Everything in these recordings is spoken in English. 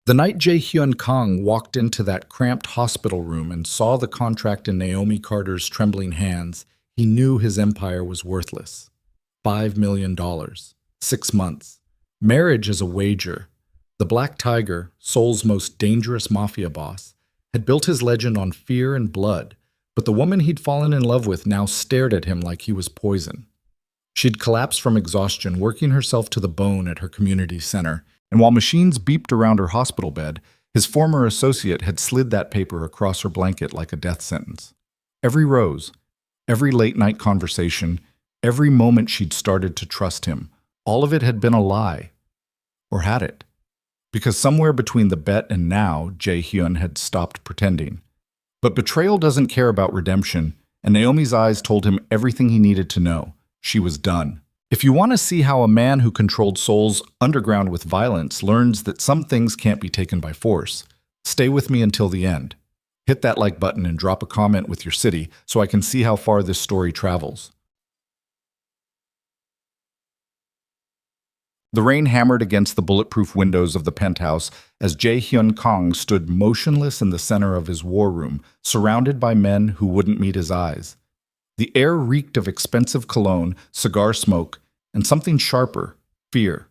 The night Jae-hyun Kang walked into that cramped hospital room and saw the contract in Naomi Carter's trembling hands, he knew his empire was worthless. $5 million. 6 months. Marriage as a wager. The Black Tiger, Seoul's most dangerous mafia boss, had built his legend on fear and blood, but the woman he'd fallen in love with now stared at him like he was poison. She'd collapsed from exhaustion, working herself to the bone at her community center, and while machines beeped around her hospital bed, his former associate had slid that paper across her blanket like a death sentence. Every rose, every late-night conversation, every moment she'd started to trust him, all of it had been a lie. Or had it? Because somewhere between the bet and now, Jae-hyun had stopped pretending. But betrayal doesn't care about redemption, and Naomi's eyes told him everything he needed to know. She was done. If you want to see how a man who controlled Seoul's underground with violence learns that some things can't be taken by force, stay with me until the end. Hit that like button and drop a comment with your city so I can see how far this story travels. The rain hammered against the bulletproof windows of the penthouse as Jae-hyun Kang stood motionless in the center of his war room, surrounded by men who wouldn't meet his eyes. The air reeked of expensive cologne, cigar smoke, and something sharper, fear.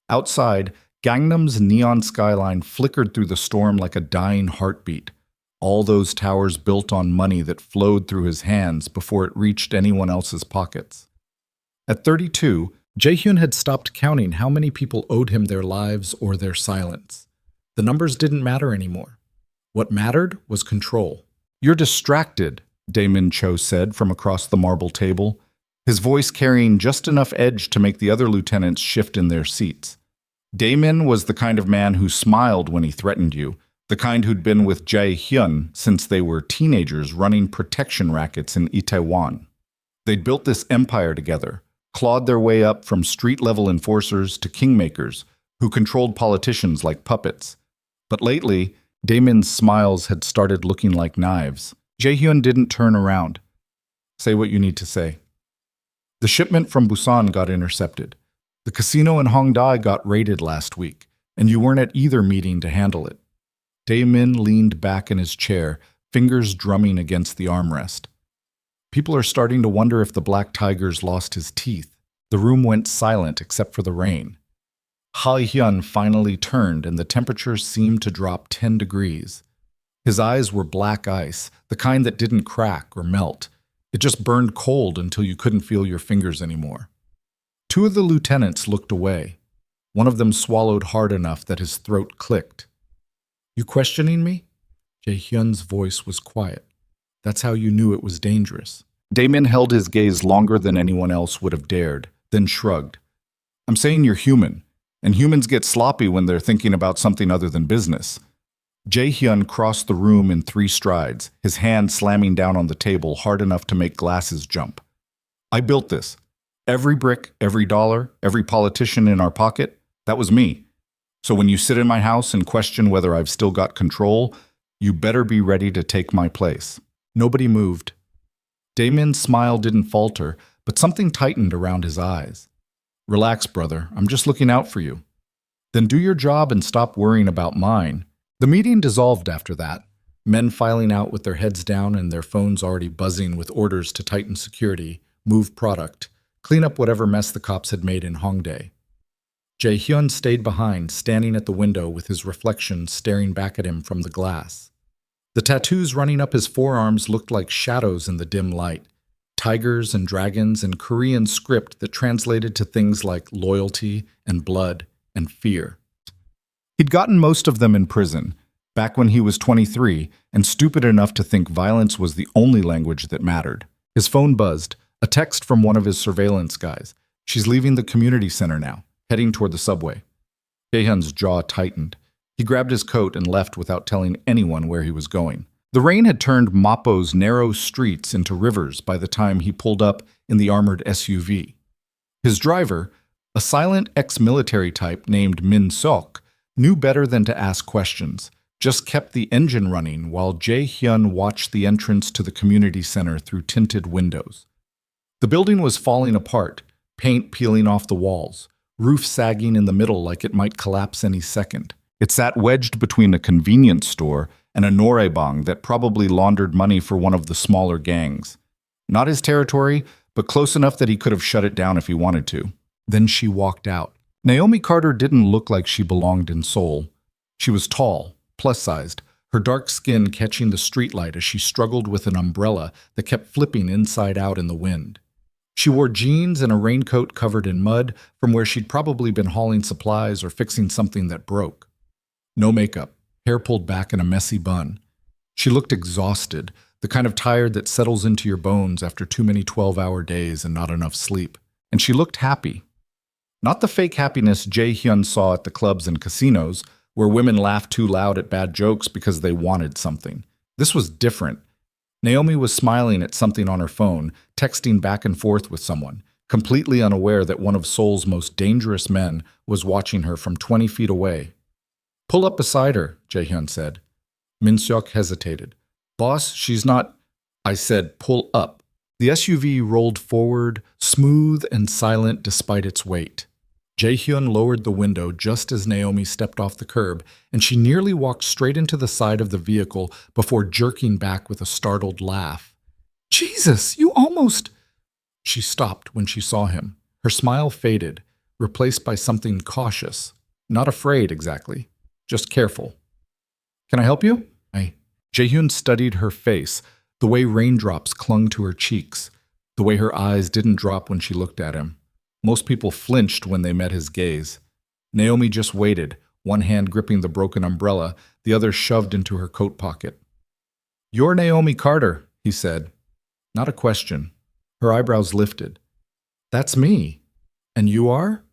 Outside, Gangnam's neon skyline flickered through the storm like a dying heartbeat. All those towers built on money that flowed through his hands before it reached anyone else's pockets. At 32, Jae-hyun had stopped counting how many people owed him their lives or their silence. The numbers didn't matter anymore. What mattered was control. "You're distracted," Daemin Cho said from across the marble table, his voice carrying just enough edge to make the other lieutenants shift in their seats. Daemin was the kind of man who smiled when he threatened you, the kind who'd been with Jae-hyun since they were teenagers running protection rackets in Itaewon. They'd built this empire together, clawed their way up from street-level enforcers to kingmakers who controlled politicians like puppets. But lately, Daemin's smiles had started looking like knives. Jae-hyun didn't turn around. "Say what you need to say." "The shipment from Busan got intercepted. The casino in Hongdae got raided last week, and you weren't at either meeting to handle it." Daemin leaned back in his chair, fingers drumming against the armrest. "People are starting to wonder if the Black Tiger's lost his teeth." The room went silent except for the rain. Ha-hyun finally turned, and the temperature seemed to drop 10 degrees. His eyes were black ice, the kind that didn't crack or melt. It just burned cold until you couldn't feel your fingers anymore. Two of the lieutenants looked away. One of them swallowed hard enough that his throat clicked. "You questioning me?" Jae-hyun's voice was quiet. "That's how you knew it was dangerous." Daemin held his gaze longer than anyone else would have dared, then shrugged. "I'm saying you're human, and humans get sloppy when they're thinking about something other than business." Jae-hyun crossed the room in 3 strides, his hand slamming down on the table hard enough to make glasses jump. "I built this. Every brick, every dollar, every politician in our pocket, that was me. So when you sit in my house and question whether I've still got control, you better be ready to take my place." Nobody moved. Daemin's smile didn't falter, but something tightened around his eyes. "Relax, brother. I'm just looking out for you." "Then do your job and stop worrying about mine." The meeting dissolved after that, men filing out with their heads down and their phones already buzzing with orders to tighten security, move product, clean up whatever mess the cops had made in Hongdae. Jae-hyun stayed behind, standing at the window with his reflection staring back at him from the glass. The tattoos running up his forearms looked like shadows in the dim light, tigers and dragons in Korean script that translated to things like loyalty and blood and fear. He'd gotten most of them in prison, back when he was 23, and stupid enough to think violence was the only language that mattered. His phone buzzed, a text from one of his surveillance guys. "She's leaving the community center now, heading toward the subway." Jae-hyun's jaw tightened. He grabbed his coat and left without telling anyone where he was going. The rain had turned Mappo's narrow streets into rivers by the time he pulled up in the armored SUV. His driver, a silent ex-military type named Min Sok, knew better than to ask questions, just kept the engine running while Jae-hyun watched the entrance to the community center through tinted windows. The building was falling apart, paint peeling off the walls, roof sagging in the middle like it might collapse any second. It sat wedged between a convenience store and a noraebang that probably laundered money for one of the smaller gangs. Not his territory, but close enough that he could have shut it down if he wanted to. Then she walked out. Naomi Carter didn't look like she belonged in Seoul. She was tall, plus-sized, her dark skin catching the streetlight as she struggled with an umbrella that kept flipping inside out in the wind. She wore jeans and a raincoat covered in mud from where she'd probably been hauling supplies or fixing something that broke. No makeup, hair pulled back in a messy bun. She looked exhausted, the kind of tired that settles into your bones after too many 12-hour days and not enough sleep. And she looked happy. Not the fake happiness Jae-hyun saw at the clubs and casinos, where women laughed too loud at bad jokes because they wanted something. This was different. Naomi was smiling at something on her phone, texting back and forth with someone, completely unaware that one of Seoul's most dangerous men was watching her from 20 feet away. "Pull up beside her," Jae-hyun said. Min-seok hesitated. "Boss, she's not—" "I said pull up." The SUV rolled forward, smooth and silent despite its weight. Jae-hyun lowered the window just as Naomi stepped off the curb, and she nearly walked straight into the side of the vehicle before jerking back with a startled laugh. "Jesus, you almost—" She stopped when she saw him. Her smile faded, replaced by something cautious. Not afraid, exactly. Just careful. "Can I help you?" Jae-hyun studied her face, the way raindrops clung to her cheeks, the way her eyes didn't drop when she looked at him. Most people flinched when they met his gaze. Naomi just waited, one hand gripping the broken umbrella, the other shoved into her coat pocket. "You're Naomi Carter," he said. Not a question. Her eyebrows lifted. "That's me. And you are?"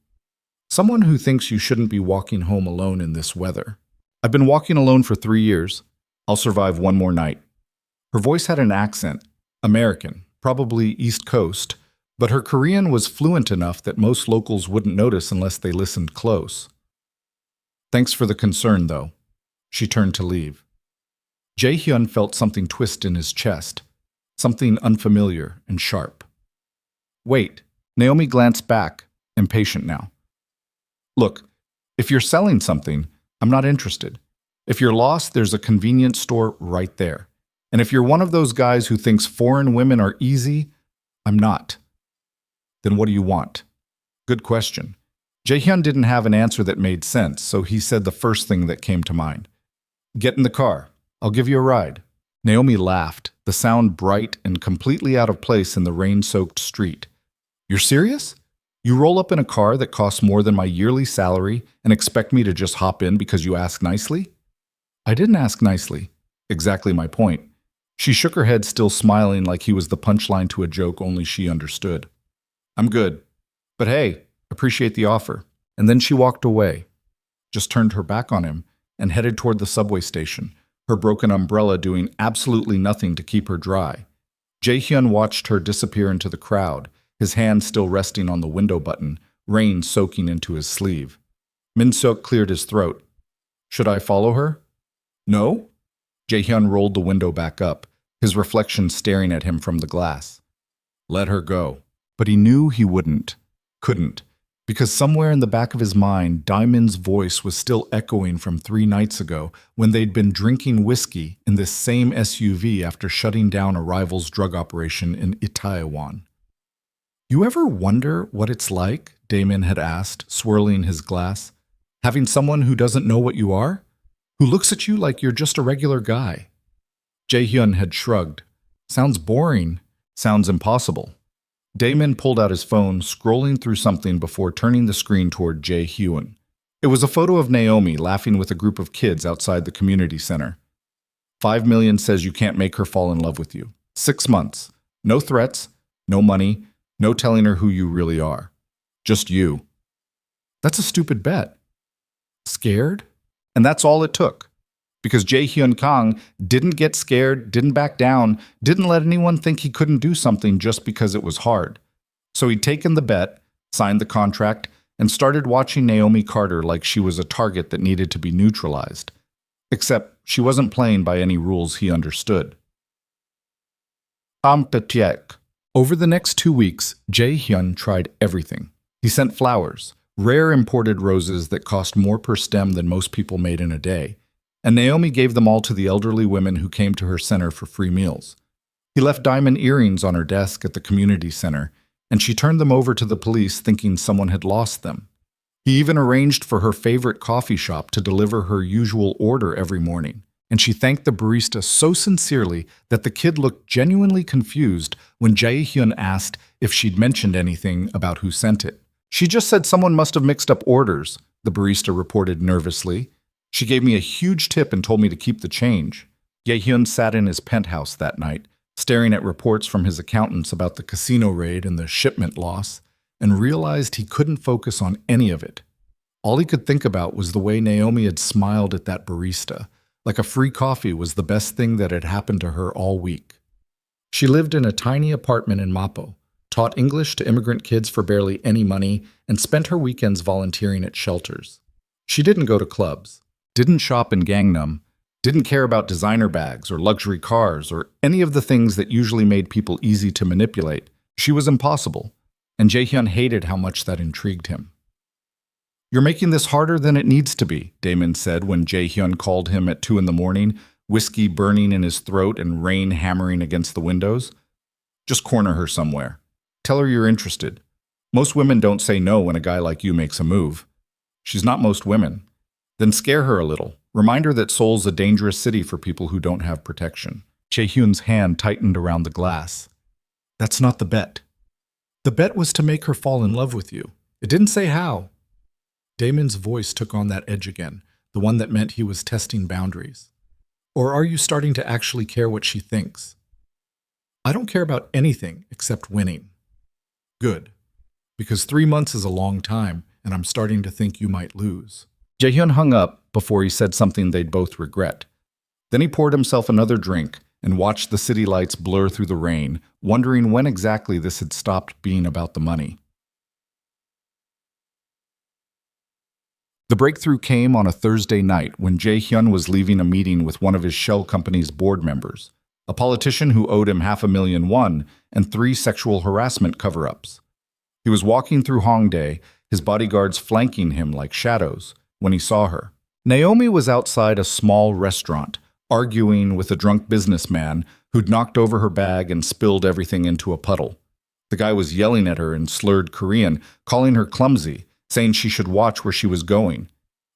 "Someone who thinks you shouldn't be walking home alone in this weather." "I've been walking alone for 3 years. I'll survive one more night." Her voice had an accent, American, probably East Coast, but her Korean was fluent enough that most locals wouldn't notice unless they listened close. "Thanks for the concern, though." She turned to leave. Jae-hyun felt something twist in his chest, something unfamiliar and sharp. "Wait." Naomi glanced back, impatient now. "Look, if you're selling something, I'm not interested. If you're lost, there's a convenience store right there. And if you're one of those guys who thinks foreign women are easy, I'm not. Then what do you want?" Good question. Jae-hyun didn't have an answer that made sense, so he said the first thing that came to mind. "Get in the car. I'll give you a ride." Naomi laughed, the sound bright and completely out of place in the rain-soaked street. "You're serious? You roll up in a car that costs more than my yearly salary and expect me to just hop in because you ask nicely?" "I didn't ask nicely." Exactly my point. She shook her head, still smiling like he was the punchline to a joke only she understood. "I'm good. But hey, appreciate the offer." And then she walked away, just turned her back on him, and headed toward the subway station, her broken umbrella doing absolutely nothing to keep her dry. Jae-hyun watched her disappear into the crowd, his hand still resting on the window button, rain soaking into his sleeve. Min-seok cleared his throat. "Should I follow her?" "No?" Jae-hyun rolled the window back up, his reflection staring at him from the glass. "Let her go." But he knew he couldn't, because somewhere in the back of his mind, Diamond's voice was still echoing from 3 nights ago when they'd been drinking whiskey in this same SUV after shutting down a rival's drug operation in Itaewon. "You ever wonder what it's like?" Damon had asked, swirling his glass. "Having someone who doesn't know what you are? Who looks at you like you're just a regular guy?" Jae-hyun had shrugged. "Sounds boring. Sounds impossible." Damon pulled out his phone, scrolling through something before turning the screen toward Jae-hyun. It was a photo of Naomi laughing with a group of kids outside the community center. 5 million says you can't make her fall in love with you. 6 months. No threats, no money, no telling her who you really are. Just you. That's a stupid bet. Scared? And that's all it took. Because Jae-hyun Kang didn't get scared, didn't back down, didn't let anyone think he couldn't do something just because it was hard. So he'd taken the bet, signed the contract, and started watching Naomi Carter like she was a target that needed to be neutralized. Except she wasn't playing by any rules he understood. Over the next 2 weeks, Jae-hyun tried everything. He sent flowers, rare imported roses that cost more per stem than most people made in a day, and Naomi gave them all to the elderly women who came to her center for free meals. He left diamond earrings on her desk at the community center, and she turned them over to the police thinking someone had lost them. He even arranged for her favorite coffee shop to deliver her usual order every morning, and she thanked the barista so sincerely that the kid looked genuinely confused when Jae-hyun asked if she'd mentioned anything about who sent it. "She just said someone must have mixed up orders," the barista reported nervously. "She gave me a huge tip and told me to keep the change." Jae-hyun sat in his penthouse that night, staring at reports from his accountants about the casino raid and the shipment loss, and realized he couldn't focus on any of it. All he could think about was the way Naomi had smiled at that barista, like a free coffee was the best thing that had happened to her all week. She lived in a tiny apartment in Mapo, taught English to immigrant kids for barely any money, and spent her weekends volunteering at shelters. She didn't go to clubs, didn't shop in Gangnam, didn't care about designer bags or luxury cars or any of the things that usually made people easy to manipulate. She was impossible, and Jae-hyun hated how much that intrigued him. "You're making this harder than it needs to be," Damon said when Jae-hyun called him at 2 in the morning, whiskey burning in his throat and rain hammering against the windows. "Just corner her somewhere. Tell her you're interested. Most women don't say no when a guy like you makes a move. She's not most women. Then scare her a little. Remind her that Seoul's a dangerous city for people who don't have protection." Jae-hyun's hand tightened around the glass. "That's not the bet. The bet was to make her fall in love with you. It didn't say how." Damon's voice took on that edge again, the one that meant he was testing boundaries. "Or are you starting to actually care what she thinks?" "I don't care about anything except winning." "Good. Because 3 months is a long time, and I'm starting to think you might lose." Jae-hyun hung up before he said something they'd both regret. Then he poured himself another drink and watched the city lights blur through the rain, wondering when exactly this had stopped being about the money. The breakthrough came on a Thursday night when Jae-hyun was leaving a meeting with one of his shell company's board members, a politician who owed him $500,000 and 3 sexual harassment cover-ups. He was walking through Hongdae, his bodyguards flanking him like shadows, when he saw her. Naomi was outside a small restaurant, arguing with a drunk businessman who'd knocked over her bag and spilled everything into a puddle. The guy was yelling at her in slurred Korean, calling her clumsy, saying she should watch where she was going.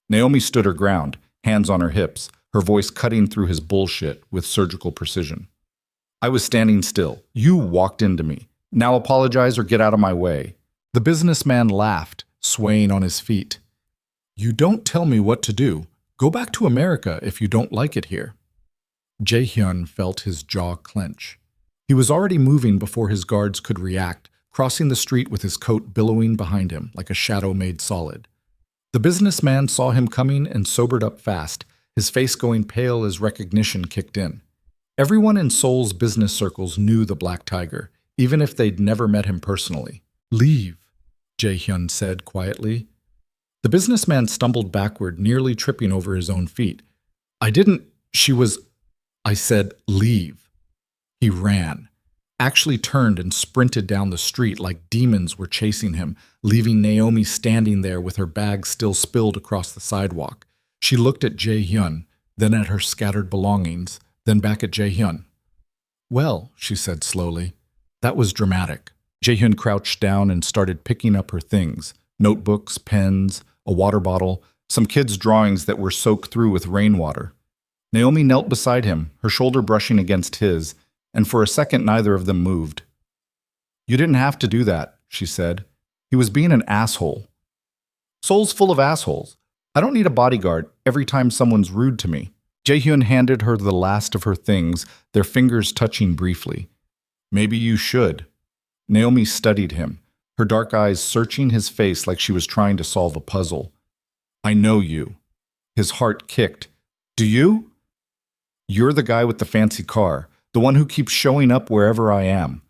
Naomi stood her ground, hands on her hips, her voice cutting through his bullshit with surgical precision. "I was standing still. You walked into me. Now apologize or get out of my way." The businessman laughed, swaying on his feet. "You don't tell me what to do. Go back to America if you don't like it here." Jae-hyun felt his jaw clench. He was already moving before his guards could react, crossing the street with his coat billowing behind him like a shadow made solid. The businessman saw him coming and sobered up fast, his face going pale as recognition kicked in. Everyone in Seoul's business circles knew the Black Tiger, even if they'd never met him personally. "Leave," Jae-hyun said quietly. The businessman stumbled backward, nearly tripping over his own feet. "I didn't. I said, leave." He ran, actually turned and sprinted down the street like demons were chasing him, leaving Naomi standing there with her bag still spilled across the sidewalk. She looked at Jae-hyun, then at her scattered belongings, then back at Jae-hyun. "Well," she said slowly, "that was dramatic." Jae-hyun crouched down and started picking up her things, notebooks, pens, a water bottle, some kids' drawings that were soaked through with rainwater. Naomi knelt beside him, her shoulder brushing against his, and for a second neither of them moved. "You didn't have to do that," she said. "He was being an asshole." "Seoul's full of assholes. I don't need a bodyguard every time someone's rude to me." Jae-hyun handed her the last of her things, their fingers touching briefly. "Maybe you should." Naomi studied him, her dark eyes searching his face like she was trying to solve a puzzle. "I know you." His heart kicked. "Do you?" "You're the guy with the fancy car, the one who keeps showing up wherever I am."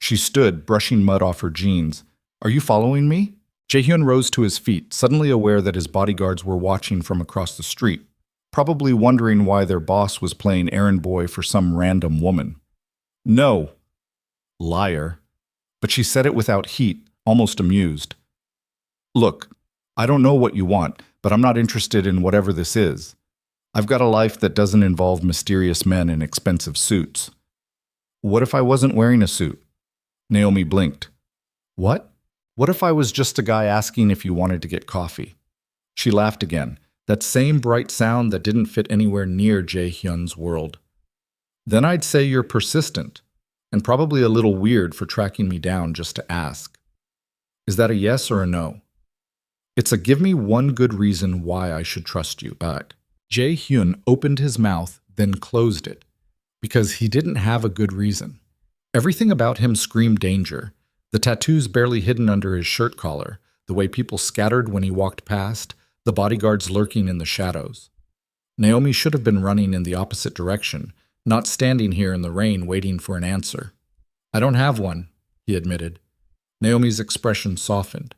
She stood, brushing mud off her jeans. "Are you following me?" Jae-hyun rose to his feet, suddenly aware that his bodyguards were watching from across the street, probably wondering why their boss was playing errand boy for some random woman. "No." Liar. But she said it without heat, almost amused. "Look, I don't know what you want, but I'm not interested in whatever this is. I've got a life that doesn't involve mysterious men in expensive suits. What if I wasn't wearing a suit? Naomi blinked. What? What if I was just a guy asking if you wanted to get coffee? She laughed again, that same bright sound that didn't fit anywhere near Jae-hyun's world. Then I'd say you're persistent, and probably a little weird for tracking me down just to ask. Is that a yes or a no? It's a give me one good reason why I should trust you, but Jae-hyun opened his mouth, then closed it, because he didn't have a good reason. Everything about him screamed danger, the tattoos barely hidden under his shirt collar, the way people scattered when he walked past, the bodyguards lurking in the shadows. Naomi should have been running in the opposite direction, not standing here in the rain waiting for an answer. I don't have one, he admitted. Naomi's expression softened.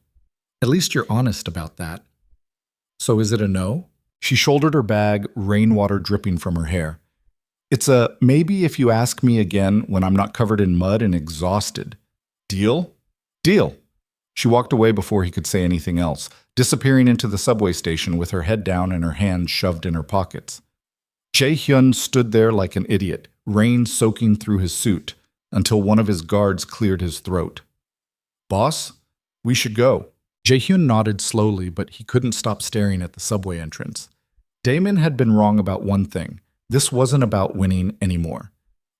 At least you're honest about that. So is it a no? She shouldered her bag, rainwater dripping from her hair. It's a maybe if you ask me again when I'm not covered in mud and exhausted. Deal? Deal. She walked away before he could say anything else, disappearing into the subway station with her head down and her hands shoved in her pockets. Jae-hyun stood there like an idiot, rain soaking through his suit, until one of his guards cleared his throat. Boss, we should go. Jae-hyun nodded slowly, but he couldn't stop staring at the subway entrance. Damon had been wrong about one thing. This wasn't about winning anymore.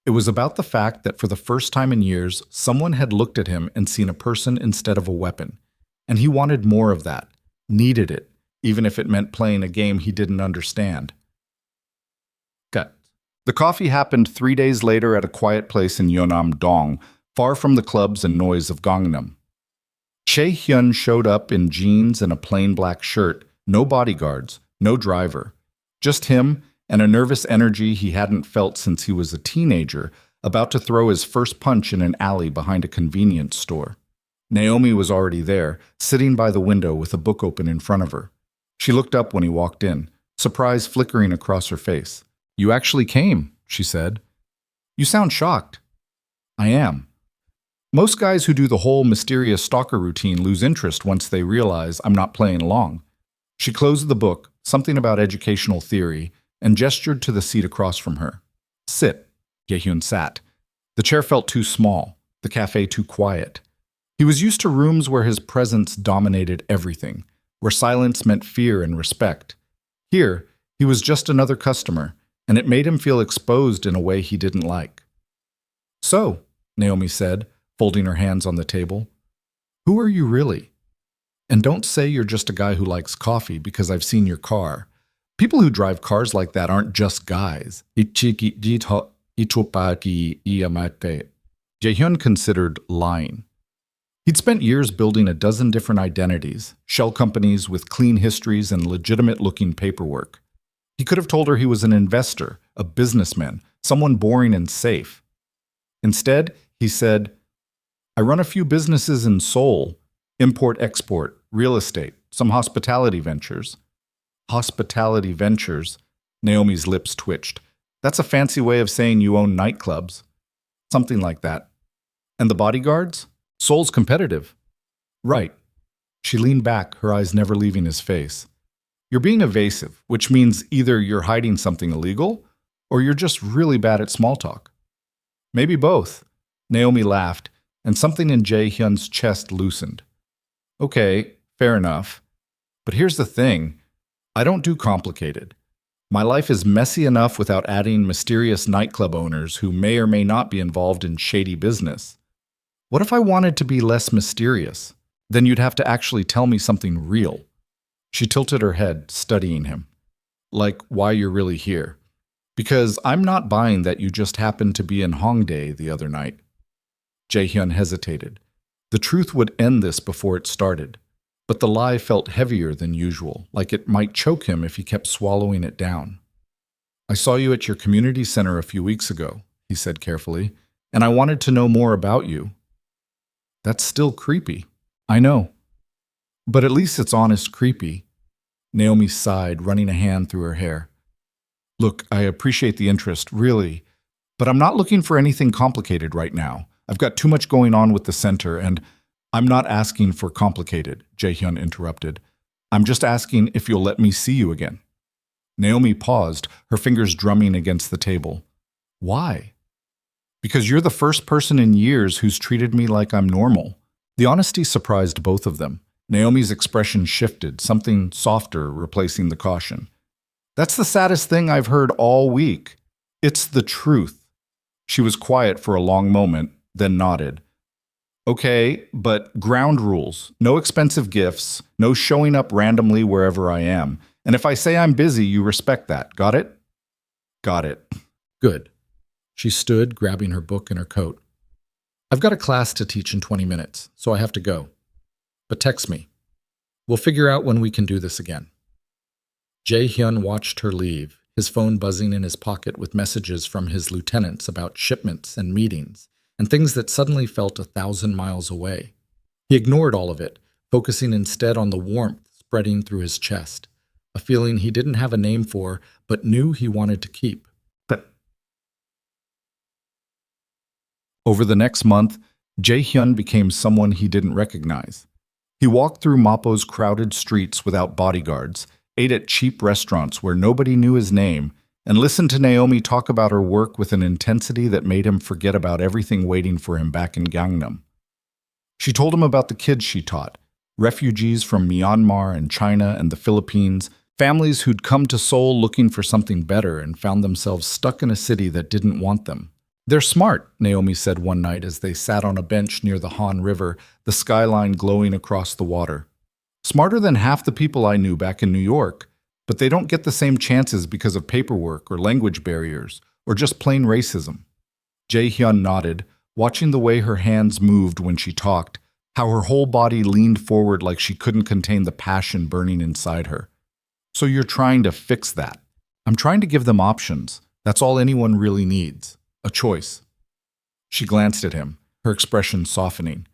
It was about the fact that for the first time in years, someone had looked at him and seen a person instead of a weapon. And he wanted more of that, needed it, even if it meant playing a game he didn't understand. Cut. The coffee happened 3 days later at a quiet place in Yeonnam-dong, far from the clubs and noise of Gangnam. Jae-hyun showed up in jeans and a plain black shirt, no bodyguards, no driver. Just him and a nervous energy he hadn't felt since he was a teenager, about to throw his first punch in an alley behind a convenience store. Naomi was already there, sitting by the window with a book open in front of her. She looked up when he walked in, surprise flickering across her face. You actually came, she said. You sound shocked. I am. Most guys who do the whole mysterious stalker routine lose interest once they realize I'm not playing along. She closed the book, something about educational theory, and gestured to the seat across from her. Sit. Jae-hyun sat. The chair felt too small, the cafe too quiet. He was used to rooms where his presence dominated everything, where silence meant fear and respect. Here, he was just another customer, and it made him feel exposed in a way he didn't like. So, Naomi said, folding her hands on the table, who are you really? And don't say you're just a guy who likes coffee because I've seen your car. People who drive cars like that aren't just guys. Jae-hyun considered lying. He'd spent years building a dozen different identities, shell companies with clean histories and legitimate-looking paperwork. He could have told her he was an investor, a businessman, someone boring and safe. Instead, he said, I run a few businesses in Seoul, import-export, real estate, some hospitality ventures. Hospitality ventures, Naomi's lips twitched. That's a fancy way of saying you own nightclubs. Something like that. And the bodyguards? Seoul's competitive. Right. She leaned back, her eyes never leaving his face. You're being evasive, which means either you're hiding something illegal, or you're just really bad at small talk. Maybe both. Naomi laughed, and something in Jae-hyun's chest loosened. Okay, fair enough. But here's the thing. I don't do complicated. My life is messy enough without adding mysterious nightclub owners who may or may not be involved in shady business. What if I wanted to be less mysterious? Then you'd have to actually tell me something real. She tilted her head, studying him. Like why you're really here. Because I'm not buying that you just happened to be in Hongdae the other night. Jae-hyun hesitated. The truth would end this before it started. But the lie felt heavier than usual, like it might choke him if he kept swallowing it down. I saw you at your community center a few weeks ago, he said carefully, and I wanted to know more about you. That's still creepy. I know. But at least it's honest creepy. Naomi sighed, running a hand through her hair. Look, I appreciate the interest, really, but I'm not looking for anything complicated right now. I've got too much going on with the center, and I'm not asking for complicated, Jae-hyun interrupted. I'm just asking if you'll let me see you again. Naomi paused, her fingers drumming against the table. Why? Because you're the first person in years who's treated me like I'm normal. The honesty surprised both of them. Naomi's expression shifted, something softer replacing the caution. That's the saddest thing I've heard all week. It's the truth. She was quiet for a long moment, then nodded. Okay, but ground rules. No expensive gifts, no showing up randomly wherever I am. And if I say I'm busy, you respect that. Got it? Got it. Good. She stood, grabbing her book and her coat. I've got a class to teach in 20 minutes, so I have to go. But text me. We'll figure out when we can do this again. Jae-hyun watched her leave, his phone buzzing in his pocket with messages from his lieutenants about shipments and meetings, and things that suddenly felt 1,000 miles away. He ignored all of it, focusing instead on the warmth spreading through his chest, a feeling he didn't have a name for, but knew he wanted to keep. Over the next month, Jae-hyun became someone he didn't recognize. He walked through Mappo's crowded streets without bodyguards, ate at cheap restaurants where nobody knew his name, and listened to Naomi talk about her work with an intensity that made him forget about everything waiting for him back in Gangnam. She told him about the kids she taught, refugees from Myanmar and China and the Philippines, families who'd come to Seoul looking for something better and found themselves stuck in a city that didn't want them. They're smart, Naomi said one night as they sat on a bench near the Han River, the skyline glowing across the water. Smarter than half the people I knew back in New York, but they don't get the same chances because of paperwork or language barriers, or just plain racism. Jae-hyun nodded, watching the way her hands moved when she talked, how her whole body leaned forward like she couldn't contain the passion burning inside her. So you're trying to fix that. I'm trying to give them options. That's all anyone really needs. A choice. She glanced at him, her expression softening.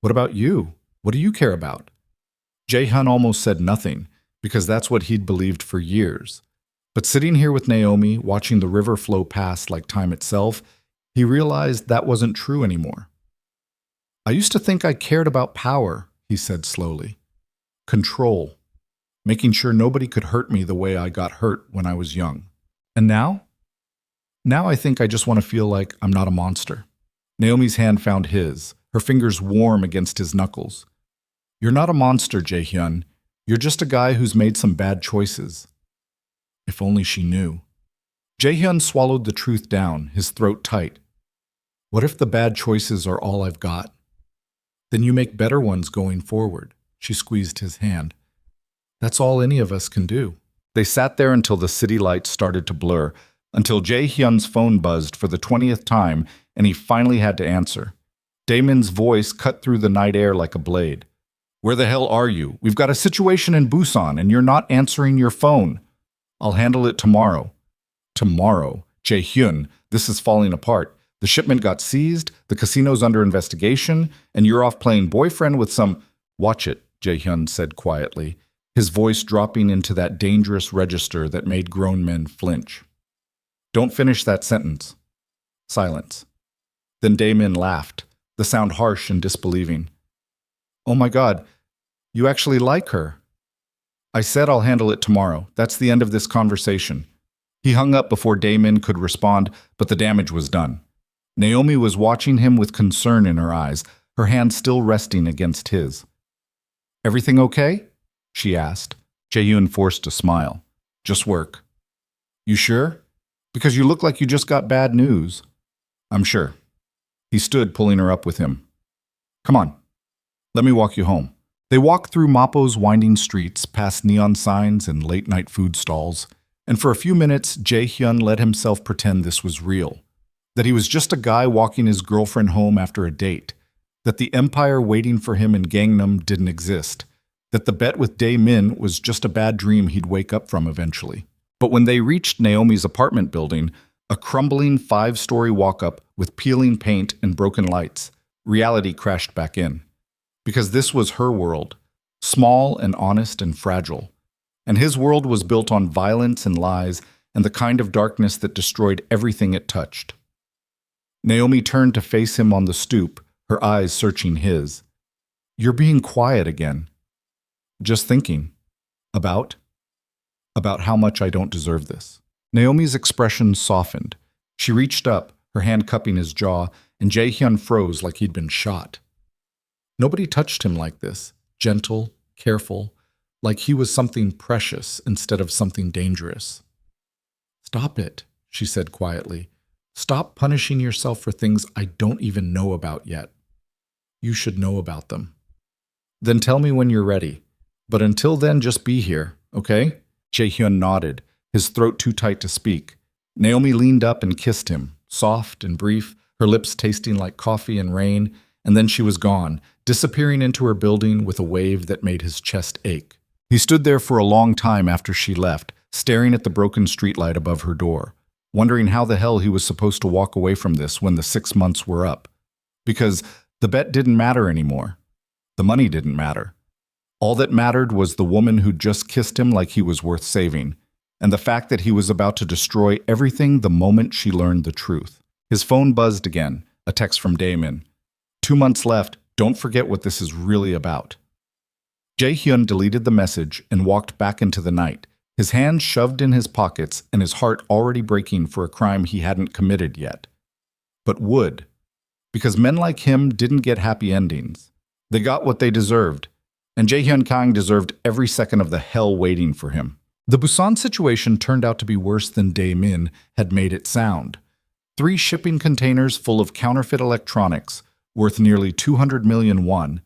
What about you? What do you care about? Jae-hyun almost said nothing, because that's what he'd believed for years. But sitting here with Naomi, watching the river flow past like time itself, he realized that wasn't true anymore. I used to think I cared about power, he said slowly. Control. Making sure nobody could hurt me the way I got hurt when I was young. And now? Now I think I just want to feel like I'm not a monster. Naomi's hand found his, her fingers warm against his knuckles. You're not a monster, Jae-hyun. You're just a guy who's made some bad choices. If only she knew. Jae-hyun swallowed the truth down, his throat tight. What if the bad choices are all I've got? Then you make better ones going forward. She squeezed his hand. That's all any of us can do. They sat there until the city lights started to blur, until Jae-hyun's phone buzzed for the 20th time and he finally had to answer. Damon's voice cut through the night air like a blade. Where the hell are you? We've got a situation in Busan and you're not answering your phone. I'll handle it tomorrow. Tomorrow? Jae-hyun, this is falling apart. The shipment got seized, the casino's under investigation, and you're off playing boyfriend with some— Watch it, Jae-hyun said quietly, his voice dropping into that dangerous register that made grown men flinch. Don't finish that sentence. Silence. Then Damon laughed, the sound harsh and disbelieving. Oh my God, you actually like her. I said I'll handle it tomorrow. That's the end of this conversation. He hung up before Damon could respond, but the damage was done. Naomi was watching him with concern in her eyes, her hand still resting against his. Everything okay? She asked. Jae-hyun forced a smile. Just work. You sure? Because you look like you just got bad news. I'm sure. He stood, pulling her up with him. Come on. Let me walk you home. They walked through Mappo's winding streets, past neon signs and late-night food stalls, and for a few minutes, Jae-hyun let himself pretend this was real, that he was just a guy walking his girlfriend home after a date, that the empire waiting for him in Gangnam didn't exist, that the bet with Dae-min was just a bad dream he'd wake up from eventually. But when they reached Naomi's apartment building, a crumbling 5-story walk-up with peeling paint and broken lights, reality crashed back in. Because this was her world, small and honest and fragile. And his world was built on violence and lies and the kind of darkness that destroyed everything it touched. Naomi turned to face him on the stoop, her eyes searching his. You're being quiet again. Just thinking. About? About how much I don't deserve this. Naomi's expression softened. She reached up, her hand cupping his jaw, and Jae-hyun froze like he'd been shot. Nobody touched him like this, gentle, careful, like he was something precious instead of something dangerous. Stop it, she said quietly. Stop punishing yourself for things I don't even know about yet. You should know about them. Then tell me when you're ready. But until then, just be here, okay? Jae-hyun nodded, his throat too tight to speak. Naomi leaned up and kissed him, soft and brief, her lips tasting like coffee and rain, and then she was gone, disappearing into her building with a wave that made his chest ache. He stood there for a long time after she left, staring at the broken streetlight above her door, wondering how the hell he was supposed to walk away from this when the 6 months were up. Because the bet didn't matter anymore. The money didn't matter. All that mattered was the woman who'd just kissed him like he was worth saving, and the fact that he was about to destroy everything the moment she learned the truth. His phone buzzed again, a text from Damon. 2 months left, don't forget what this is really about. Jae-hyun deleted the message and walked back into the night, his hands shoved in his pockets and his heart already breaking for a crime he hadn't committed yet. But would. Because men like him didn't get happy endings. They got what they deserved, and Jae-hyun Kang deserved every second of the hell waiting for him. The Busan situation turned out to be worse than Dae-min had made it sound. 3 shipping containers full of counterfeit electronics, worth nearly 200 million won,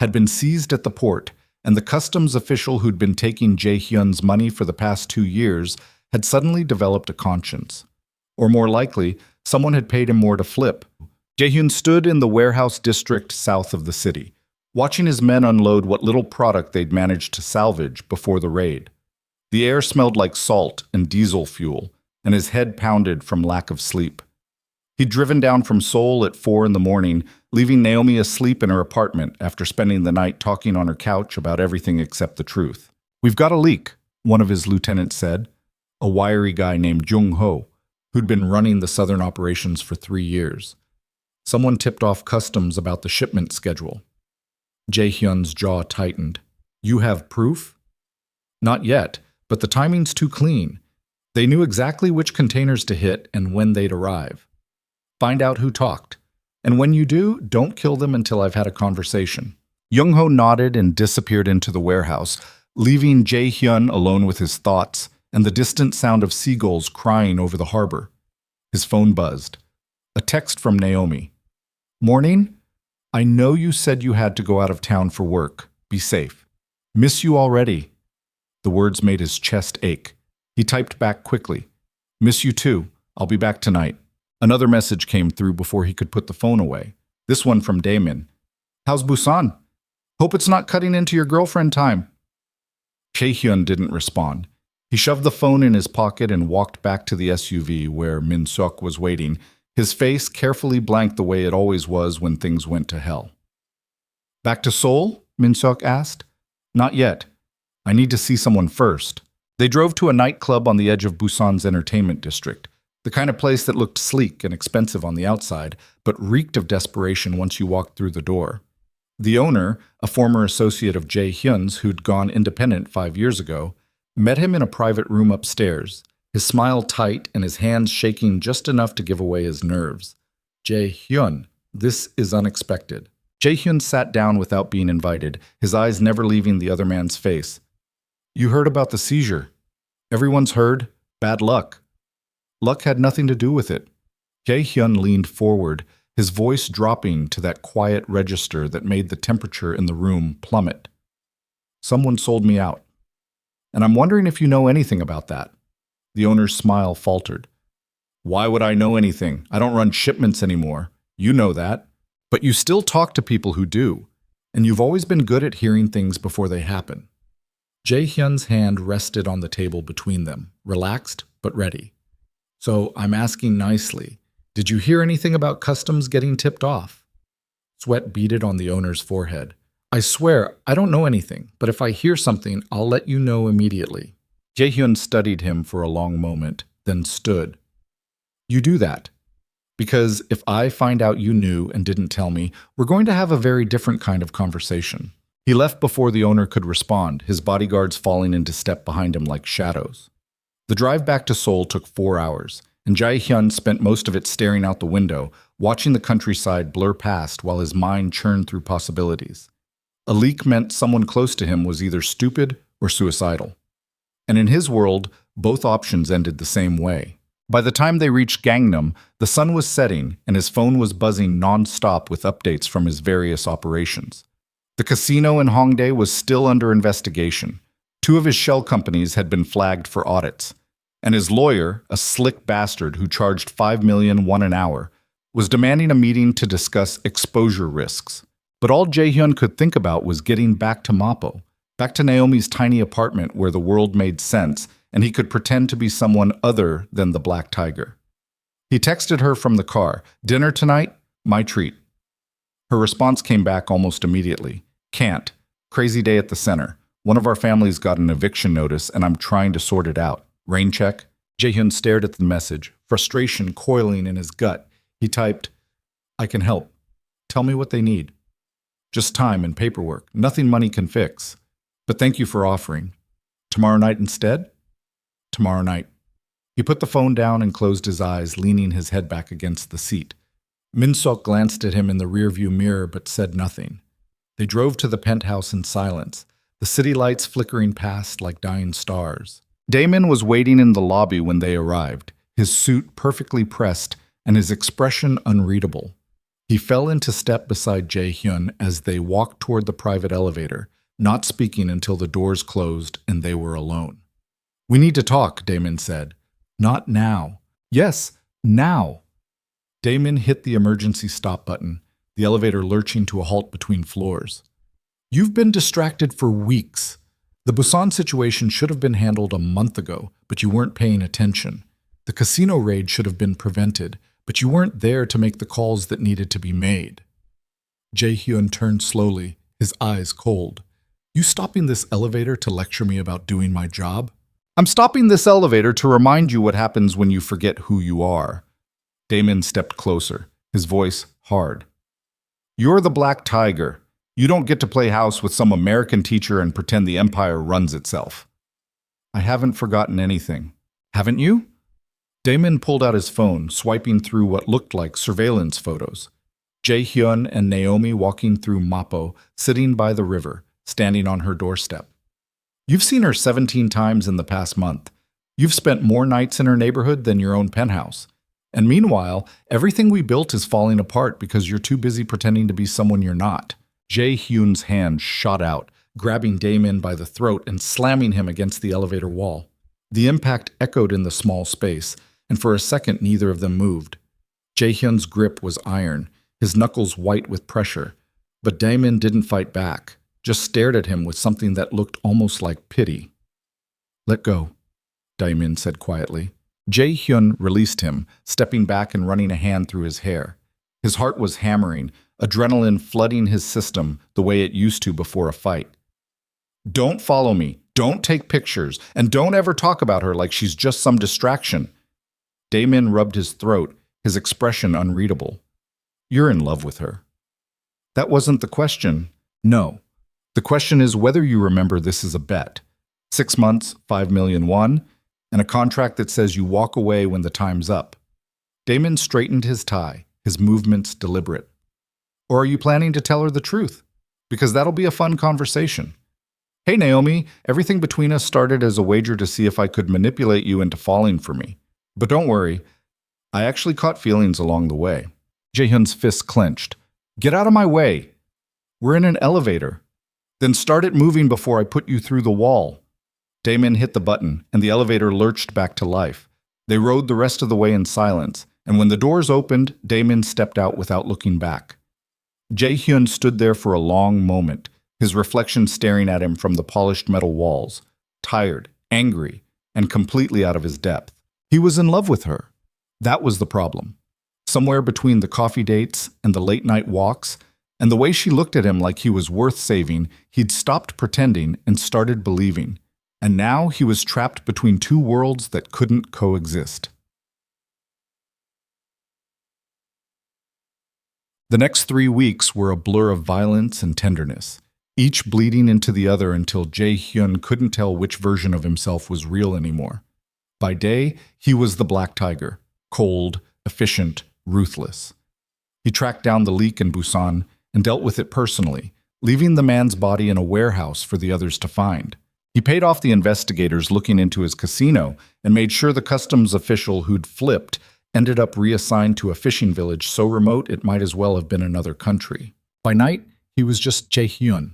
had been seized at the port, and the customs official who'd been taking Jae-hyun's money for the past 2 years had suddenly developed a conscience. Or more likely, someone had paid him more to flip. Jae-hyun stood in the warehouse district south of the city, watching his men unload what little product they'd managed to salvage before the raid. The air smelled like salt and diesel fuel, and his head pounded from lack of sleep. He'd driven down from Seoul at 4 in the morning, leaving Naomi asleep in her apartment after spending the night talking on her couch about everything except the truth. "We've got a leak," one of his lieutenants said, a wiry guy named Jung-ho, who'd been running the southern operations for 3 years. Someone tipped off customs about the shipment schedule. Jae-hyun's jaw tightened. "You have proof?" "Not yet, but the timing's too clean. They knew exactly which containers to hit and when they'd arrive. Find out who talked. And when you do, don't kill them until I've had a conversation." Jung-ho nodded and disappeared into the warehouse, leaving Jae-hyun alone with his thoughts and the distant sound of seagulls crying over the harbor. His phone buzzed. A text from Naomi. "Morning? I know you said you had to go out of town for work. Be safe. Miss you already." The words made his chest ache. He typed back quickly. "Miss you too. I'll be back tonight." Another message came through before he could put the phone away. This one from Damon. "How's Busan? Hope it's not cutting into your girlfriend time." Jae-hyun didn't respond. He shoved the phone in his pocket and walked back to the SUV where Min-seok was waiting, his face carefully blank the way it always was when things went to hell. "Back to Seoul?" Min-seok asked. "Not yet. I need to see someone first." They drove to a nightclub on the edge of Busan's entertainment district, the kind of place that looked sleek and expensive on the outside, but reeked of desperation once you walked through the door. The owner, a former associate of Jae-hyun's who'd gone independent 5 years ago, met him in a private room upstairs, his smile tight and his hands shaking just enough to give away his nerves. "Jae-hyun, this is unexpected." Jae-hyun sat down without being invited, his eyes never leaving the other man's face. "You heard about the seizure. Everyone's heard. Bad luck." "Luck had nothing to do with it." Jae-hyun leaned forward, his voice dropping to that quiet register that made the temperature in the room plummet. "Someone sold me out. And I'm wondering if you know anything about that." The owner's smile faltered. "Why would I know anything? I don't run shipments anymore. You know that. But you still talk to people who do, and you've always been good at hearing things before they happen." Jae-hyun's hand rested on the table between them, relaxed but ready. "So I'm asking nicely, did you hear anything about customs getting tipped off?" Sweat beaded on the owner's forehead. "I swear, I don't know anything, but if I hear something, I'll let you know immediately." Jae-hyun studied him for a long moment, then stood. "You do that. Because if I find out you knew and didn't tell me, we're going to have a very different kind of conversation." He left before the owner could respond, his bodyguards falling into step behind him like shadows. The drive back to Seoul took 4 hours, and Jae-hyun spent most of it staring out the window, watching the countryside blur past while his mind churned through possibilities. A leak meant someone close to him was either stupid or suicidal. And in his world, both options ended the same way. By the time they reached Gangnam, the sun was setting and his phone was buzzing non-stop with updates from his various operations. The casino in Hongdae was still under investigation. 2 of his shell companies had been flagged for audits. And his lawyer, a slick bastard who charged 5 million won an hour, was demanding a meeting to discuss exposure risks. But all Jae-hyun could think about was getting back to Mappo, back to Naomi's tiny apartment where the world made sense and he could pretend to be someone other than the Black Tiger. He texted her from the car, "Dinner tonight? My treat." Her response came back almost immediately. "Can't. Crazy day at the center. One of our families got an eviction notice and I'm trying to sort it out. Rain check?" Jae-hyun stared at the message, frustration coiling in his gut. He typed, "I can help. Tell me what they need. Just time and paperwork. Nothing money can fix. But thank you for offering. Tomorrow night instead?" "Tomorrow night." He put the phone down and closed his eyes, leaning his head back against the seat. Min-seok glanced at him in the rearview mirror but said nothing. They drove to the penthouse in silence, the city lights flickering past like dying stars. Damon was waiting in the lobby when they arrived, his suit perfectly pressed and his expression unreadable. He fell into step beside Jae-hyun as they walked toward the private elevator, not speaking until the doors closed and they were alone. "We need to talk," Damon said. "Not now." "Yes, now." Damon hit the emergency stop button, the elevator lurching to a halt between floors. "You've been distracted for weeks. The Busan situation should have been handled a month ago, but you weren't paying attention. The casino raid should have been prevented, but you weren't there to make the calls that needed to be made." Jae-hyun turned slowly, his eyes cold. "You stopping this elevator to lecture me about doing my job?" "I'm stopping this elevator to remind you what happens when you forget who you are." Damon stepped closer, his voice hard. "You're the Black Tiger. You don't get to play house with some American teacher and pretend the empire runs itself." "I haven't forgotten anything." "Haven't you?" Damon pulled out his phone, swiping through what looked like surveillance photos. Jae-hyun and Naomi walking through Mappo, sitting by the river, standing on her doorstep. "You've seen her 17 times in the past month. You've spent more nights in her neighborhood than your own penthouse. And meanwhile, everything we built is falling apart because you're too busy pretending to be someone you're not." Jae-hyun's hand shot out, grabbing Damon by the throat and slamming him against the elevator wall. The impact echoed in the small space, and for a second neither of them moved. Jae-hyun's grip was iron, his knuckles white with pressure, but Damon didn't fight back, just stared at him with something that looked almost like pity. "Let go," Damon said quietly. Jae-hyun released him, stepping back and running a hand through his hair. His heart was hammering, adrenaline flooding his system the way it used to before a fight. "Don't follow me, don't take pictures, and don't ever talk about her like she's just some distraction." Damon rubbed his throat, his expression unreadable. "You're in love with her." "That wasn't the question." "No. The question is whether you remember this is a bet. 6 months, 5 million won, and a contract that says you walk away when the time's up." Damon straightened his tie, his movements deliberate. "Or are you planning to tell her the truth? Because that'll be a fun conversation. Hey Naomi, everything between us started as a wager to see if I could manipulate you into falling for me. But don't worry, I actually caught feelings along the way." Jae-hyun's fists clenched. "Get out of my way. We're in an elevator. Then start it moving before I put you through the wall." Damon hit the button, and the elevator lurched back to life. They rode the rest of the way in silence, and when the doors opened, Damon stepped out without looking back. Jae-hyun stood there for a long moment, his reflection staring at him from the polished metal walls, tired, angry, and completely out of his depth. He was in love with her. That was the problem. Somewhere between the coffee dates and the late-night walks, and the way she looked at him like he was worth saving, he'd stopped pretending and started believing. And now he was trapped between 2 worlds that couldn't coexist. The next 3 weeks were a blur of violence and tenderness. each bleeding into the other until Jae-hyun couldn't tell which version of himself was real anymore. By day, he was the Black Tiger, cold, efficient, ruthless. He tracked down the leak in Busan and dealt with it personally, leaving the man's body in a warehouse for the others to find. He paid off the investigators looking into his casino and made sure the customs official who'd flipped ended up reassigned to a fishing village so remote it might as well have been another country. By night, he was just Jae-hyun,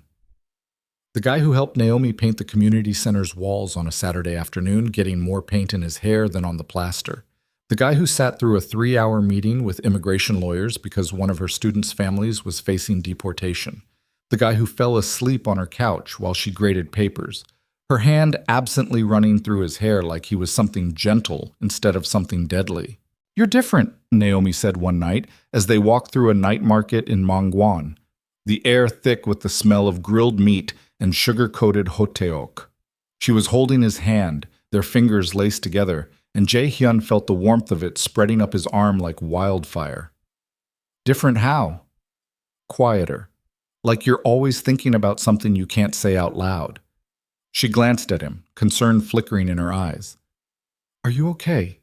the guy who helped Naomi paint the community center's walls on a Saturday afternoon, getting more paint in his hair than on the plaster. The guy who sat through a 3-hour meeting with immigration lawyers because one of her students' families was facing deportation. The guy who fell asleep on her couch while she graded papers, her hand absently running through his hair like he was something gentle instead of something deadly. "You're different," Naomi said one night as they walked through a night market in Mangwon, the air thick with the smell of grilled meat and sugar-coated hoteok. She was holding his hand, their fingers laced together, and Jae-hyun felt the warmth of it spreading up his arm like wildfire. "Different how?" "Quieter. Like you're always thinking about something you can't say out loud." She glanced at him, concern flickering in her eyes. "Are you okay?"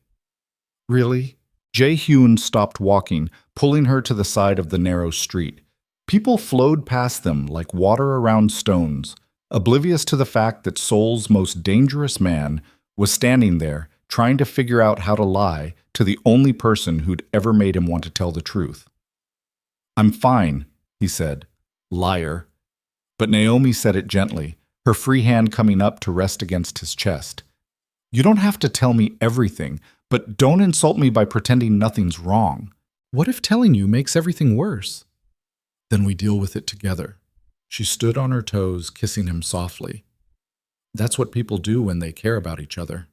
"Really?" Jae-hyun stopped walking, pulling her to the side of the narrow street. People flowed past them like water around stones, oblivious to the fact that Seoul's most dangerous man was standing there trying to figure out how to lie to the only person who'd ever made him want to tell the truth. "I'm fine," he said. "Liar." But Naomi said it gently, her free hand coming up to rest against his chest. "You don't have to tell me everything, but don't insult me by pretending nothing's wrong. What if telling you makes everything worse?" "Then we deal with it together." She stood on her toes, kissing him softly. That's what people do when they care about each other.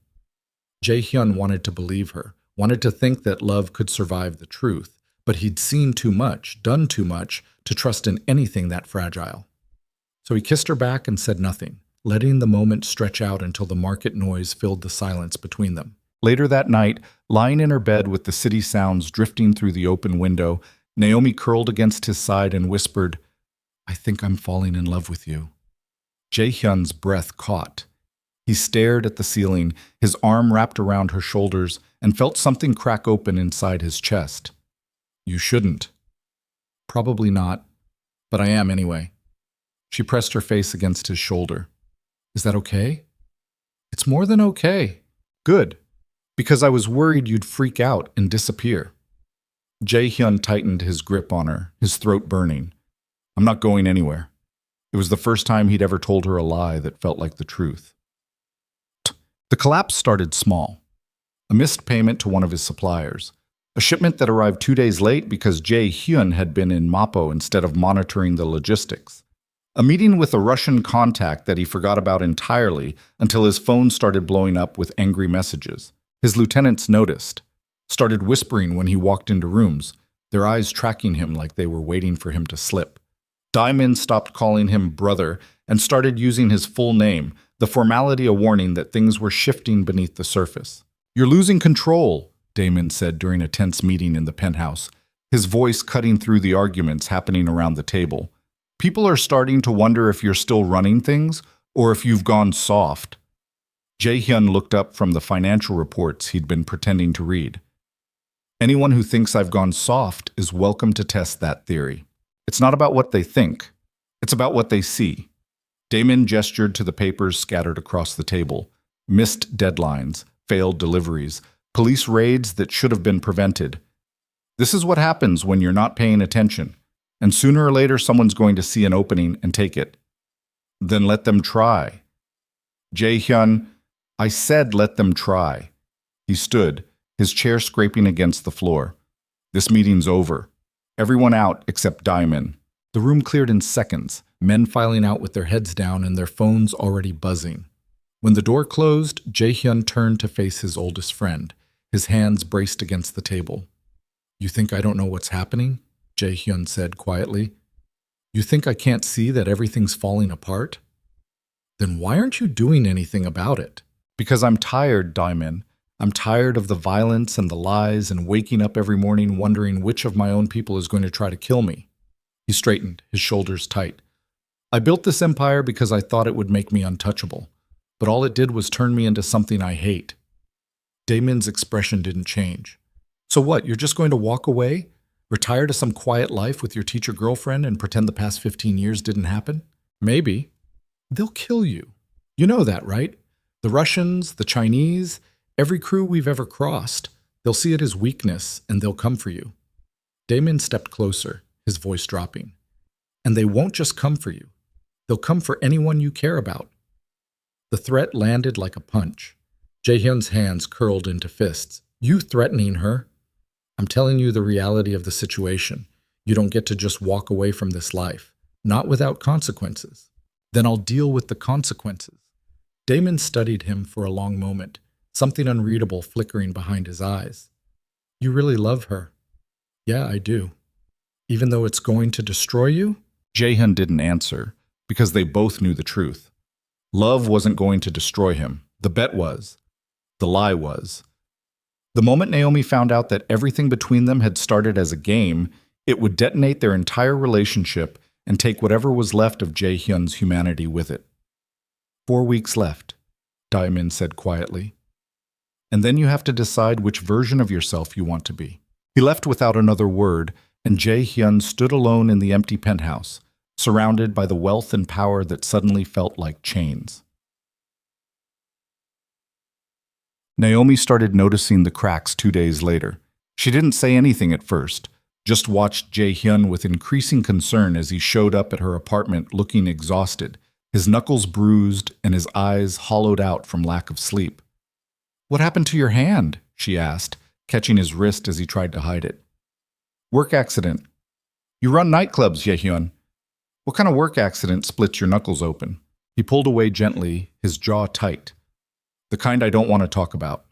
Jae-hyun wanted to believe her, wanted to think that love could survive the truth, but he'd seen too much, done too much, to trust in anything that fragile. So he kissed her back and said nothing, letting the moment stretch out until the market noise filled the silence between them. Later that night, lying in her bed with the city sounds drifting through the open window, Naomi curled against his side and whispered, "I think I'm falling in love with you." Jae-hyun's breath caught. He stared at the ceiling, his arm wrapped around her shoulders, and felt something crack open inside his chest. "You shouldn't." "Probably not, but I am anyway." She pressed her face against his shoulder. "Is that okay?" "It's more than okay." "Good, because I was worried you'd freak out and disappear." Jae-hyun tightened his grip on her, his throat burning. "I'm not going anywhere." It was the first time he'd ever told her a lie that felt like the truth. The collapse started small. A missed payment to one of his suppliers. A shipment that arrived 2 days late because Jae-hyun had been in Mapo instead of monitoring the logistics. A meeting with a Russian contact that he forgot about entirely until his phone started blowing up with angry messages. His lieutenants noticed, started whispering when he walked into rooms, their eyes tracking him like they were waiting for him to slip. Diamond stopped calling him brother and started using his full name, the formality a warning that things were shifting beneath the surface. "You're losing control," Damon said during a tense meeting in the penthouse, his voice cutting through the arguments happening around the table. "People are starting to wonder if you're still running things or if you've gone soft." Jae-hyun looked up from the financial reports he'd been pretending to read. "Anyone who thinks I've gone soft is welcome to test that theory. It's not about what they think. It's about what they see." Damon gestured to the papers scattered across the table. Missed deadlines, failed deliveries, police raids that should have been prevented. This is what happens when you're not paying attention, and sooner or later someone's going to see an opening and take it. Then let them try. Jae-hyun, I said let them try. He stood, his chair scraping against the floor. This meeting's over. Everyone out except Diamond. The room cleared in seconds, men filing out with their heads down and their phones already buzzing. When the door closed, Jae-hyun turned to face his oldest friend, his hands braced against the table. "You think I don't know what's happening?" Jae-hyun said quietly. "You think I can't see that everything's falling apart? Then why aren't you doing anything about it?" "Because I'm tired, Diamond. I'm tired of the violence and the lies and waking up every morning wondering which of my own people is going to try to kill me." He straightened, his shoulders tight. I built this empire because I thought it would make me untouchable, but all it did was turn me into something I hate. Damon's expression didn't change. So what, you're just going to walk away? Retire to some quiet life with your teacher girlfriend and pretend the past 15 years didn't happen? Maybe. They'll kill you. You know that, right? The Russians, the Chinese, every crew we've ever crossed, they'll see it as weakness and they'll come for you. Damon stepped closer, his voice dropping. And they won't just come for you. They'll come for anyone you care about. The threat landed like a punch. Jaehyun's hands curled into fists. You threatening her? I'm telling you the reality of the situation. You don't get to just walk away from this life, not without consequences. Then I'll deal with the consequences. Damon studied him for a long moment, something unreadable flickering behind his eyes. You really love her? Yeah, I do. Even though it's going to destroy you? Jaehyun didn't answer, because they both knew the truth. Love wasn't going to destroy him. The bet was. The lie was. The moment Naomi found out that everything between them had started as a game, it would detonate their entire relationship and take whatever was left of Jaehyun's humanity with it. 4 weeks left, Daemin said quietly. And then you have to decide which version of yourself you want to be. He left without another word, and Jaehyun stood alone in the empty penthouse, surrounded by the wealth and power that suddenly felt like chains. Naomi started noticing the cracks 2 days later. She didn't say anything at first, just watched Jaehyun with increasing concern as he showed up at her apartment looking exhausted, his knuckles bruised and his eyes hollowed out from lack of sleep. What happened to your hand? She asked, catching his wrist as he tried to hide it. Work accident. You run nightclubs, Jaehyun. What kind of work accident splits your knuckles open? He pulled away gently, his jaw tight. The kind I don't want to talk about.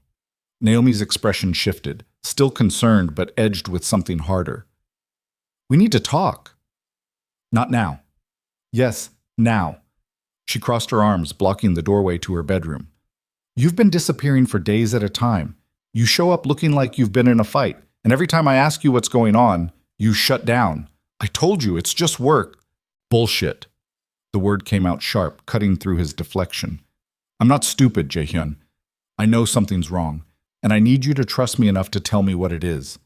Naomi's expression shifted, still concerned but edged with something harder. We need to talk. Not now. Yes, now. She crossed her arms, blocking the doorway to her bedroom. You've been disappearing for days at a time. You show up looking like you've been in a fight, and every time I ask you what's going on, you shut down. I told you, it's just work. Bullshit. The word came out sharp, cutting through his deflection. I'm not stupid, Jaehyun. I know something's wrong, and I need you to trust me enough to tell me what it is.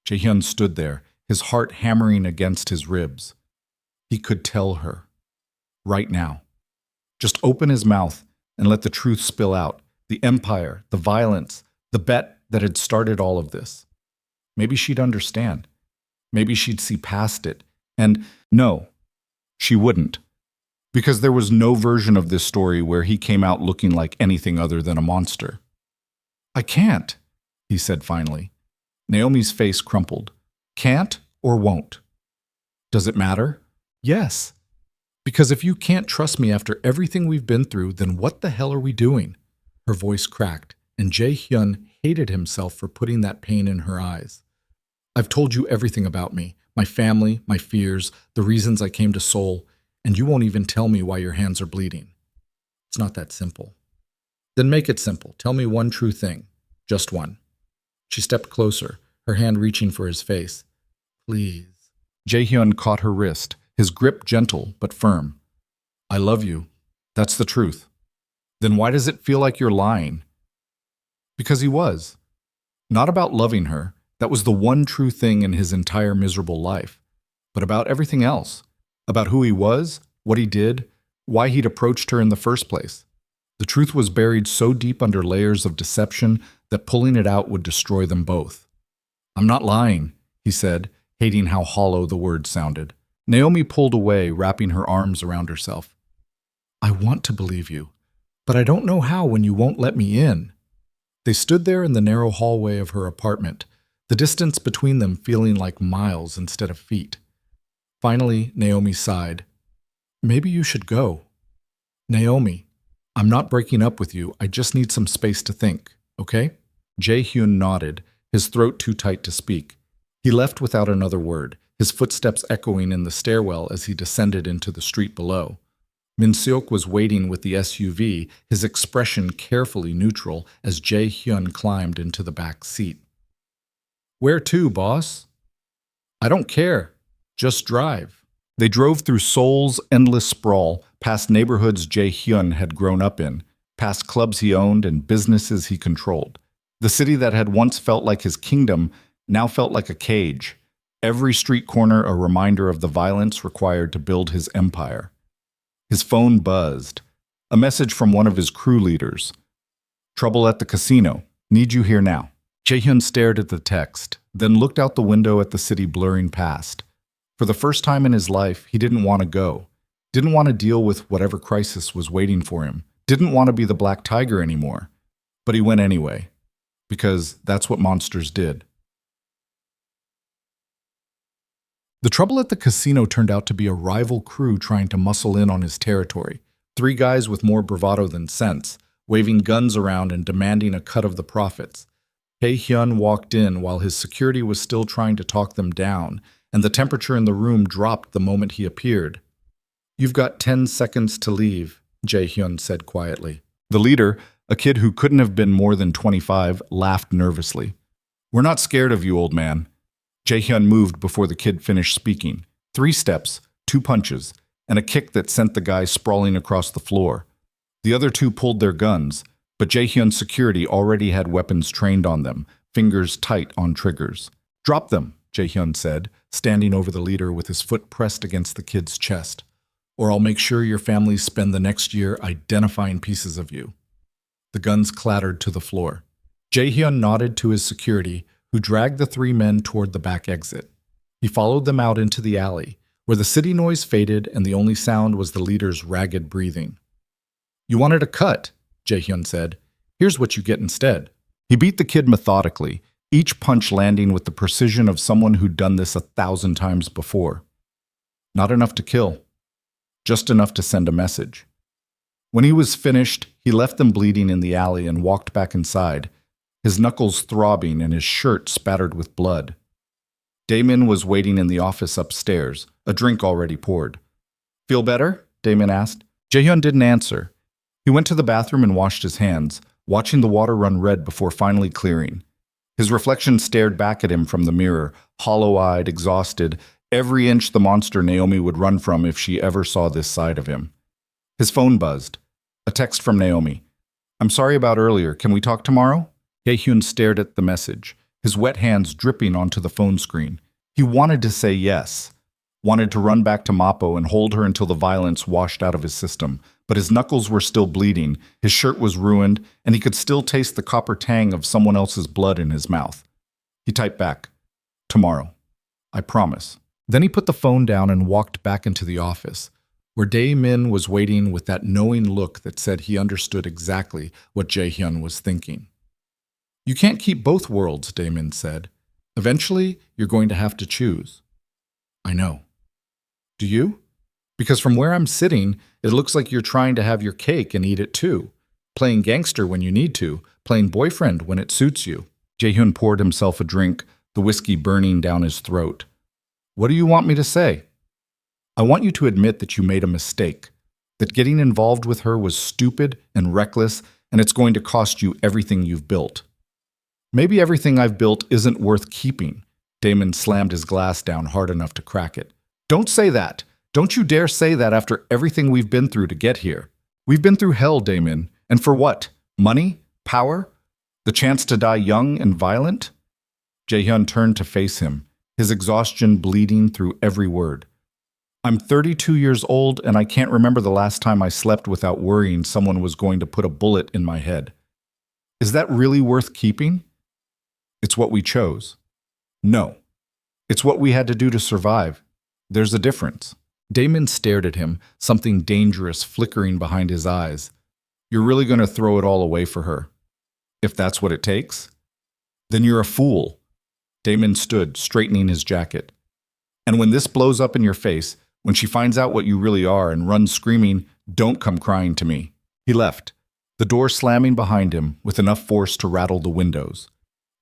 Jaehyun stood there, his heart hammering against his ribs. He could tell her. Right now. Just open his mouth and let the truth spill out. The empire, the violence, the bet that had started all of this. Maybe she'd understand. Maybe she'd see past it. And no, she wouldn't. Because there was no version of this story where he came out looking like anything other than a monster. I can't, he said finally. Naomi's face crumpled. Can't or won't? Does it matter? Yes. Because if you can't trust me after everything we've been through, then what the hell are we doing? Her voice cracked, and Jaehyun hated himself for putting that pain in her eyes. I've told you everything about me, my family, my fears, the reasons I came to Seoul, and you won't even tell me why your hands are bleeding. It's not that simple. Then make it simple. Tell me one true thing. Just one. She stepped closer, her hand reaching for his face. Please. Jaehyun caught her wrist, his grip gentle but firm. I love you. That's the truth. Then why does it feel like you're lying? Because he was. Not about loving her. That was the one true thing in his entire miserable life. But about everything else. About who he was, what he did, why he'd approached her in the first place. The truth was buried so deep under layers of deception that pulling it out would destroy them both. I'm not lying, he said, hating how hollow the words sounded. Naomi pulled away, wrapping her arms around herself. I want to believe you, but I don't know how when you won't let me in. They stood there in the narrow hallway of her apartment, the distance between them feeling like miles instead of feet. Finally, Naomi sighed. Maybe you should go. Naomi, I'm not breaking up with you. I just need some space to think, okay? Jaehyun nodded, his throat too tight to speak. He left without another word, his footsteps echoing in the stairwell as he descended into the street below. Min-seok was waiting with the SUV, his expression carefully neutral as Jaehyun climbed into the back seat. Where to, boss? I don't care. Just drive. They drove through Seoul's endless sprawl, past neighborhoods Jae-hyun had grown up in, past clubs he owned and businesses he controlled. The city that had once felt like his kingdom now felt like a cage. Every street corner a reminder of the violence required to build his empire. His phone buzzed. A message from one of his crew leaders. "Trouble at the casino. Need you here now." Jae-hyun stared at the text, then looked out the window at the city blurring past. For the first time in his life, he didn't want to go. Didn't want to deal with whatever crisis was waiting for him. Didn't want to be the Black Tiger anymore. But he went anyway. Because that's what monsters did. The trouble at the casino turned out to be a rival crew trying to muscle in on his territory. 3 guys with more bravado than sense, waving guns around and demanding a cut of the profits. Jae-hyun walked in while his security was still trying to talk them down, and the temperature in the room dropped the moment he appeared. "You've got 10 seconds to leave," Jae-hyun said quietly. The leader, a kid who couldn't have been more than 25, laughed nervously. "We're not scared of you, old man." Jae-hyun moved before the kid finished speaking. 3 steps, 2 punches, and a kick that sent the guy sprawling across the floor. The other 2 pulled their guns, but Jae-hyun's security already had weapons trained on them, fingers tight on triggers. "Drop them," Jae-hyun said, standing over the leader with his foot pressed against the kid's chest. "Or I'll make sure your families spend the next year identifying pieces of you." The guns clattered to the floor. Jae-hyun nodded to his security, who dragged the 3 men toward the back exit. He followed them out into the alley, where the city noise faded and the only sound was the leader's ragged breathing. "You wanted a cut," Jae-hyun said. "Here's what you get instead." He beat the kid methodically, each punch landing with the precision of someone who'd done this 1,000 times before. Not enough to kill, just enough to send a message. When he was finished, he left them bleeding in the alley and walked back inside, his knuckles throbbing and his shirt spattered with blood. Damon was waiting in the office upstairs, a drink already poured. "Feel better?" Damon asked. Jae-hyun didn't answer. He went to the bathroom and washed his hands, watching the water run red before finally clearing. His reflection stared back at him from the mirror, hollow-eyed, exhausted, every inch the monster Naomi would run from if she ever saw this side of him. His phone buzzed. A text from Naomi. "I'm sorry about earlier. Can we talk tomorrow?" Jae-hyun stared at the message, his wet hands dripping onto the phone screen. He wanted to say yes, wanted to run back to Mappo and hold her until the violence washed out of his system, but his knuckles were still bleeding, his shirt was ruined, and he could still taste the copper tang of someone else's blood in his mouth. He typed back, "Tomorrow. I promise." Then he put the phone down and walked back into the office, where Dae-min was waiting with that knowing look that said he understood exactly what Jae-hyun was thinking. "You can't keep both worlds," Dae-min said. "Eventually, you're going to have to choose." "I know." "Do you? Because from where I'm sitting, it looks like you're trying to have your cake and eat it too. Playing gangster when you need to, playing boyfriend when it suits you." Jae-hyun poured himself a drink, the whiskey burning down his throat. "What do you want me to say?" "I want you to admit that you made a mistake, that getting involved with her was stupid and reckless, and it's going to cost you everything you've built." "Maybe everything I've built isn't worth keeping." Damon slammed his glass down hard enough to crack it. "Don't say that. Don't you dare say that after everything we've been through to get here. We've been through hell, Damon. And for what? Money? Power? The chance to die young and violent?" Jae-hyun turned to face him, his exhaustion bleeding through every word. "I'm 32 years old and I can't remember the last time I slept without worrying someone was going to put a bullet in my head. Is that really worth keeping? It's what we chose." "No. It's what we had to do to survive. There's a difference." Damon stared at him, something dangerous flickering behind his eyes. "You're really going to throw it all away for her? If that's what it takes? Then you're a fool." Damon stood, straightening his jacket. "And when this blows up in your face, when she finds out what you really are and runs screaming, don't come crying to me." He left, the door slamming behind him with enough force to rattle the windows.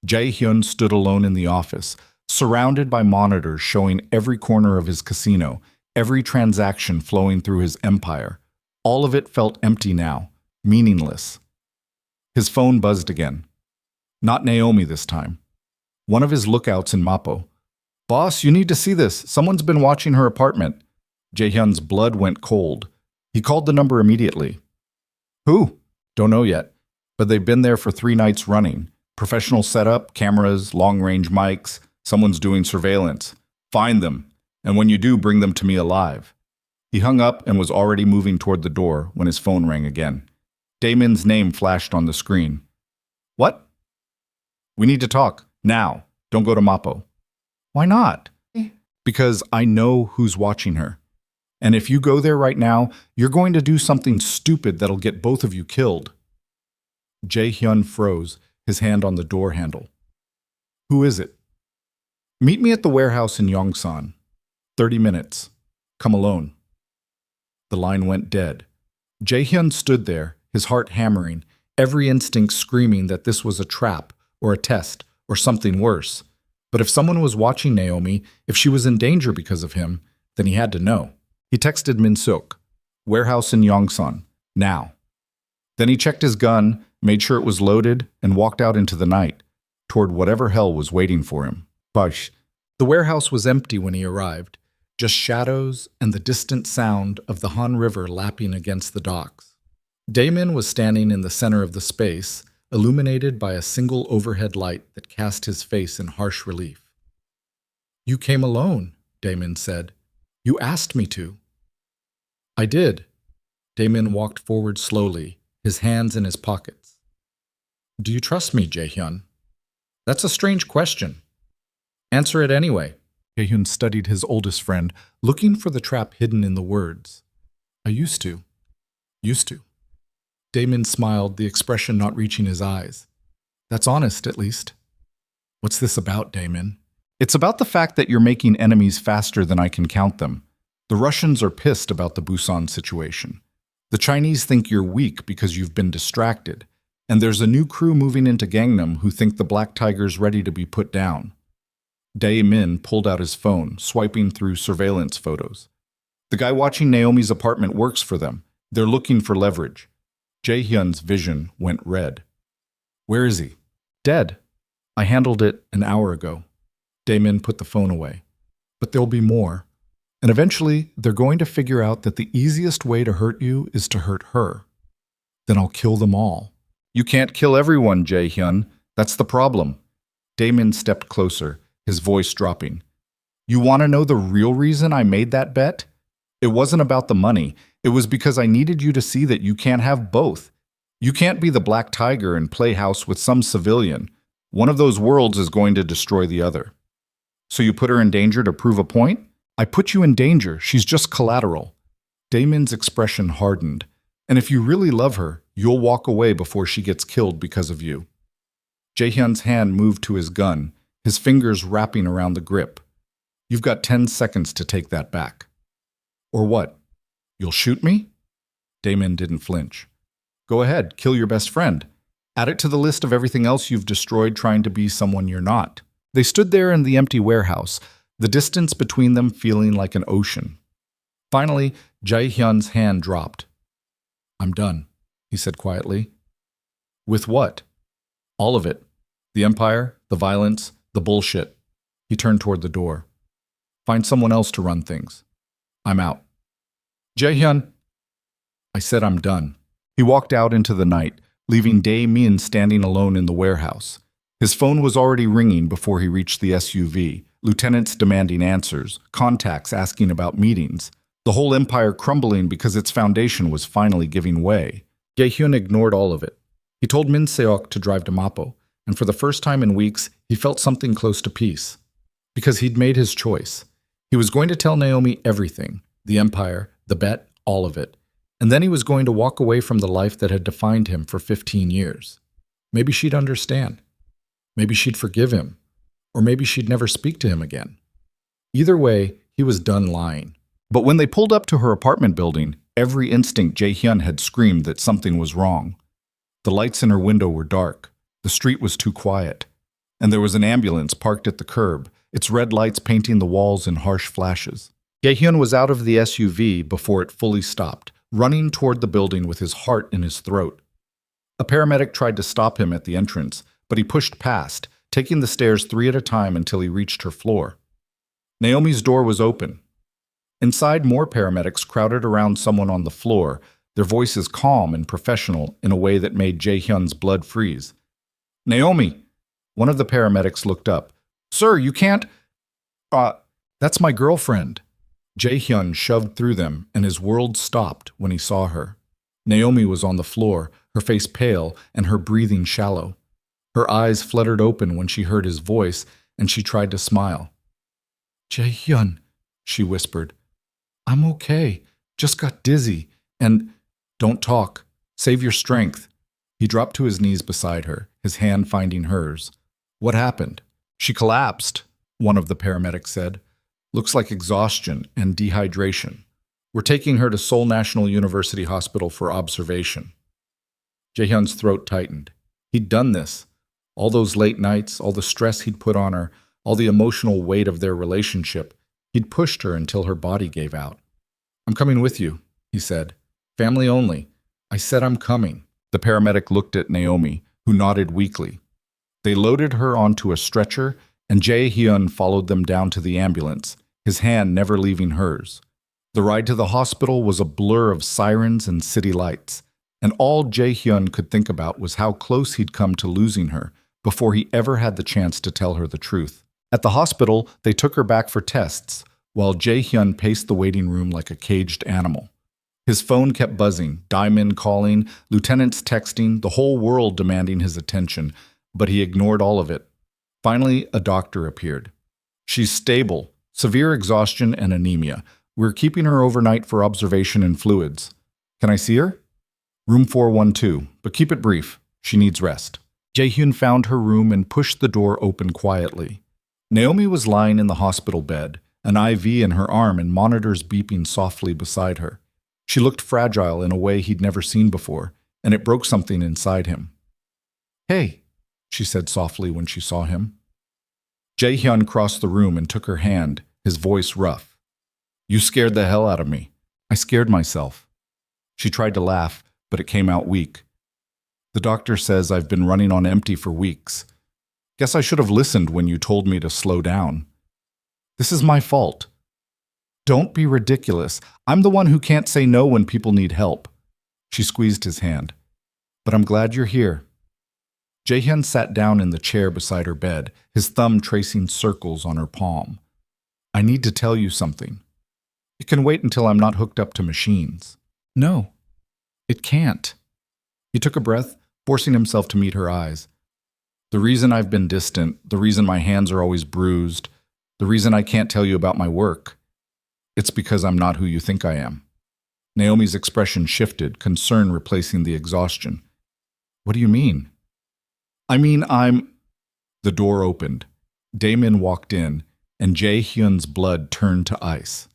Jae-hyun stood alone in the office, surrounded by monitors showing every corner of his casino, every transaction flowing through his empire. All of it felt empty now, meaningless. His phone buzzed again. Not Naomi this time. One of his lookouts in Mappo. "Boss, you need to see this. Someone's been watching her apartment." Jae-hyun's blood went cold. He called the number immediately. Who? Don't know yet, but they've been there for 3 nights running. Professional setup, cameras, long-range mics, someone's doing surveillance. Find them, and when you do, bring them to me alive. He hung up and was already moving toward the door when his phone rang again. Damon's name flashed on the screen. What? We need to talk, now. Don't go to Mappo. Why not? Because I know who's watching her. And if you go there right now, you're going to do something stupid that'll get both of you killed. Jae-hyun froze, his hand on the door handle. Who is it? Meet me at the warehouse in Yongsan. 30 minutes. Come alone. The line went dead. Jae-hyun stood there, his heart hammering, every instinct screaming that this was a trap, or a test, or something worse. But if someone was watching Naomi, if she was in danger because of him, then he had to know. He texted Min-suk, warehouse in Yongsan, now. Then he checked his gun, made sure it was loaded, and walked out into the night, toward whatever hell was waiting for him. Push. The warehouse was empty when he arrived, just shadows and the distant sound of the Han River lapping against the docks. Damon was standing in the center of the space, illuminated by a single overhead light that cast his face in harsh relief. You came alone, Damon said. You asked me to. I did. Damon walked forward slowly, his hands in his pockets. Do you trust me, Jae-hyun? That's a strange question. Answer it anyway. Jae-hyun studied his oldest friend, looking for the trap hidden in the words. I used to. Used to. Damon smiled, the expression not reaching his eyes. That's honest, at least. What's this about, Damon? It's about the fact that you're making enemies faster than I can count them. The Russians are pissed about the Busan situation. The Chinese think you're weak because you've been distracted. And there's a new crew moving into Gangnam who think the Black Tiger's ready to be put down. Dae-min pulled out his phone, swiping through surveillance photos. The guy watching Naomi's apartment works for them. They're looking for leverage. Jae-hyun's vision went red. Where is he? Dead. I handled it an hour ago. Dae-min put the phone away. But there'll be more. And eventually, they're going to figure out that the easiest way to hurt you is to hurt her. Then I'll kill them all. You can't kill everyone, Jae-hyun. That's the problem. Dae-min stepped closer, his voice dropping. You want to know the real reason I made that bet? It wasn't about the money. It was because I needed you to see that you can't have both. You can't be the Black Tiger and play house with some civilian. One of those worlds is going to destroy the other. So you put her in danger to prove a point? I put you in danger. She's just collateral. Damon's expression hardened. And if you really love her, you'll walk away before she gets killed because of you. Jae-hyun's hand moved to his gun, his fingers wrapping around the grip. You've got 10 seconds to take that back. Or what? You'll shoot me? Dae-min didn't flinch. Go ahead, kill your best friend. Add it to the list of everything else you've destroyed trying to be someone you're not. They stood there in the empty warehouse, the distance between them feeling like an ocean. Finally, Jae-hyun's hand dropped. I'm done, he said quietly. With what? All of it. The empire, the violence, the bullshit. He turned toward the door. Find someone else to run things. I'm out. Jae-hyun. I said I'm done. He walked out into the night, leaving Dae-min standing alone in the warehouse. His phone was already ringing before he reached the SUV, lieutenants demanding answers, contacts asking about meetings, the whole empire crumbling because its foundation was finally giving way. Jae-hyun ignored all of it. He told Min-seok to drive to Mappo, and for the first time in weeks, he felt something close to peace. Because he'd made his choice. He was going to tell Naomi everything, the empire, the bet, all of it. And then he was going to walk away from the life that had defined him for 15 years. Maybe she'd understand. Maybe she'd forgive him. Or maybe she'd never speak to him again. Either way, he was done lying. But when they pulled up to her apartment building, every instinct Jae-hyun had screamed that something was wrong. The lights in her window were dark. The street was too quiet. And there was an ambulance parked at the curb, its red lights painting the walls in harsh flashes. Jae-hyun was out of the SUV before it fully stopped, running toward the building with his heart in his throat. A paramedic tried to stop him at the entrance, but he pushed past, taking the stairs 3 at a time until he reached her floor. Naomi's door was open. Inside, more paramedics crowded around someone on the floor, their voices calm and professional in a way that made Jae-hyun's blood freeze. "Naomi!" One of the paramedics looked up. "Sir, you can't—" That's my girlfriend." Jae-hyun shoved through them, and his world stopped when he saw her. Naomi was on the floor, her face pale and her breathing shallow. Her eyes fluttered open when she heard his voice, and she tried to smile. "Jae-hyun," she whispered. "I'm okay. Just got dizzy. And don't talk. Save your strength." He dropped to his knees beside her, his hand finding hers. "What happened?" "She collapsed," one of the paramedics said. "Looks like exhaustion and dehydration. We're taking her to Seoul National University Hospital for observation." Jae-hyun's throat tightened. He'd done this. All those late nights, all the stress he'd put on her, all the emotional weight of their relationship. He'd pushed her until her body gave out. "I'm coming with you," he said. "Family only. I said I'm coming." The paramedic looked at Naomi, who nodded weakly. They loaded her onto a stretcher, and Jae-hyun followed them down to the ambulance, his hand never leaving hers. The ride to the hospital was a blur of sirens and city lights, and all Jae-hyun could think about was how close he'd come to losing her before he ever had the chance to tell her the truth. At the hospital, they took her back for tests, while Jae-hyun paced the waiting room like a caged animal. His phone kept buzzing, Diamond calling, lieutenants texting, the whole world demanding his attention, but he ignored all of it. Finally, a doctor appeared. "She's stable, severe exhaustion and anemia. We're keeping her overnight for observation and fluids. Can I see her?" "Room 412, but keep it brief. She needs rest." Jae-hyun found her room and pushed the door open quietly. Naomi was lying in the hospital bed, an IV in her arm and monitors beeping softly beside her. She looked fragile in a way he'd never seen before, and it broke something inside him. "Hey," she said softly when she saw him. Jae-hyun crossed the room and took her hand, his voice rough. "You scared the hell out of me." "I scared myself." She tried to laugh, but it came out weak. "The doctor says I've been running on empty for weeks. Guess I should have listened when you told me to slow down. This is my fault." "Don't be ridiculous. I'm the one who can't say no when people need help." She squeezed his hand. "But I'm glad you're here." Jae-hyun sat down in the chair beside her bed, his thumb tracing circles on her palm. "I need to tell you something. It can wait until I'm not hooked up to machines." "No, it can't." He took a breath, forcing himself to meet her eyes. "The reason I've been distant, the reason my hands are always bruised, the reason I can't tell you about my work, it's because I'm not who you think I am." Naomi's expression shifted, concern replacing the exhaustion. "What do you mean?" "I mean, I'm—" The door opened. Damon walked in, and Jae-hyun's blood turned to ice.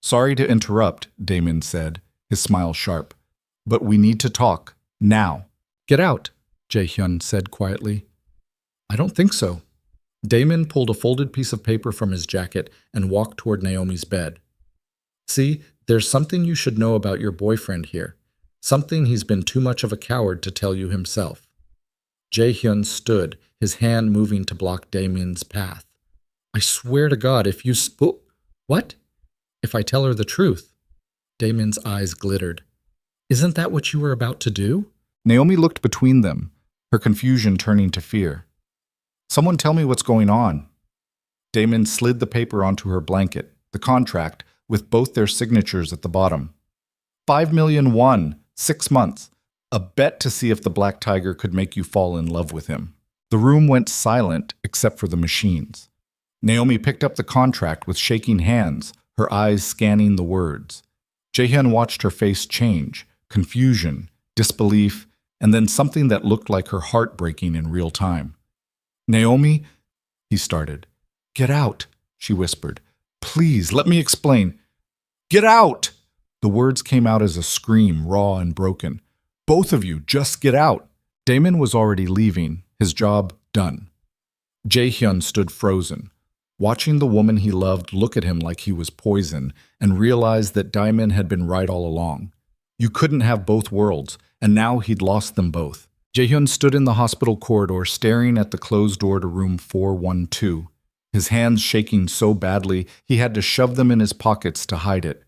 "Sorry to interrupt," Damon said, his smile sharp, "but we need to talk, now." "Get out," Jae-hyun said quietly. "I don't think so." Damon pulled a folded piece of paper from his jacket and walked toward Naomi's bed. "See, there's something you should know about your boyfriend here. Something he's been too much of a coward to tell you himself." Jae-hyun stood, his hand moving to block Damon's path. "I swear to God, if you What? If I tell her the truth?" Damon's eyes glittered. "Isn't that what you were about to do?" Naomi looked between them, her confusion turning to fear. "Someone tell me what's going on." Damon slid the paper onto her blanket, the contract, with both their signatures at the bottom. 5 million won, 6 months. A bet to see if the Black Tiger could make you fall in love with him. The room went silent except for the machines. Naomi picked up the contract with shaking hands, her eyes scanning the words. Jae-hyun watched her face change, confusion, disbelief, and then something that looked like her heart breaking in real time. "Naomi," he started. "Get out," she whispered. "Please, let me explain." "Get out!" The words came out as a scream, raw and broken. "Both of you, just get out." Damon was already leaving, his job done. Jae-hyun stood frozen, watching the woman he loved look at him like he was poison, and realized that Diamond had been right all along. You couldn't have both worlds, and now he'd lost them both. Jae-hyun stood in the hospital corridor staring at the closed door to room 412. his hands shaking so badly he had to shove them in his pockets to hide it.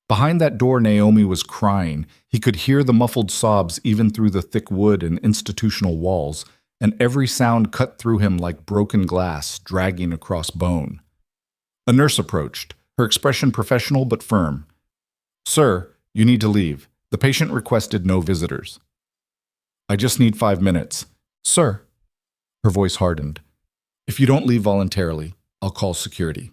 Behind that door, Naomi was crying. He could hear the muffled sobs even through the thick wood and institutional walls, and every sound cut through him like broken glass dragging across bone. A nurse approached, her expression professional but firm. "Sir, you need to leave. The patient requested no visitors." "I just need 5 minutes." "Sir." Her voice hardened. "If you don't leave voluntarily, I'll call security."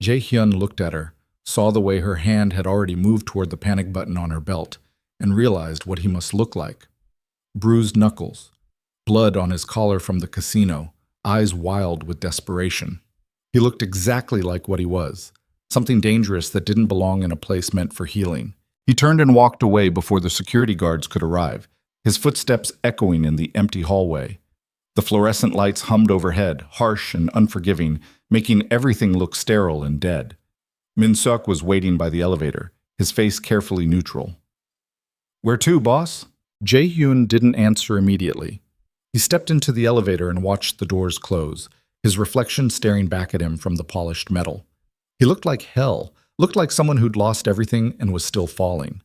Jae-hyun looked at her, saw the way her hand had already moved toward the panic button on her belt, and realized what he must look like. Bruised knuckles, blood on his collar from the casino, eyes wild with desperation. He looked exactly like what he was, something dangerous that didn't belong in a place meant for healing. He turned and walked away before the security guards could arrive, his footsteps echoing in the empty hallway. The fluorescent lights hummed overhead, harsh and unforgiving, making everything look sterile and dead. Min-seok was waiting by the elevator, his face carefully neutral. "Where to, boss?" Jae-hyun didn't answer immediately. He stepped into the elevator and watched the doors close, his reflection staring back at him from the polished metal. He looked like hell, looked like someone who'd lost everything and was still falling.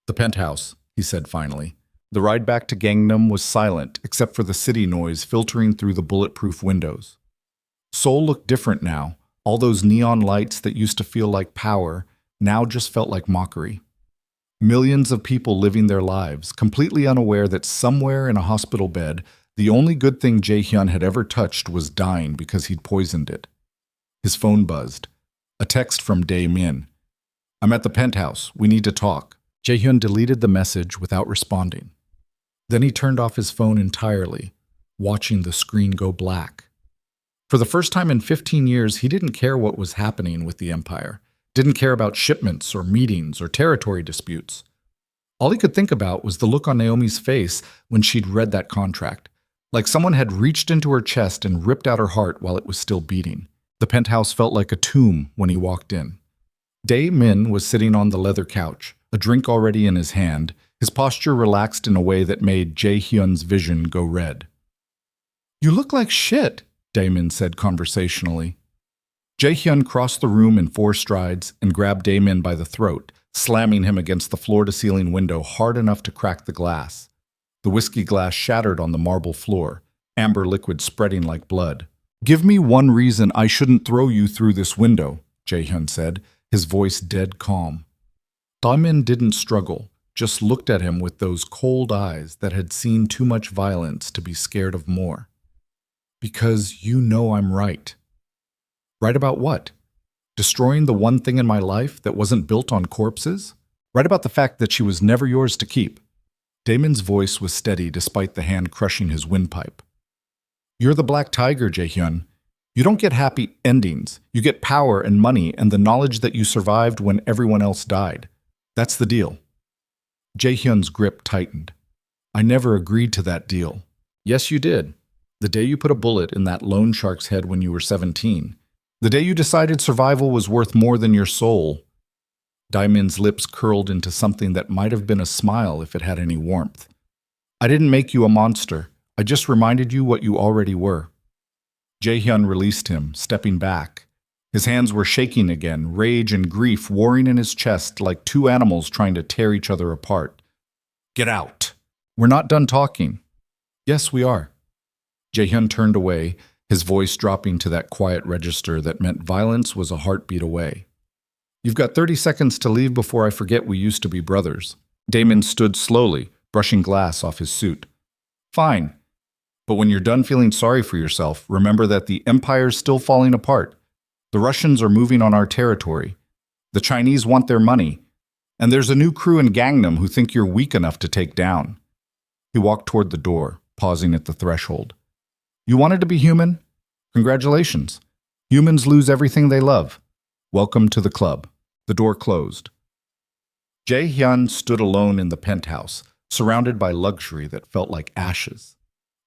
"The penthouse," he said finally. The ride back to Gangnam was silent, except for the city noise filtering through the bulletproof windows. Seoul looked different now. All those neon lights that used to feel like power now just felt like mockery. Millions of people living their lives, completely unaware that somewhere in a hospital bed, the only good thing Jae-hyun had ever touched was dying because he'd poisoned it. His phone buzzed. A text from Dae-min. "I'm at the penthouse. We need to talk." Jae-hyun deleted the message without responding. Then he turned off his phone entirely, watching the screen go black. For the first time in 15 years, he didn't care what was happening with the Empire, didn't care about shipments or meetings or territory disputes. All he could think about was the look on Naomi's face when she'd read that contract, like someone had reached into her chest and ripped out her heart while it was still beating. The penthouse felt like a tomb when he walked in. Dae-min was sitting on the leather couch, a drink already in his hand, his posture relaxed in a way that made Jae-hyun's vision go red. "You look like shit," Dae-min said conversationally. Jae-hyun crossed the room in 4 strides and grabbed Dae-min by the throat, slamming him against the floor-to-ceiling window hard enough to crack the glass. The whiskey glass shattered on the marble floor, amber liquid spreading like blood. "Give me one reason I shouldn't throw you through this window," Jae-hyun said, his voice dead calm. Dae-min didn't struggle, just looked at him with those cold eyes that had seen too much violence to be scared of more. "Because you know I'm right." "Right about what? Destroying the one thing in my life that wasn't built on corpses? Right about the fact that she was never yours to keep?" Damon's voice was steady despite the hand crushing his windpipe. "You're the Black Tiger, Jae-hyun. You don't get happy endings. You get power and money and the knowledge that you survived when everyone else died. That's the deal." Jae-hyun's grip tightened. "I never agreed to that deal." "Yes, you did. The day you put a bullet in that loan shark's head when you were 17. The day you decided survival was worth more than your soul." Daemin's lips curled into something that might have been a smile if it had any warmth. "I didn't make you a monster. I just reminded you what you already were." Jae-hyun released him, stepping back. His hands were shaking again, rage and grief warring in his chest like 2 animals trying to tear each other apart. "Get out." "We're not done talking." "Yes, we are." Jae-hyun turned away, his voice dropping to that quiet register that meant violence was a heartbeat away. "You've got 30 seconds to leave before I forget we used to be brothers." Daemon stood slowly, brushing glass off his suit. "Fine. But when you're done feeling sorry for yourself, remember that the Empire's still falling apart. The Russians are moving on our territory. The Chinese want their money. And there's a new crew in Gangnam who think you're weak enough to take down." He walked toward the door, pausing at the threshold. "You wanted to be human? Congratulations. Humans lose everything they love. Welcome to the club." The door closed. Jae-hyun stood alone in the penthouse, surrounded by luxury that felt like ashes.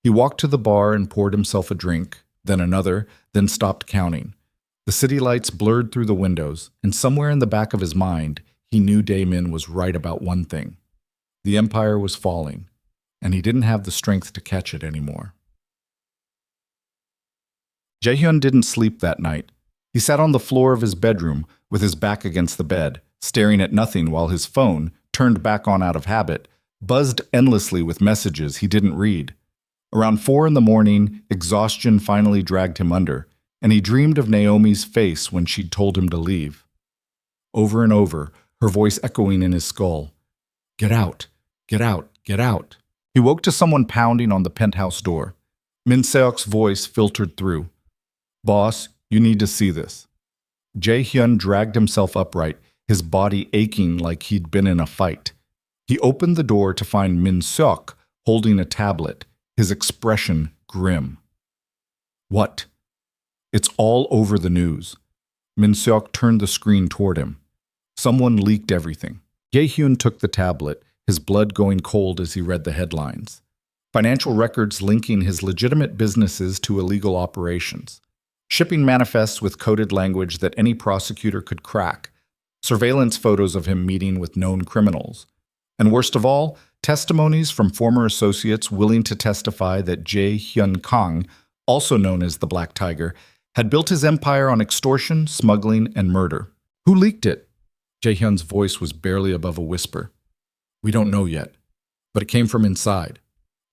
He walked to the bar and poured himself a drink, then another, then stopped counting. The city lights blurred through the windows, and somewhere in the back of his mind, he knew Dae-min was right about one thing. The Empire was falling, and he didn't have the strength to catch it anymore. Jaehyun didn't sleep that night. He sat on the floor of his bedroom with his back against the bed, staring at nothing while his phone, turned back on out of habit, buzzed endlessly with messages he didn't read. Around 4 in the morning, exhaustion finally dragged him under, and he dreamed of Naomi's face when she'd told him to leave. Over and over, her voice echoing in his skull. Get out, get out, get out. He woke to someone pounding on the penthouse door. Min Seok's voice filtered through. Boss, you need to see this. Jae-hyun dragged himself upright, his body aching like he'd been in a fight. He opened the door to find Min Seok holding a tablet, his expression grim. What? It's all over the news. Min Seok turned the screen toward him. Someone leaked everything. Jae-hyun took the tablet, his blood going cold as he read the headlines. Financial records linking his legitimate businesses to illegal operations. Shipping manifests with coded language that any prosecutor could crack. Surveillance photos of him meeting with known criminals. And worst of all, testimonies from former associates willing to testify that Jae-hyun Kang, also known as the Black Tiger, had built his empire on extortion, smuggling, and murder. Who leaked it? Jae-hyun's voice was barely above a whisper. We don't know yet, but it came from inside.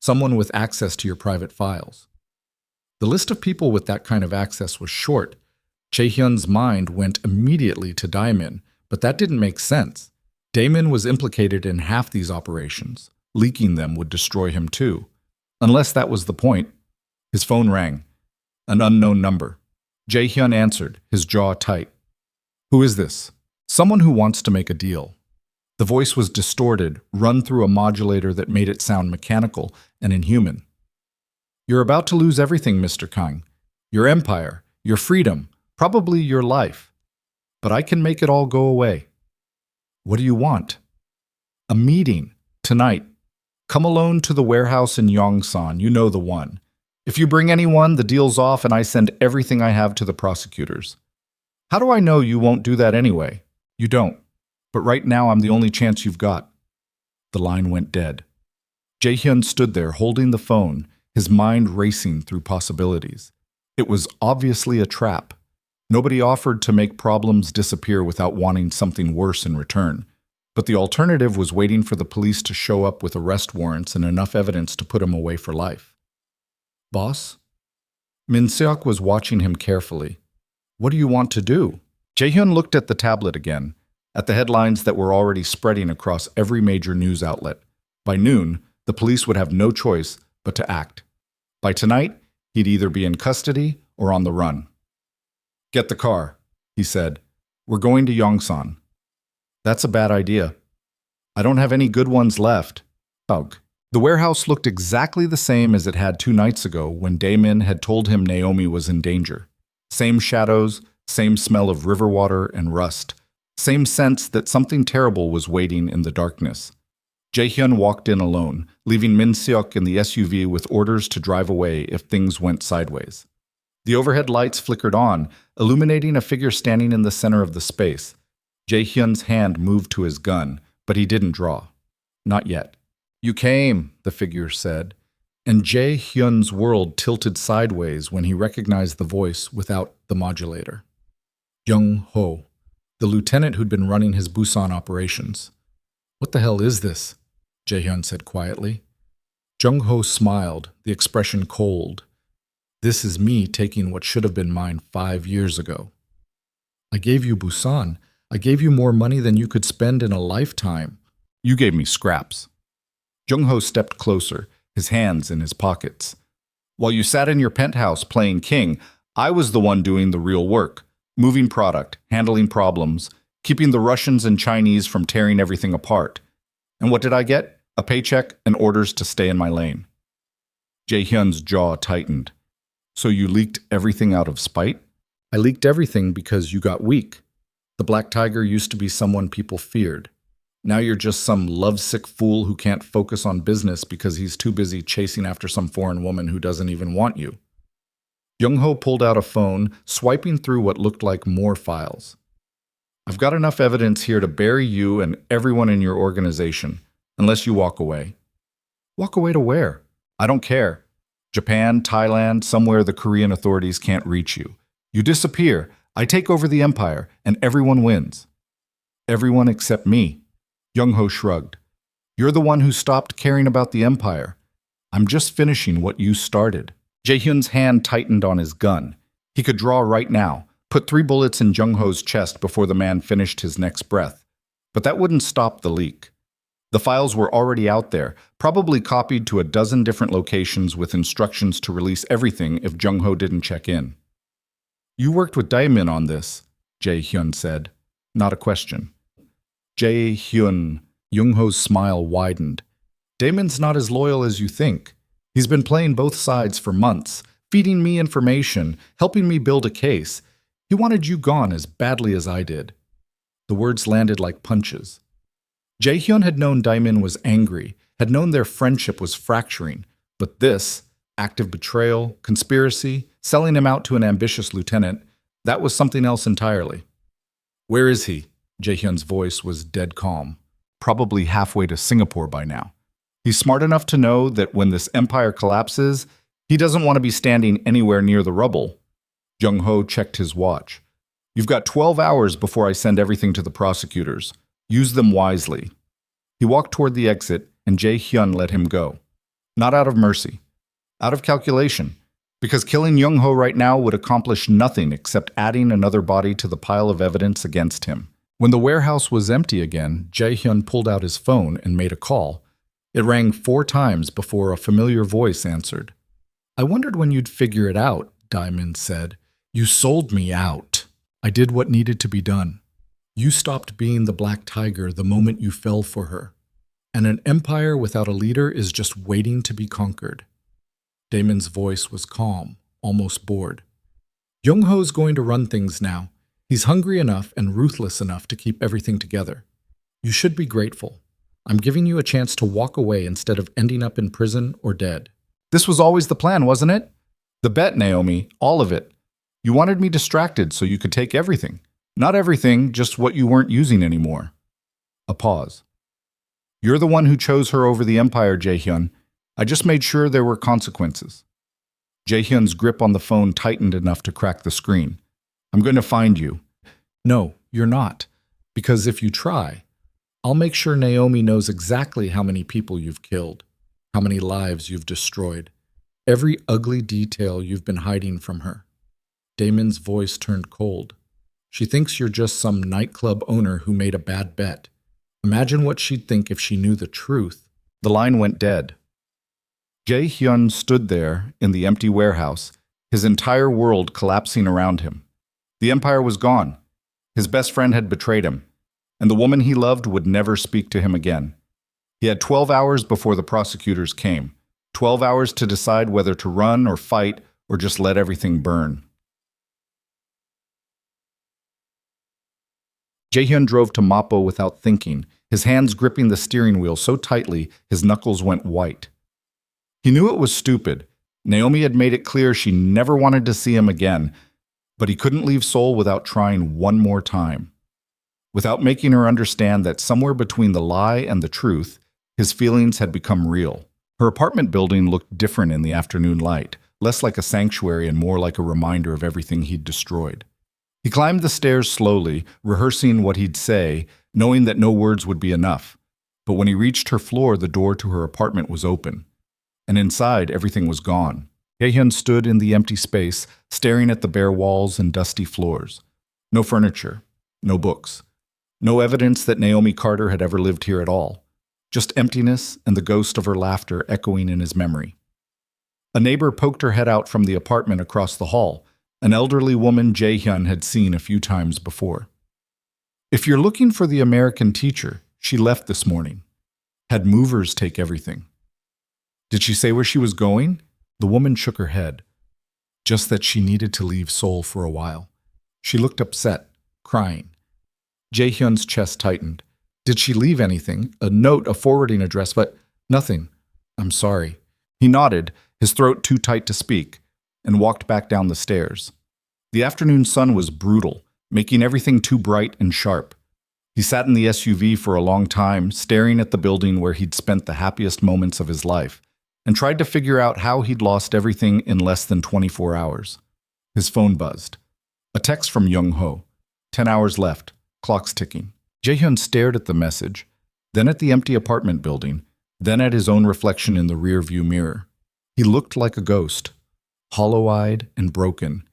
Someone with access to your private files. The list of people with that kind of access was short. Jae-hyun's mind went immediately to Daemin, but that didn't make sense. Daemin was implicated in half these operations. Leaking them would destroy him too. Unless that was the point. His phone rang. An unknown number. Jae-hyun answered, his jaw tight. Who is this? Someone who wants to make a deal. The voice was distorted, run through a modulator that made it sound mechanical and inhuman. You're about to lose everything, Mr. Kang. Your empire, your freedom, probably your life. But I can make it all go away. What do you want? A meeting, tonight. Come alone to the warehouse in Yongsan, you know the one. If you bring anyone, the deal's off and I send everything I have to the prosecutors. How do I know you won't do that anyway? You don't. But right now I'm the only chance you've got. The line went dead. Jae-hyun stood there holding the phone, his mind racing through possibilities. It was obviously a trap. Nobody offered to make problems disappear without wanting something worse in return. But the alternative was waiting for the police to show up with arrest warrants and enough evidence to put him away for life. Boss? Min Seok was watching him carefully. What do you want to do? Jae-hyun looked at the tablet again, at the headlines that were already spreading across every major news outlet. By noon, the police would have no choice but to act. By tonight, he'd either be in custody or on the run. Get the car, he said. We're going to Yongsan. That's a bad idea. I don't have any good ones left. Ugh. The warehouse looked exactly the same as it had 2 nights ago when Daemin had told him Naomi was in danger. Same shadows, same smell of river water and rust. Same sense that something terrible was waiting in the darkness. Jae-hyun walked in alone, leaving Min Seok in the SUV with orders to drive away if things went sideways. The overhead lights flickered on, illuminating a figure standing in the center of the space. Jae-hyun's hand moved to his gun, but he didn't draw. Not yet. You came, the figure said, and Jae-hyun's world tilted sideways when he recognized the voice without the modulator. Jung-ho, the lieutenant who'd been running his Busan operations. What the hell is this? Jae-hyun said quietly. Jung-ho smiled, the expression cold. This is me taking what should have been mine 5 years ago. I gave you Busan. I gave you more money than you could spend in a lifetime. You gave me scraps. Jung-ho stepped closer, his hands in his pockets. While you sat in your penthouse playing king, I was the one doing the real work. Moving product, handling problems, keeping the Russians and Chinese from tearing everything apart. And what did I get? A paycheck and orders to stay in my lane. Jae-hyun's jaw tightened. So you leaked everything out of spite? I leaked everything because you got weak. The Black Tiger used to be someone people feared. Now you're just some lovesick fool who can't focus on business because he's too busy chasing after some foreign woman who doesn't even want you. Jung-ho pulled out a phone, swiping through what looked like more files. I've got enough evidence here to bury you and everyone in your organization, unless you walk away. Walk away to where? I don't care. Japan, Thailand, somewhere the Korean authorities can't reach you. You disappear, I take over the empire, and everyone wins. Everyone except me. Young-ho shrugged. You're the one who stopped caring about the empire. I'm just finishing what you started. Jae-hyun's hand tightened on his gun. He could draw right now, put 3 bullets in Jung-ho's chest before the man finished his next breath. But that wouldn't stop the leak. The files were already out there, probably copied to a dozen different locations with instructions to release everything if Jung-ho didn't check in. You worked with Daemin on this, Jae-hyun said. Not a question. Jae-hyun. Jung-ho's smile widened. Daemin's not as loyal as you think. He's been playing both sides for months, feeding me information, helping me build a case. He wanted you gone as badly as I did. The words landed like punches. Jae-hyun had known Daemin was angry, had known their friendship was fracturing, but this, active betrayal, conspiracy, selling him out to an ambitious lieutenant, that was something else entirely. Where is he? Jae-hyun's voice was dead calm. Probably halfway to Singapore by now. He's smart enough to know that when this empire collapses, he doesn't want to be standing anywhere near the rubble. Jung-ho checked his watch. You've got 12 hours before I send everything to the prosecutors. Use them wisely. He walked toward the exit, and Jae-hyun let him go. Not out of mercy. Out of calculation. Because killing Jung-ho right now would accomplish nothing except adding another body to the pile of evidence against him. When the warehouse was empty again, Jae-hyun pulled out his phone and made a call. It rang 4 times before a familiar voice answered. I wondered when you'd figure it out, Daemin said. You sold me out. I did what needed to be done. You stopped being the Black Tiger the moment you fell for her. And an empire without a leader is just waiting to be conquered. Daemin's voice was calm, almost bored. Jung-ho's going to run things now. He's hungry enough and ruthless enough to keep everything together. You should be grateful. I'm giving you a chance to walk away instead of ending up in prison or dead. This was always the plan, wasn't it? The bet, Naomi, all of it. You wanted me distracted so you could take everything. Not everything, just what you weren't using anymore. A pause. You're the one who chose her over the empire, Jae-hyun. I just made sure there were consequences. Jae-hyun's grip on the phone tightened enough to crack the screen. I'm going to find you. No, you're not. Because if you try, I'll make sure Naomi knows exactly how many people you've killed, how many lives you've destroyed, every ugly detail you've been hiding from her. Daemin's voice turned cold. She thinks you're just some nightclub owner who made a bad bet. Imagine what she'd think if she knew the truth. The line went dead. Jae-hyun stood there in the empty warehouse, his entire world collapsing around him. The empire was gone. His best friend had betrayed him, and the woman he loved would never speak to him again. He had 12 hours before the prosecutors came, 12 hours to decide whether to run or fight or just let everything burn. Jae-hyun drove to Mappo without thinking, his hands gripping the steering wheel so tightly his knuckles went white. He knew it was stupid. Naomi had made it clear she never wanted to see him again, but he couldn't leave Seoul without trying one more time. Without making her understand that somewhere between the lie and the truth, his feelings had become real. Her apartment building looked different in the afternoon light, less like a sanctuary and more like a reminder of everything he'd destroyed. He climbed the stairs slowly, rehearsing what he'd say, knowing that no words would be enough. But when he reached her floor, the door to her apartment was open. And inside, everything was gone. Jae-hyun stood in the empty space, staring at the bare walls and dusty floors. No furniture, no books, no evidence that Naomi Carter had ever lived here at all. Just emptiness and the ghost of her laughter echoing in his memory. A neighbor poked her head out from the apartment across the hall, an elderly woman Jae-hyun had seen a few times before. If you're looking for the American teacher, she left this morning. Had movers take everything. Did she say where she was going? The woman shook her head. Just that she needed to leave Seoul for a while. She looked upset, crying. Jae-hyun's chest tightened. Did she leave anything? A note, a forwarding address, but nothing. I'm sorry. He nodded, his throat too tight to speak, and walked back down the stairs. The afternoon sun was brutal, making everything too bright and sharp. He sat in the SUV for a long time, staring at the building where he'd spent the happiest moments of his life, and tried to figure out how he'd lost everything in less than 24 hours. His phone buzzed. A text from Young-ho. 10 hours left. Clock's ticking. Jae-hyun stared at the message, then at the empty apartment building, then at his own reflection in the rearview mirror. He looked like a ghost, hollow-eyed and broken,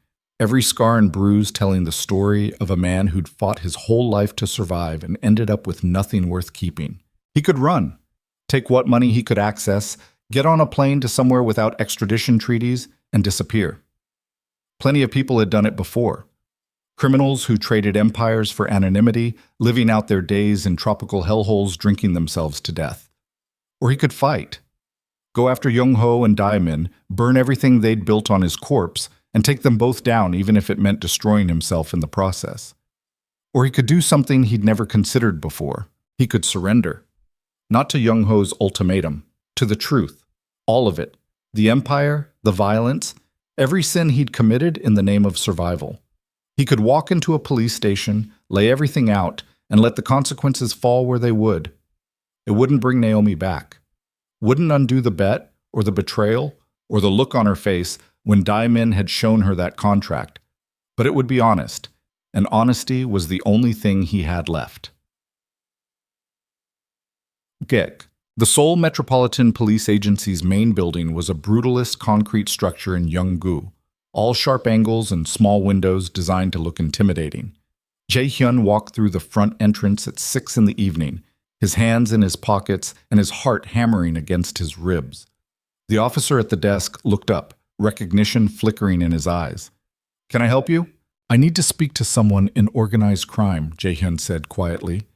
every scar and bruise telling the story of a man who'd fought his whole life to survive and ended up with nothing worth keeping. He could run, take what money he could access, get on a plane to somewhere without extradition treaties, and disappear. Plenty of people had done it before. Criminals who traded empires for anonymity, living out their days in tropical hellholes drinking themselves to death. Or he could fight. Go after Young-ho and Daemin, burn everything they'd built on his corpse, and take them both down even if it meant destroying himself in the process. Or he could do something he'd never considered before. He could surrender. Not to Young-ho's ultimatum, to the truth. All of it. The empire, the violence, every sin he'd committed in the name of survival. He could walk into a police station, lay everything out, and let the consequences fall where they would. It wouldn't bring Naomi back. Wouldn't undo the bet, or the betrayal, or the look on her face when Daemin had shown her that contract. But it would be honest, and honesty was the only thing he had left. GEC. The Seoul Metropolitan Police Agency's main building was a brutalist concrete structure in Yeonggu, all sharp angles and small windows designed to look intimidating. Jae-hyun walked through the front entrance at 6 in the evening, his hands in his pockets and his heart hammering against his ribs. The officer at the desk looked up, recognition flickering in his eyes. "Can I help you?" "I need to speak to someone in organized crime," Jae-hyun said quietly.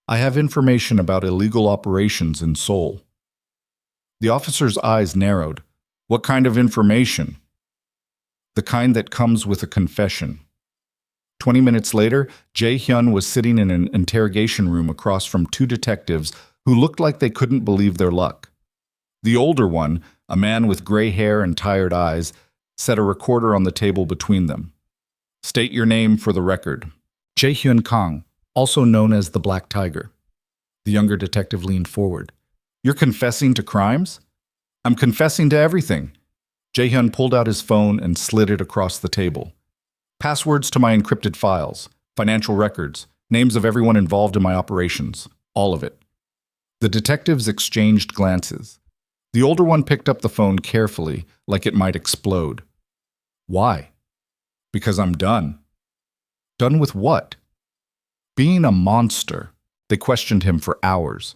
"I have information about illegal operations in Seoul." The officer's eyes narrowed. "What kind of information?" "The kind that comes with a confession." 20 minutes later, Jae-hyun was sitting in an interrogation room across from two detectives who looked like they couldn't believe their luck. The older one, a man with gray hair and tired eyes, set a recorder on the table between them. "State your name for the record." "Jae-hyun Kang, also known as the Black Tiger." The younger detective leaned forward. "You're confessing to crimes?" "I'm confessing to everything." Jae-hyun pulled out his phone and slid it across the table. "Passwords to my encrypted files, financial records, names of everyone involved in my operations, all of it." The detectives exchanged glances. The older one picked up the phone carefully, like it might explode. "Why?" "Because I'm done." "Done with what?" "Being a monster." They questioned him for hours.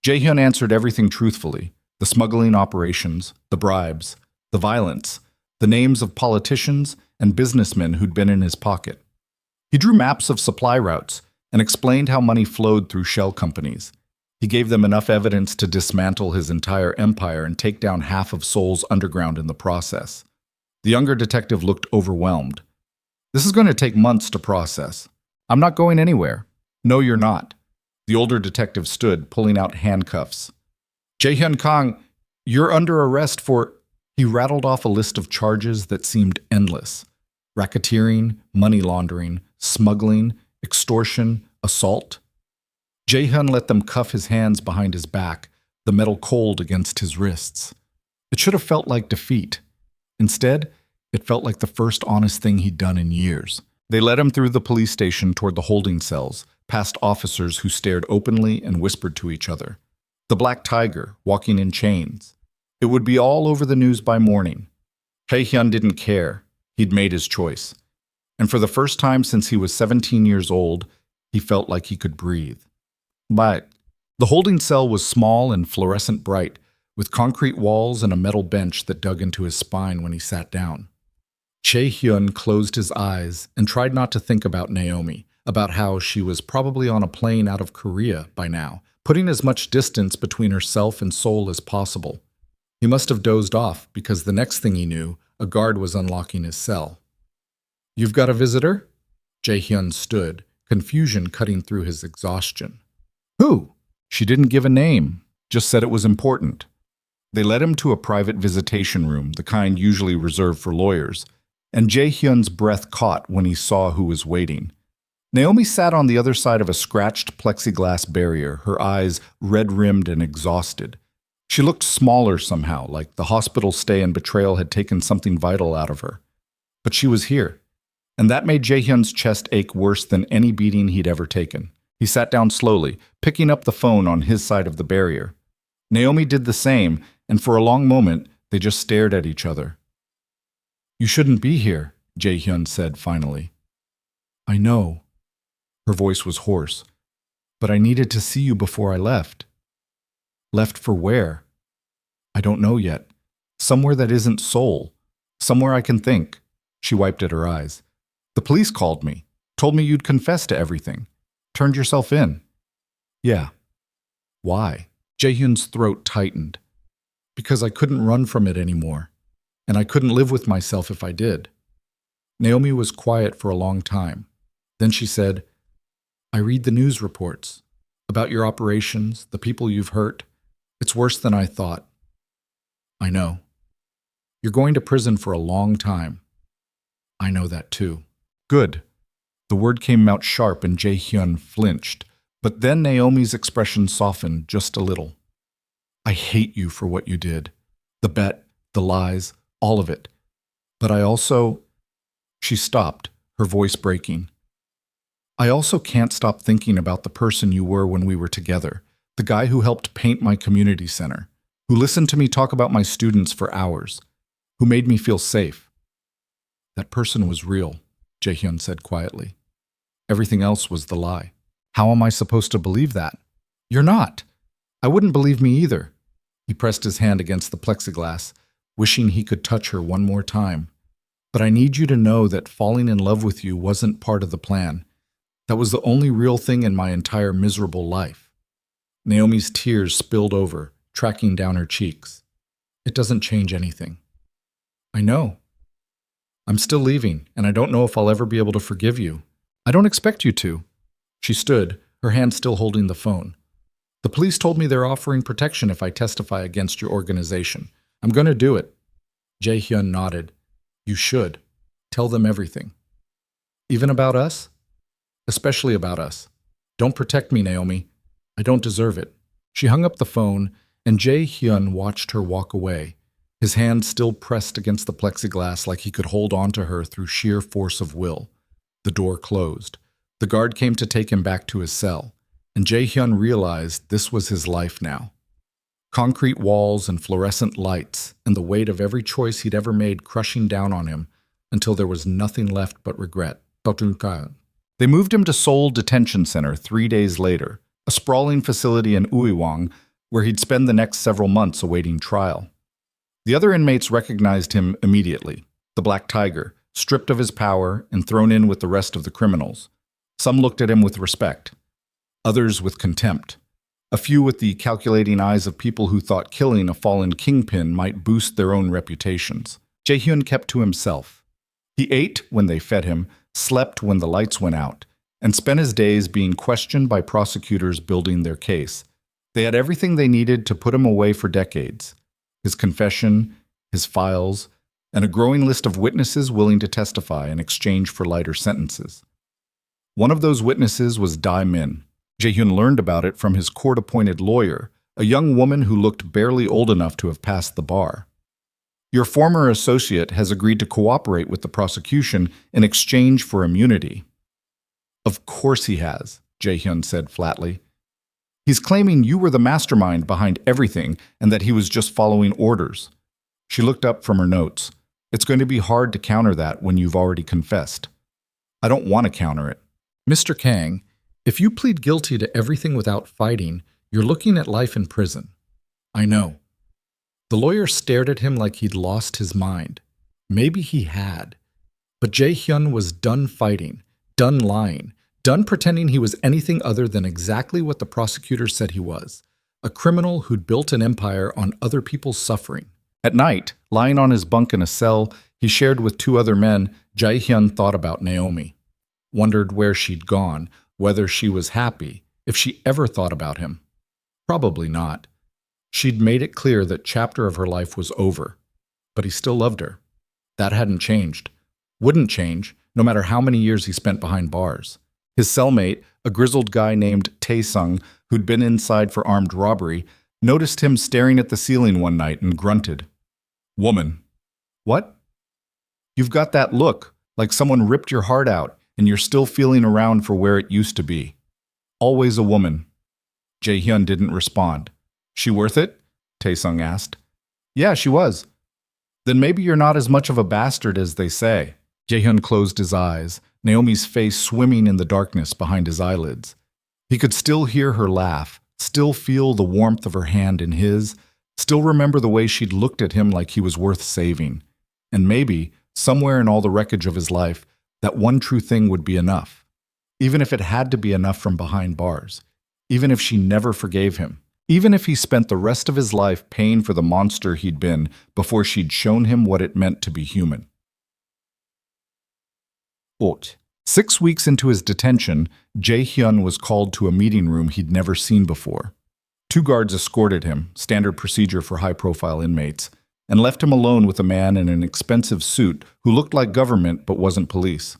Jae-hyun answered everything truthfully. The smuggling operations, the bribes, the violence, the names of politicians and businessmen who'd been in his pocket. He drew maps of supply routes and explained how money flowed through shell companies. He gave them enough evidence to dismantle his entire empire and take down half of Seoul's underground in the process. The younger detective looked overwhelmed. "This is going to take months to process. I'm not going anywhere." "No, you're not." The older detective stood, pulling out handcuffs. "Jae-hyun Kang, you're under arrest for—" He rattled off a list of charges that seemed endless. Racketeering, money laundering, smuggling, extortion, assault. Jae-hyun let them cuff his hands behind his back, the metal cold against his wrists. It should have felt like defeat. Instead, it felt like the first honest thing he'd done in years. They led him through the police station toward the holding cells, past officers who stared openly and whispered to each other. The Black Tiger, walking in chains. It would be all over the news by morning. Jae-hyun didn't care. He'd made his choice. And for the first time since he was 17 years old, he felt like he could breathe. But the holding cell was small and fluorescent bright, with concrete walls and a metal bench that dug into his spine when he sat down. Jae-hyun closed his eyes and tried not to think about Naomi, about how she was probably on a plane out of Korea by now, putting as much distance between herself and Seoul as possible. He must have dozed off because the next thing he knew, a guard was unlocking his cell. "You've got a visitor?" Jae-hyun stood, confusion cutting through his exhaustion. "Who?" She didn't give a name, just said it was important. They led him to a private visitation room, the kind usually reserved for lawyers, and Jae-hyun's breath caught when he saw who was waiting. Naomi sat on the other side of a scratched plexiglass barrier, her eyes red-rimmed and exhausted. She looked smaller somehow, like the hospital stay and betrayal had taken something vital out of her. But she was here, and that made Jaehyun's chest ache worse than any beating he'd ever taken. He sat down slowly, picking up the phone on his side of the barrier. Naomi did the same, and for a long moment, they just stared at each other. "You shouldn't be here," Jaehyun said finally. "I know." Her voice was hoarse. "But I needed to see you before I left." "Left for where?" "I don't know yet. Somewhere that isn't Seoul. Somewhere I can think." She wiped at her eyes. "The police called me, told me you'd confess to everything. Turned yourself in." "Yeah." "Why?" Jaehyun's throat tightened. "Because I couldn't run from it anymore, and I couldn't live with myself if I did." Naomi was quiet for a long time. Then she said, "I read the news reports about your operations, the people you've hurt. It's worse than I thought." "I know. You're going to prison for a long time." "I know that too." "Good." The word came out sharp and Jaehyun flinched, but then Naomi's expression softened just a little. "I hate you for what you did. The bet, the lies, all of it. But I also—" She stopped, her voice breaking. "I also can't stop thinking about the person you were when we were together, the guy who helped paint my community center, who listened to me talk about my students for hours, who made me feel safe." "That person was real," Jaehyun said quietly. "Everything else was the lie." "How am I supposed to believe that?" "You're not. I wouldn't believe me either." He pressed his hand against the plexiglass, wishing he could touch her one more time. "But I need you to know that falling in love with you wasn't part of the plan. That was the only real thing in my entire miserable life." Naomi's tears spilled over, tracking down her cheeks. "It doesn't change anything." "I know. I'm still leaving, and I don't know if I'll ever be able to forgive you. I don't expect you to." She stood, her hand still holding the phone. "The police told me they're offering protection if I testify against your organization. I'm going to do it." Jaehyun nodded. "You should. Tell them everything." "Even about us?" "Especially about us. Don't protect me, Naomi. I don't deserve it." She hung up the phone, and Jaehyun watched her walk away, his hand still pressed against the plexiglass like he could hold on to her through sheer force of will. The door closed. The guard came to take him back to his cell, and Jaehyun realized this was his life now. Concrete walls and fluorescent lights, and the weight of every choice he'd ever made crushing down on him until there was nothing left but regret. They moved him to Seoul Detention Center 3 days later, a sprawling facility in Uiwang where he'd spend the next several months awaiting trial. The other inmates recognized him immediately, the Black Tiger, stripped of his power and thrown in with the rest of the criminals. Some looked at him with respect, others with contempt, a few with the calculating eyes of people who thought killing a fallen kingpin might boost their own reputations. Jaehyun kept to himself. He ate when they fed him, slept when the lights went out, and spent his days being questioned by prosecutors building their case. They had everything they needed to put him away for decades: his confession, his files, and a growing list of witnesses willing to testify in exchange for lighter sentences. One of those witnesses was Dai Min. Jaehyun learned about it from his court-appointed lawyer, a young woman who looked barely old enough to have passed the bar. "Your former associate has agreed to cooperate with the prosecution in exchange for immunity." "Of course he has," Jaehyun said flatly. "He's claiming you were the mastermind behind everything and that he was just following orders." She looked up from her notes. "It's going to be hard to counter that when you've already confessed." "I don't want to counter it." "Mr. Kang, if you plead guilty to everything without fighting, you're looking at life in prison." "I know." The lawyer stared at him like he'd lost his mind. Maybe he had. But Jaehyun was done fighting, done lying, done pretending he was anything other than exactly what the prosecutor said he was, a criminal who'd built an empire on other people's suffering. At night, lying on his bunk in a cell he shared with 2 other men, Jaehyun thought about Naomi. Wondered where she'd gone, whether she was happy, if she ever thought about him. Probably not. She'd made it clear that chapter of her life was over, but he still loved her. That hadn't changed. Wouldn't change, no matter how many years he spent behind bars. His cellmate, a grizzled guy named Tae-sung, who'd been inside for armed robbery, noticed him staring at the ceiling one night and grunted. "Woman." "What?" "You've got that look, like someone ripped your heart out and you're still feeling around for where it used to be. Always a woman." Jae-hyun didn't respond. "She worth it?" Taesung asked. "Yeah, she was." "Then maybe you're not as much of a bastard as they say." Jae-hyun closed his eyes, Naomi's face swimming in the darkness behind his eyelids. He could still hear her laugh, still feel the warmth of her hand in his, still remember the way she'd looked at him like he was worth saving. And maybe, somewhere in all the wreckage of his life, that one true thing would be enough. Even if it had to be enough from behind bars. Even if she never forgave him. Even if he spent the rest of his life paying for the monster he'd been before she'd shown him what it meant to be human. 6 weeks into his detention, Jae-hyun was called to a meeting room he'd never seen before. 2 guards escorted him, standard procedure for high-profile inmates, and left him alone with a man in an expensive suit who looked like government but wasn't police.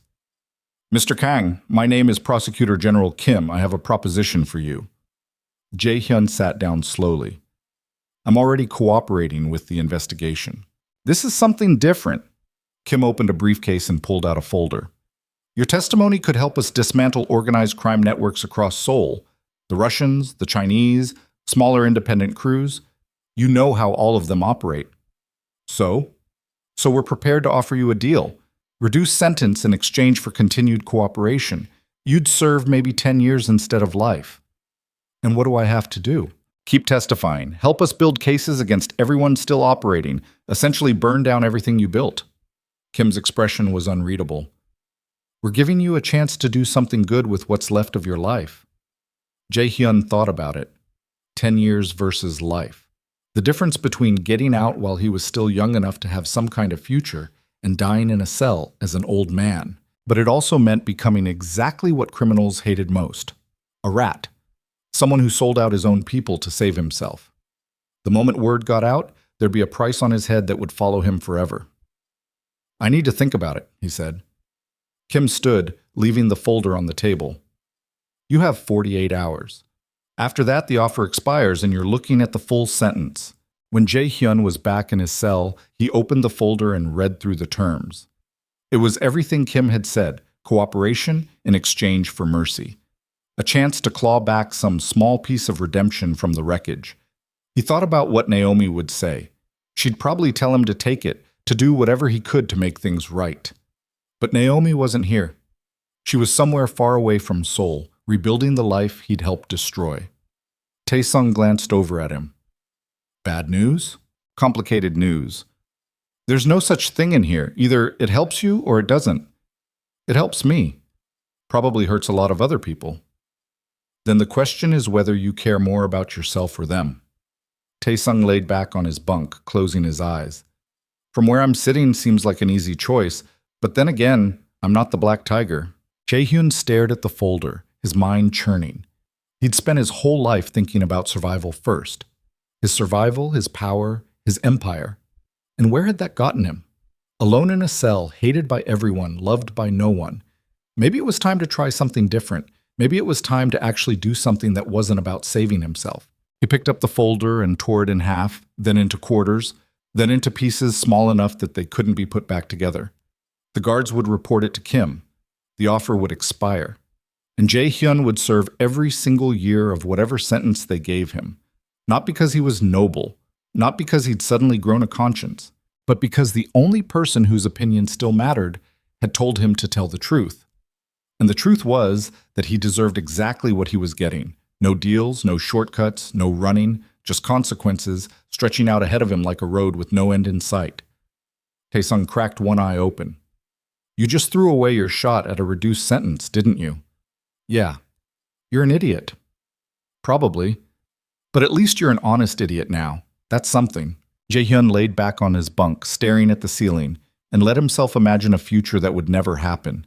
"Mr. Kang, my name is Prosecutor General Kim. I have a proposition for you." Jae-hyun sat down slowly. "I'm already cooperating with the investigation." "This is something different." Kim opened a briefcase and pulled out a folder. "Your testimony could help us dismantle organized crime networks across Seoul. The Russians, the Chinese, smaller independent crews. You know how all of them operate." So we're prepared to offer you a deal. Reduced sentence in exchange for continued cooperation. You'd serve maybe 10 years instead of life. "And what do I have to do?" "Keep testifying. Help us build cases against everyone still operating. Essentially burn down everything you built." Kim's expression was unreadable. "We're giving you a chance to do something good with what's left of your life." Jae-hyun thought about it. 10 years versus life. The difference between getting out while he was still young enough to have some kind of future and dying in a cell as an old man. But it also meant becoming exactly what criminals hated most. A rat. Someone who sold out his own people to save himself. The moment word got out, there'd be a price on his head that would follow him forever. "I need to think about it," he said. Kim stood, leaving the folder on the table. "You have 48 hours. After that, the offer expires and you're looking at the full sentence." When Jae-hyun was back in his cell, he opened the folder and read through the terms. It was everything Kim had said, cooperation in exchange for mercy. A chance to claw back some small piece of redemption from the wreckage. He thought about what Naomi would say. She'd probably tell him to take it, to do whatever he could to make things right. But Naomi wasn't here. She was somewhere far away from Seoul, rebuilding the life he'd helped destroy. Taesung glanced over at him. "Bad news? Complicated news. There's no such thing in here. Either it helps you or it doesn't. It helps me. Probably hurts a lot of other people. Then the question is whether you care more about yourself or them." Taesung laid back on his bunk, closing his eyes. "From where I'm sitting seems like an easy choice, but then again, I'm not the Black Tiger." Jae-hyun stared at the folder, his mind churning. He'd spent his whole life thinking about survival first. His survival, his power, his empire. And where had that gotten him? Alone in a cell, hated by everyone, loved by no one. Maybe it was time to try something different. Maybe it was time to actually do something that wasn't about saving himself. He picked up the folder and tore it in half, then into quarters, then into pieces small enough that they couldn't be put back together. The guards would report it to Kim. The offer would expire. And Jae-hyun would serve every single year of whatever sentence they gave him. Not because he was noble, not because he'd suddenly grown a conscience, but because the only person whose opinion still mattered had told him to tell the truth. And the truth was that he deserved exactly what he was getting. No deals, no shortcuts, no running, just consequences stretching out ahead of him like a road with no end in sight. Taesung cracked one eye open. "You just threw away your shot at a reduced sentence, didn't you?" "Yeah." "You're an idiot." "Probably. But at least you're an honest idiot now. That's something." Jae-hyun laid back on his bunk, staring at the ceiling, and let himself imagine a future that would never happen.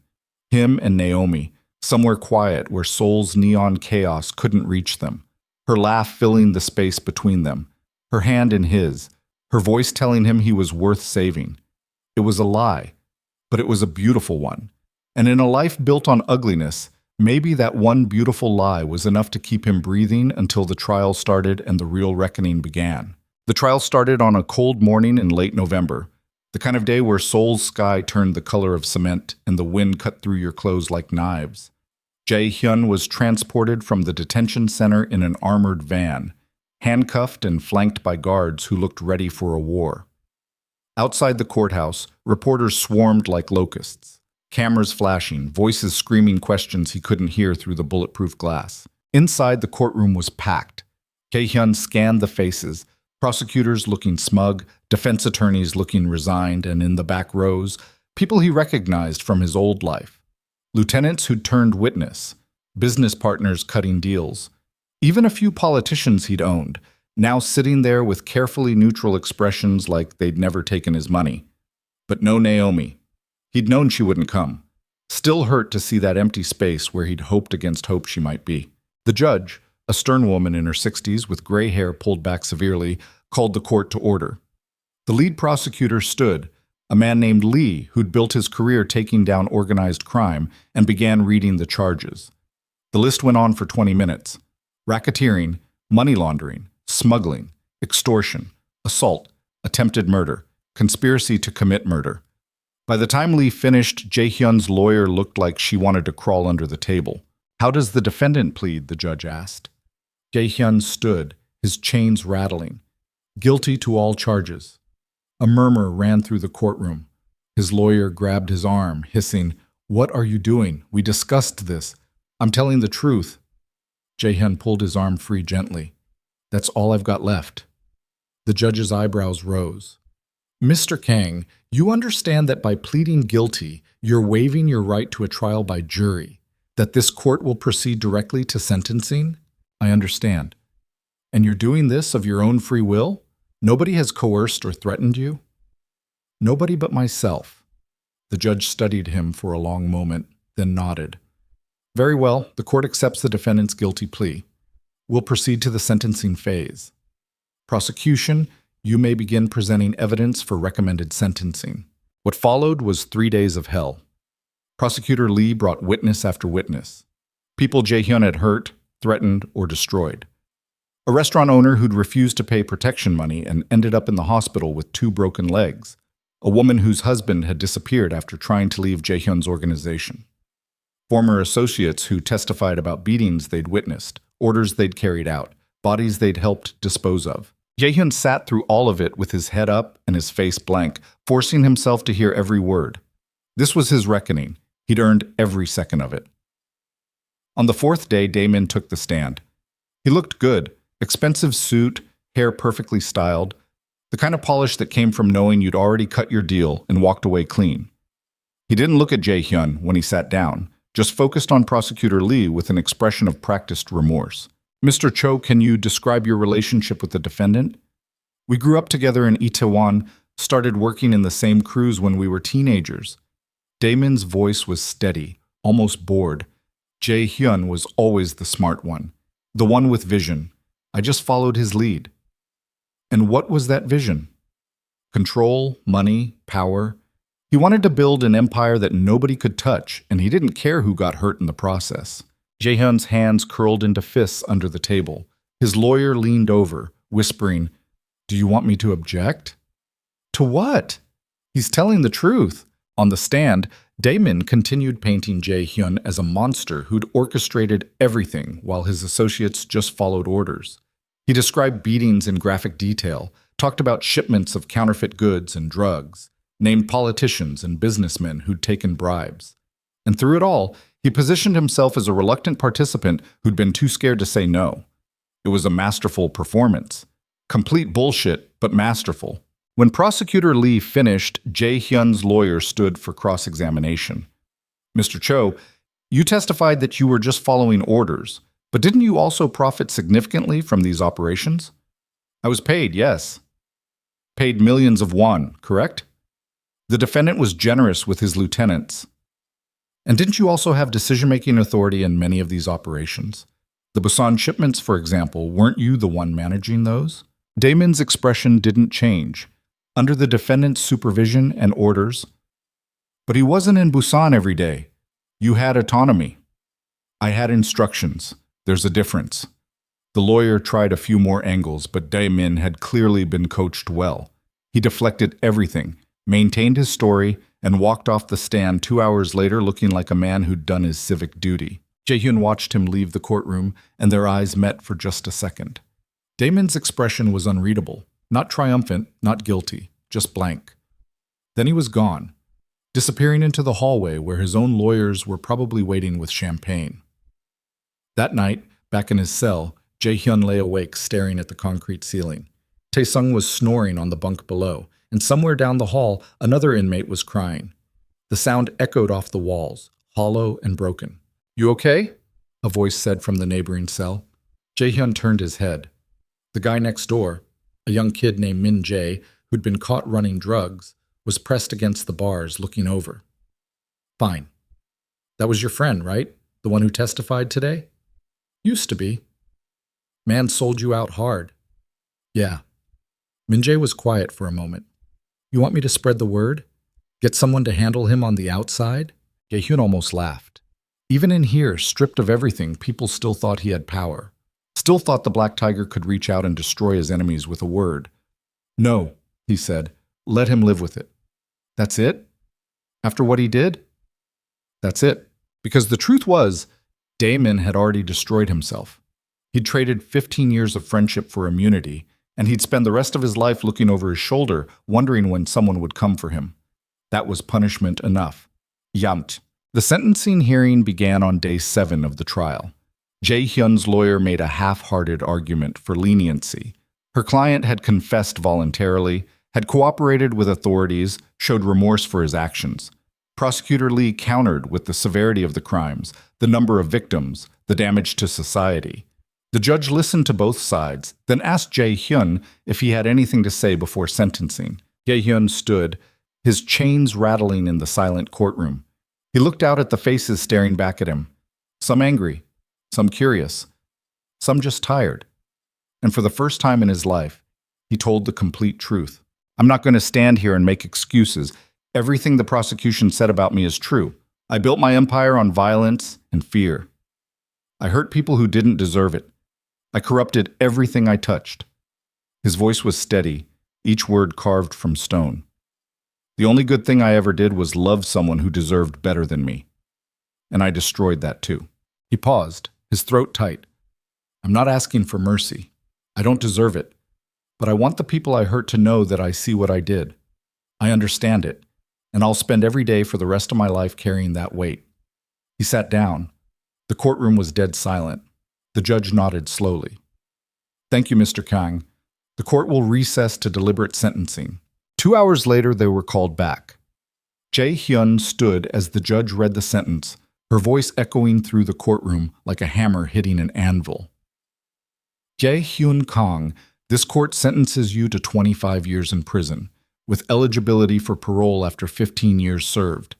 Him and Naomi, somewhere quiet where Seoul's neon chaos couldn't reach them. Her laugh filling the space between them. Her hand in his. Her voice telling him he was worth saving. It was a lie, but it was a beautiful one. And in a life built on ugliness, Maybe that one beautiful lie was enough to keep him breathing until the trial started and the real reckoning began. The trial started on a cold morning in late November, the kind of day where Seoul's sky turned the color of cement and the wind cut through your clothes like knives. Jae-hyun was transported from the detention center in an armored van, handcuffed and flanked by guards who looked ready for a war. Outside the courthouse, reporters swarmed like locusts, cameras flashing, voices screaming questions he couldn't hear through the bulletproof glass. Inside, the courtroom was packed. Jae-hyun scanned the faces, prosecutors looking smug, defense attorneys looking resigned, and in the back rows, people he recognized from his old life. Lieutenants who'd turned witness, business partners cutting deals, even a few politicians he'd owned, now sitting there with carefully neutral expressions like they'd never taken his money. But no Naomi. He'd known she wouldn't come. Still hurt to see that empty space where he'd hoped against hope she might be. The judge, a stern woman in her 60s with gray hair pulled back severely, called the court to order. The lead prosecutor stood, a man named Lee who'd built his career taking down organized crime, and began reading the charges. The list went on for 20 minutes. Racketeering, money laundering, smuggling, extortion, assault, attempted murder, conspiracy to commit murder. By the time Lee finished, Jae-hyun's lawyer looked like she wanted to crawl under the table. "How does the defendant plead?" the judge asked. Jae-hyun stood, his chains rattling. "Guilty to all charges." A murmur ran through the courtroom. His lawyer grabbed his arm, hissing, "What are you doing? We discussed this. I'm telling the truth." Jae-hyun pulled his arm free gently. "That's all I've got left." The judge's eyebrows rose. "Mr. Kang, you understand that by pleading guilty, you're waiving your right to a trial by jury, that this court will proceed directly to sentencing?" "I understand." "And you're doing this of your own free will? Nobody has coerced or threatened you?" "Nobody but myself." The judge studied him for a long moment, then nodded. "Very well, the court accepts the defendant's guilty plea. We'll proceed to the sentencing phase. Prosecution, you may begin presenting evidence for recommended sentencing." What followed was 3 days of hell. Prosecutor Lee brought witness after witness. People Jae-hyun had hurt, threatened, or destroyed. A restaurant owner who'd refused to pay protection money and ended up in the hospital with 2 broken legs. A woman whose husband had disappeared after trying to leave Jae-hyun's organization. Former associates who testified about beatings they'd witnessed, orders they'd carried out, bodies they'd helped dispose of. Jae-hyun sat through all of it with his head up and his face blank, forcing himself to hear every word. This was his reckoning. He'd earned every second of it. On the 4th day, Damon took the stand. He looked good, expensive suit, hair perfectly styled, the kind of polish that came from knowing you'd already cut your deal and walked away clean. He didn't look at Jae-hyun when he sat down, just focused on Prosecutor Lee with an expression of practiced remorse. "Mr. Cho, can you describe your relationship with the defendant?" "We grew up together in Itaewon, started working in the same crews when we were teenagers." Damon's voice was steady, almost bored. Jae-hyun was always the smart one, the one with vision. I just followed his lead. And what was that vision? Control, money, power. He wanted to build an empire that nobody could touch, and he didn't care who got hurt in the process. Jae-hyun's hands curled into fists under the table. His lawyer leaned over, whispering, "Do you want me to object?" "To what?" "He's telling the truth." On the stand, Damon continued painting Jae-hyun as a monster who'd orchestrated everything while his associates just followed orders. He described beatings in graphic detail, talked about shipments of counterfeit goods and drugs, named politicians and businessmen who'd taken bribes. And through it all, he positioned himself as a reluctant participant who'd been too scared to say no. It was a masterful performance. Complete bullshit, but masterful. When Prosecutor Lee finished, Jae-hyun's lawyer stood for cross-examination. "Mr. Cho, you testified that you were just following orders, but didn't you also profit significantly from these operations?" "I was paid, yes." "Paid millions of won, correct?" "The defendant was generous with his lieutenants." "And didn't you also have decision-making authority in many of these operations? The Busan shipments, for example, weren't you the one managing those?" Damon's expression didn't change. Under the defendant's supervision and orders. "But he wasn't in Busan every day. You had autonomy." I had instructions. There's a difference. The lawyer tried a few more angles, but Dae-min had clearly been coached well. He deflected everything, maintained his story, and walked off the stand 2 hours later looking like a man who'd done his civic duty. Jae-hyun watched him leave the courtroom, and their eyes met for just a second. Daemin's expression was unreadable. Not triumphant, not guilty, just blank. Then he was gone, disappearing into the hallway where his own lawyers were probably waiting with champagne. That night, back in his cell, Jae-hyun lay awake staring at the concrete ceiling. Tae-sung was snoring on the bunk below, and somewhere down the hall, another inmate was crying. The sound echoed off the walls, hollow and broken. "You okay?" a voice said from the neighboring cell. Jae-hyun turned his head. The guy next door, a young kid named Min Jae, who'd been caught running drugs, was pressed against the bars, looking over. "Fine. That was your friend, right? The one who testified today?" "Used to be." "Man sold you out hard." "Yeah." Min Jae was quiet for a moment. "You want me to spread the word? Get someone to handle him on the outside?" Jae-hyun almost laughed. Even in here, stripped of everything, people still thought he had power. Still thought the Black Tiger could reach out and destroy his enemies with a word. "No," he said. "Let him live with it." "That's it? After what he did?" "That's it." Because the truth was, Dae-min had already destroyed himself. He'd traded 15 years of friendship for immunity, and he'd spend the rest of his life looking over his shoulder, wondering when someone would come for him. That was punishment enough. Yamt. The sentencing hearing began on day 7 of the trial. Jae-hyun's lawyer made a half-hearted argument for leniency. Her client had confessed voluntarily, had cooperated with authorities, showed remorse for his actions. Prosecutor Lee countered with the severity of the crimes, the number of victims, the damage to society. The judge listened to both sides, then asked Jae-hyun if he had anything to say before sentencing. Jae-hyun stood, his chains rattling in the silent courtroom. He looked out at the faces staring back at him, some angry, some curious, some just tired. And for the first time in his life, he told the complete truth. "I'm not going to stand here and make excuses. Everything the prosecution said about me is true. I built my empire on violence and fear. I hurt people who didn't deserve it. I corrupted everything I touched." His voice was steady, each word carved from stone. "The only good thing I ever did was love someone who deserved better than me. And I destroyed that too." He paused, his throat tight. "I'm not asking for mercy. I don't deserve it. But I want the people I hurt to know that I see what I did. I understand it, and I'll spend every day for the rest of my life carrying that weight." He sat down. The courtroom was dead silent. The judge nodded slowly. "Thank you, Mr. Kang. The court will recess to deliberate sentencing." 2 hours later, they were called back. Jae-hyun stood as the judge read the sentence, her voice echoing through the courtroom like a hammer hitting an anvil. "Jae-hyun Kang, this court sentences you to 25 years in prison, with eligibility for parole after 15 years served.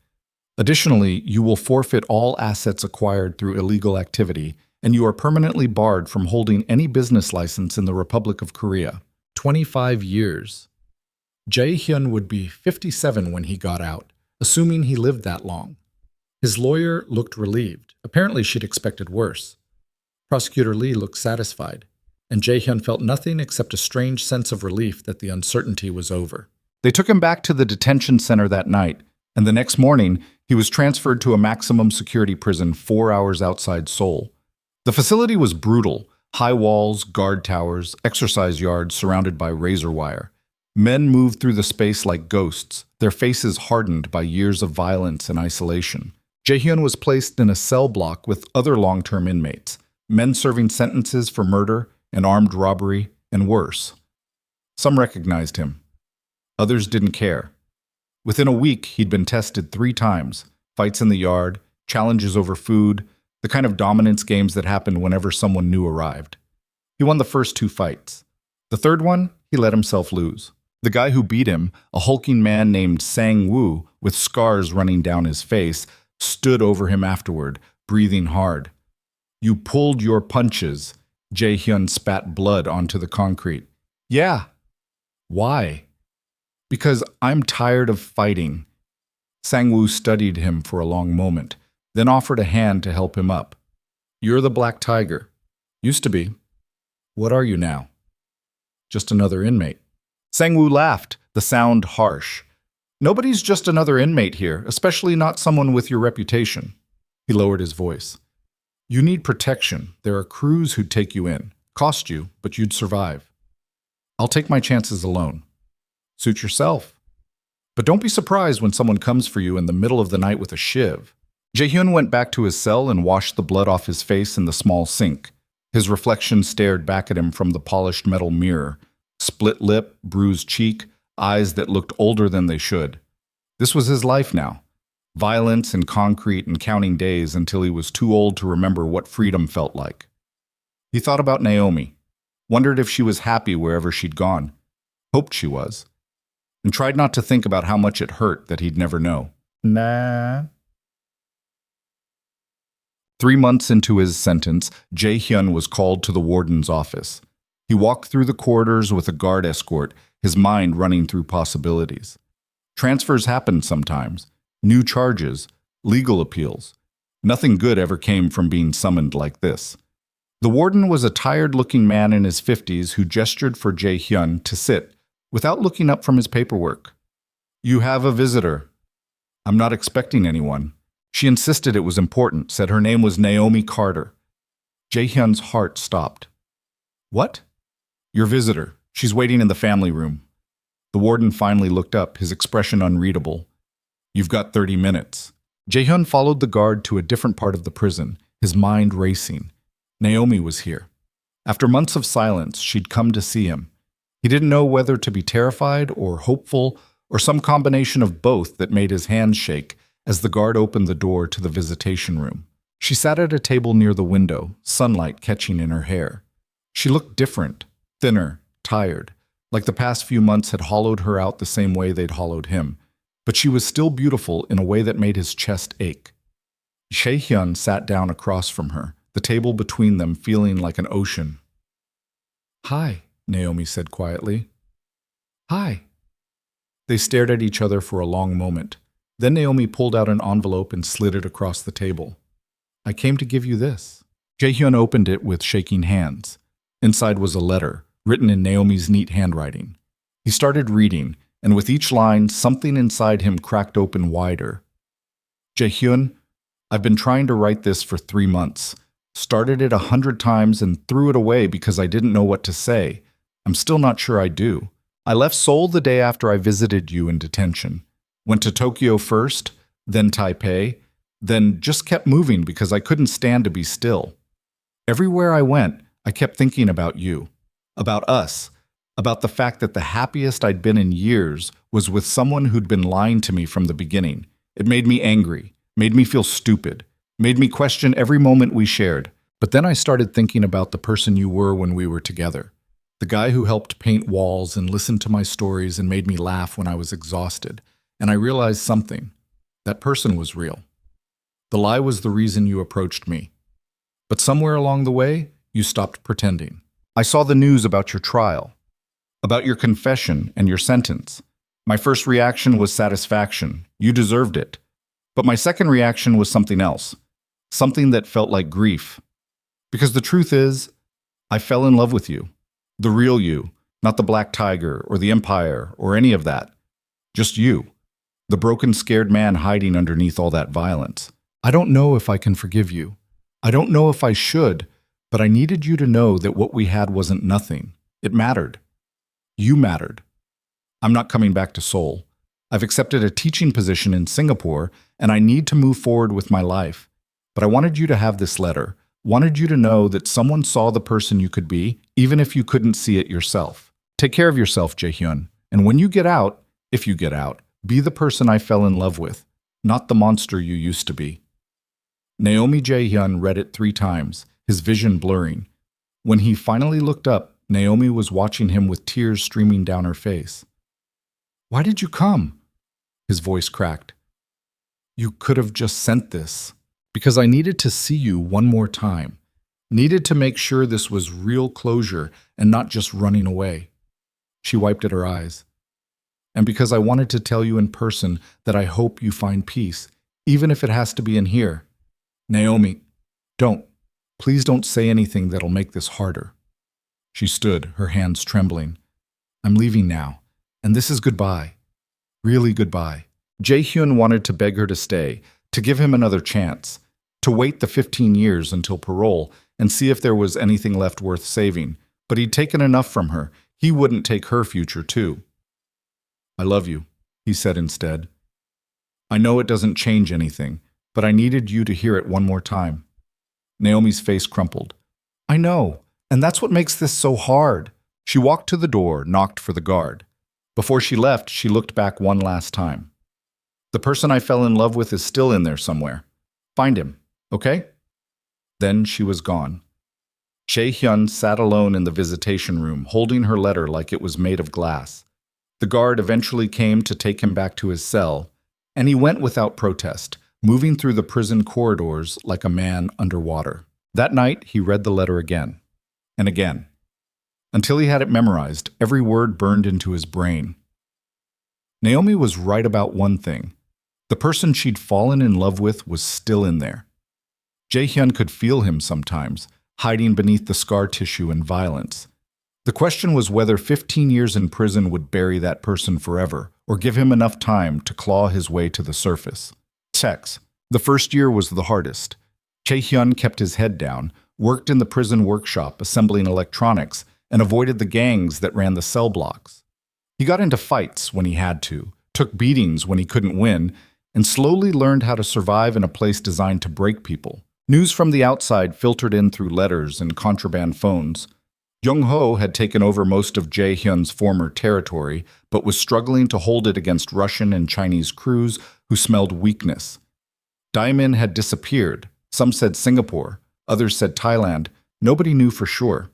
Additionally, you will forfeit all assets acquired through illegal activity, and you are permanently barred from holding any business license in the Republic of Korea." 25 years. Jae-hyun would be 57 when he got out, assuming he lived that long. His lawyer looked relieved. Apparently she'd expected worse. Prosecutor Lee looked satisfied, and Jae-hyun felt nothing except a strange sense of relief that the uncertainty was over. They took him back to the detention center that night, and the next morning, he was transferred to a maximum security prison 4 hours outside Seoul. The facility was brutal: high walls, guard towers, exercise yards surrounded by razor wire. Men moved through the space like ghosts, their faces hardened by years of violence and isolation. Jae-hyun was placed in a cell block with other long-term inmates, men serving sentences for murder and armed robbery and worse. Some recognized him. Others didn't care. Within a week, he'd been tested 3 times: fights in the yard, challenges over food, the kind of dominance games that happened whenever someone new arrived. He won the first 2 fights. The third one, he let himself lose. The guy who beat him, a hulking man named Sang-woo with scars running down his face, stood over him afterward, breathing hard. "You pulled your punches." Jae-hyun spat blood onto the concrete. "Yeah." "Why?" "Because I'm tired of fighting." Sang-woo studied him for a long moment, then offered a hand to help him up. You're the Black Tiger. Used to be. What are you now? Just another inmate. Sang-woo laughed, the sound harsh. Nobody's just another inmate here, especially not someone with your reputation. He lowered his voice. You need protection. There are crews who'd take you in. Cost you, but you'd survive. I'll take my chances alone. Suit yourself. But don't be surprised when someone comes for you in the middle of the night with a shiv. Jae-hyun went back to his cell and washed the blood off his face in the small sink. His reflection stared back at him from the polished metal mirror. Split lip, bruised cheek, eyes that looked older than they should. This was his life now. Violence and concrete and counting days until he was too old to remember what freedom felt like. He thought about Naomi, wondered if she was happy wherever she'd gone, hoped she was, and tried not to think about how much it hurt that he'd never know. Nah. 3 months into his sentence, Jae-hyun was called to the warden's office. He walked through the corridors with a guard escort, his mind running through possibilities. Transfers happened sometimes, new charges, legal appeals. Nothing good ever came from being summoned like this. The warden was a tired-looking man in his 50s who gestured for Jae-hyun to sit, without looking up from his paperwork. You have a visitor. I'm not expecting anyone. She insisted it was important, said her name was Naomi Carter. Jae-hyun's heart stopped. What? Your visitor. She's waiting in the family room. The warden finally looked up, his expression unreadable. You've got 30 minutes. Jae-hyun followed the guard to a different part of the prison, his mind racing. Naomi was here. After months of silence, she'd come to see him. He didn't know whether to be terrified or hopeful or some combination of both that made his hands shake as the guard opened the door to the visitation room. She sat at a table near the window, sunlight catching in her hair. She looked different, thinner, tired, like the past few months had hollowed her out the same way they'd hollowed him. But she was still beautiful in a way that made his chest ache. Jae-hyun sat down across from her, the table between them feeling like an ocean. Hi, Naomi said quietly. Hi. They stared at each other for a long moment. Then Naomi pulled out an envelope and slid it across the table. I came to give you this. Jae-hyun opened it with shaking hands. Inside was a letter, written in Naomi's neat handwriting. He started reading, and with each line, something inside him cracked open wider. Jae-hyun, I've been trying to write this for 3 months. Started it 100 times and threw it away because I didn't know what to say. I'm still not sure I do. I left Seoul the day after I visited you in detention. Went to Tokyo first, then Taipei, then just kept moving because I couldn't stand to be still. Everywhere I went, I kept thinking about you, about us, about the fact that the happiest I'd been in years was with someone who'd been lying to me from the beginning. It made me angry, made me feel stupid, made me question every moment we shared. But then I started thinking about the person you were when we were together. The guy who helped paint walls and listened to my stories and made me laugh when I was exhausted. And I realized something. That person was real. The lie was the reason you approached me. But somewhere along the way, you stopped pretending. I saw the news about your trial, about your confession and your sentence. My first reaction was satisfaction. You deserved it. But my second reaction was something else. Something that felt like grief. Because the truth is, I fell in love with you. The real you, not the Black Tiger or the Empire or any of that. Just you. The broken, scared man hiding underneath all that violence. I don't know if I can forgive you. I don't know if I should, but I needed you to know that what we had wasn't nothing. It mattered. You mattered. I'm not coming back to Seoul. I've accepted a teaching position in Singapore, and I need to move forward with my life. But I wanted you to have this letter, wanted you to know that someone saw the person you could be, even if you couldn't see it yourself. Take care of yourself, Jae-hyun, and when you get out, if you get out, be the person I fell in love with, not the monster you used to be. Naomi Jae-hyun read it 3 times, his vision blurring. When he finally looked up, Naomi was watching him with tears streaming down her face. Why did you come? His voice cracked. You could have just sent this. Because I needed to see you one more time. Needed to make sure this was real closure and not just running away. She wiped at her eyes. And because I wanted to tell you in person that I hope you find peace, even if it has to be in here. Naomi, don't. Please don't say anything that'll make this harder. She stood, her hands trembling. I'm leaving now, and this is goodbye. Really goodbye. Jae-hyun wanted to beg her to stay, to give him another chance, to wait the 15 years until parole and see if there was anything left worth saving. But he'd taken enough from her. He wouldn't take her future, too. I love you, he said instead. I know it doesn't change anything, but I needed you to hear it one more time. Naomi's face crumpled. I know, and that's what makes this so hard. She walked to the door, knocked for the guard. Before she left, she looked back one last time. The person I fell in love with is still in there somewhere. Find him, okay? Then she was gone. Jae-hyun sat alone in the visitation room, holding her letter like it was made of glass. The guard eventually came to take him back to his cell, and he went without protest, moving through the prison corridors like a man underwater. That night, he read the letter again, and again, until he had it memorized. Every word burned into his brain. Naomi was right about one thing. The person she'd fallen in love with was still in there. Jae-hyun could feel him sometimes, hiding beneath the scar tissue and violence. The question was whether 15 years in prison would bury that person forever, or give him enough time to claw his way to the surface. Sex. The first year was the hardest. Jae-hyun kept his head down, worked in the prison workshop assembling electronics, and avoided the gangs that ran the cell blocks. He got into fights when he had to, took beatings when he couldn't win, and slowly learned how to survive in a place designed to break people. News from the outside filtered in through letters and contraband phones. Jung-ho had taken over most of Jae-hyun's former territory, but was struggling to hold it against Russian and Chinese crews who smelled weakness. Daemin had disappeared. Some said Singapore, others said Thailand. Nobody knew for sure.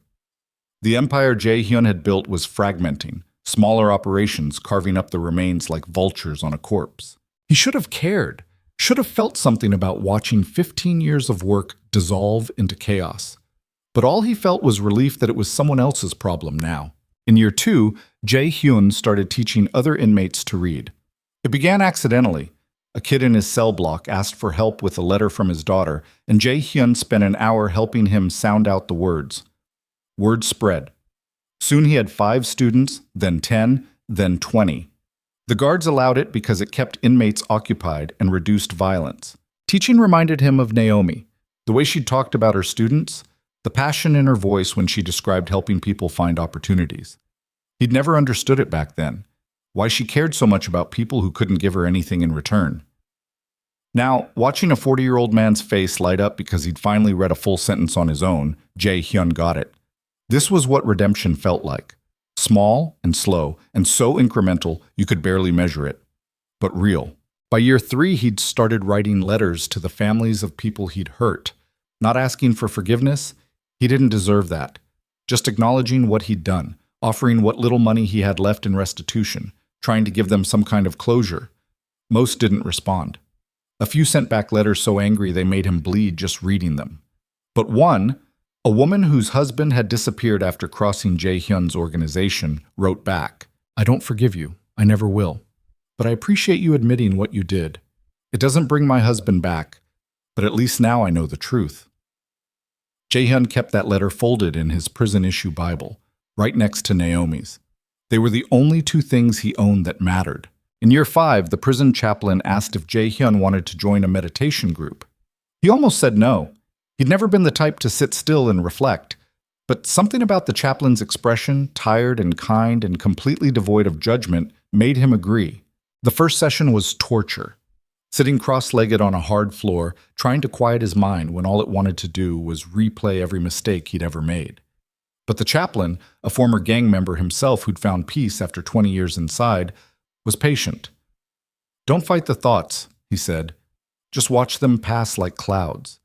The empire Jae-hyun had built was fragmenting, smaller operations carving up the remains like vultures on a corpse. He should have cared, should have felt something about watching 15 years of work dissolve into chaos. But all he felt was relief that it was someone else's problem now. In year 2, Jae-hyun started teaching other inmates to read. It began accidentally. A kid in his cell block asked for help with a letter from his daughter, and Jae-hyun spent an hour helping him sound out the words. Word spread. Soon he had 5 students, then 10, then 20. The guards allowed it because it kept inmates occupied and reduced violence. Teaching reminded him of Naomi, the way she talked about her students, the passion in her voice when she described helping people find opportunities. He'd never understood it back then, why she cared so much about people who couldn't give her anything in return. Now, watching a 40-year-old man's face light up because he'd finally read a full sentence on his own, Jae-hyun got it. This was what redemption felt like. Small and slow, and so incremental you could barely measure it. But real. By year 3, he'd started writing letters to the families of people he'd hurt, not asking for forgiveness. He didn't deserve that. Just acknowledging what he'd done, offering what little money he had left in restitution, trying to give them some kind of closure. Most didn't respond. A few sent back letters so angry they made him bleed just reading them. But one, a woman whose husband had disappeared after crossing Jae-hyun's organization, wrote back, I don't forgive you. I never will. But I appreciate you admitting what you did. It doesn't bring my husband back, but at least now I know the truth. Jae-hyun kept that letter folded in his prison-issue Bible, right next to Naomi's. They were the only 2 things he owned that mattered. In year 5, the prison chaplain asked if Jae-hyun wanted to join a meditation group. He almost said no. He'd never been the type to sit still and reflect. But something about the chaplain's expression, tired and kind and completely devoid of judgment, made him agree. The first session was torture. Sitting cross-legged on a hard floor, trying to quiet his mind when all it wanted to do was replay every mistake he'd ever made. But the chaplain, a former gang member himself who'd found peace after 20 years inside, was patient. Don't fight the thoughts, he said. Just watch them pass like clouds.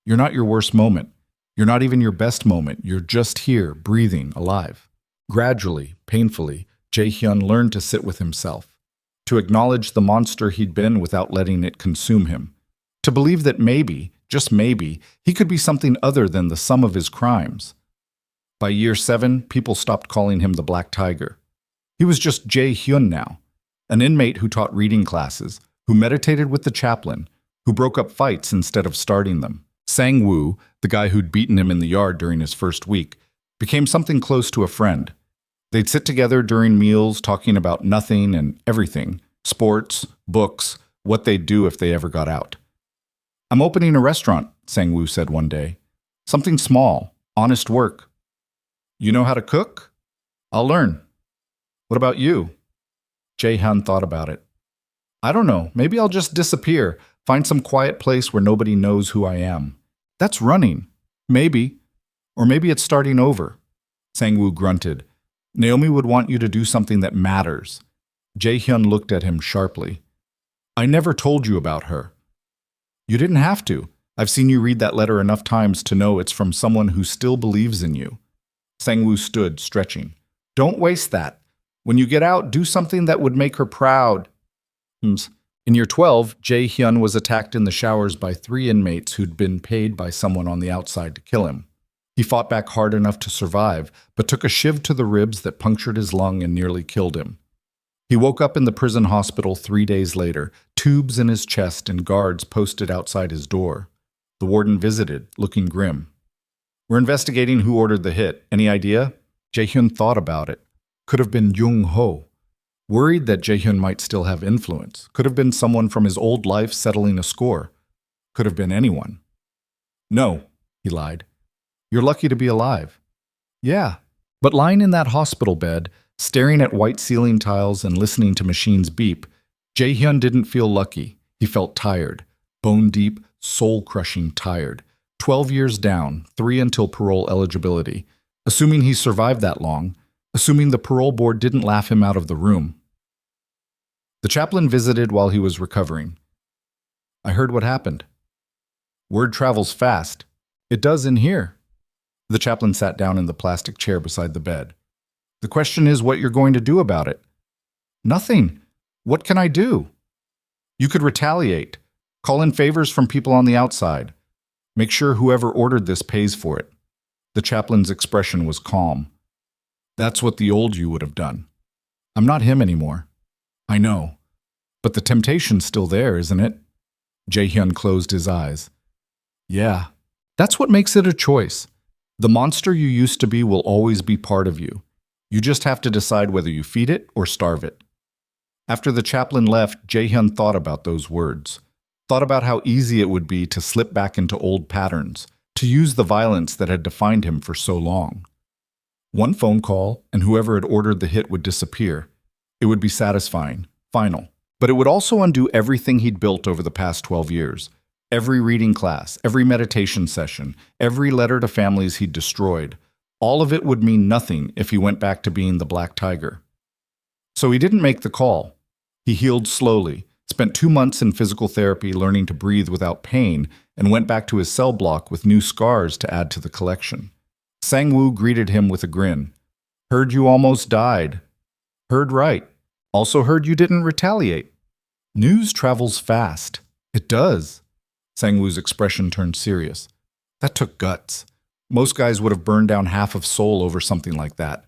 You're not your worst moment. You're not even your best moment. You're just here, breathing, alive. Gradually, painfully, Jae-hyun learned to sit with himself, to acknowledge the monster he'd been without letting it consume him, to believe that maybe, just maybe, he could be something other than the sum of his crimes. By year 7, people stopped calling him the Black Tiger. He was just Jae-hyun now, an inmate who taught reading classes, who meditated with the chaplain, who broke up fights instead of starting them. Sang-woo, the guy who'd beaten him in the yard during his first week, became something close to a friend. They'd sit together during meals talking about nothing and everything, sports, books, what they'd do if they ever got out. "I'm opening a restaurant," Sang-woo said one day. "Something small, honest work." "You know how to cook?" "I'll learn." "What about you?" Jae-hyun thought about it. "I don't know, maybe I'll just disappear, find some quiet place where nobody knows who I am." "That's running." "Maybe. Or maybe it's starting over." Sang-woo grunted. "Naomi would want you to do something that matters." Jae-hyun looked at him sharply. "I never told you about her." "You didn't have to. I've seen you read that letter enough times to know it's from someone who still believes in you." Sang-woo stood, stretching. "Don't waste that. When you get out, do something that would make her proud." In year 12, Jae-hyun was attacked in the showers by 3 inmates who'd been paid by someone on the outside to kill him. He fought back hard enough to survive, but took a shiv to the ribs that punctured his lung and nearly killed him. He woke up in the prison hospital 3 days later, tubes in his chest and guards posted outside his door. The warden visited, looking grim. "We're investigating who ordered the hit. Any idea?" Jae-hyun thought about it. Could have been Jung-ho. Worried that Jae-hyun might still have influence. Could have been someone from his old life settling a score. Could have been anyone. "No," he lied. "You're lucky to be alive." "Yeah." But lying in that hospital bed, staring at white ceiling tiles and listening to machines beep, Jae-hyun didn't feel lucky. He felt tired. Bone-deep, soul-crushing tired. 12 years down, 3 until parole eligibility. Assuming he survived that long, assuming the parole board didn't laugh him out of the room. The chaplain visited while he was recovering. "I heard what happened." "Word travels fast." "It does in here." The chaplain sat down in the plastic chair beside the bed. "The question is what you're going to do about it." "Nothing. What can I do?" "You could retaliate. Call in favors from people on the outside. Make sure whoever ordered this pays for it." The chaplain's expression was calm. "That's what the old you would have done." "I'm not him anymore." "I know. But the temptation's still there, isn't it?" Jae-hyun closed his eyes. "Yeah. That's what makes it a choice. The monster you used to be will always be part of you. You just have to decide whether you feed it or starve it." After the chaplain left, Jae-hyun thought about those words. Thought about how easy it would be to slip back into old patterns, to use the violence that had defined him for so long. One phone call, and whoever had ordered the hit would disappear. It would be satisfying, final. But it would also undo everything he'd built over the past 12 years. Every reading class, every meditation session, every letter to families he'd destroyed. All of it would mean nothing if he went back to being the Black Tiger. So he didn't make the call. He healed slowly, spent 2 months in physical therapy learning to breathe without pain, and went back to his cell block with new scars to add to the collection. Sang-woo greeted him with a grin. "Heard you almost died." "Heard right. Also heard you didn't retaliate." "News travels fast." "It does." Sang-woo's expression turned serious. "That took guts. Most guys would have burned down half of Seoul over something like that."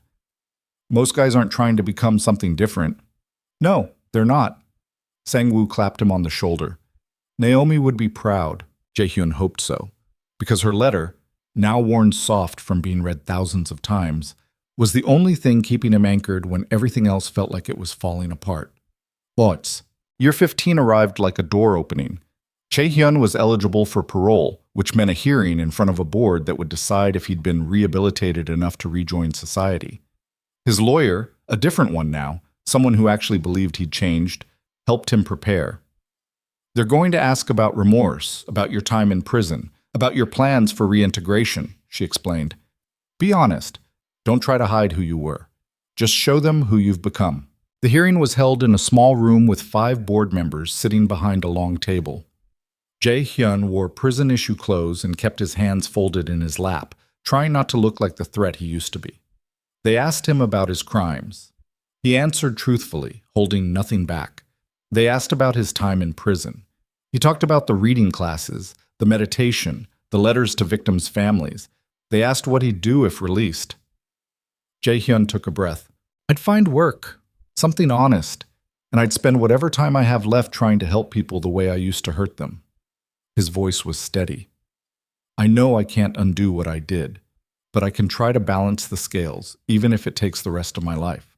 "Most guys aren't trying to become something different." "No, they're not." Sang-woo clapped him on the shoulder. Naomi would be proud. Jae-hyun hoped so. Because her letter, now worn soft from being read thousands of times, was the only thing keeping him anchored when everything else felt like it was falling apart. Thoughts. Year 15 arrived like a door opening. Jae-hyun was eligible for parole, which meant a hearing in front of a board that would decide if he'd been rehabilitated enough to rejoin society. His lawyer, a different one now, someone who actually believed he'd changed, helped him prepare. "They're going to ask about remorse, about your time in prison, about your plans for reintegration," she explained. "Be honest. Don't try to hide who you were. Just show them who you've become." The hearing was held in a small room with 5 board members sitting behind a long table. Jae-hyun wore prison-issue clothes and kept his hands folded in his lap, trying not to look like the threat he used to be. They asked him about his crimes. He answered truthfully, holding nothing back. They asked about his time in prison. He talked about the reading classes, the meditation, the letters to victims' families. They asked what he'd do if released. Jae-hyun took a breath. "I'd find work, something honest, and I'd spend whatever time I have left trying to help people the way I used to hurt them." His voice was steady. I know I can't undo what I did, but I can try to balance the scales, even if it takes the rest of my life.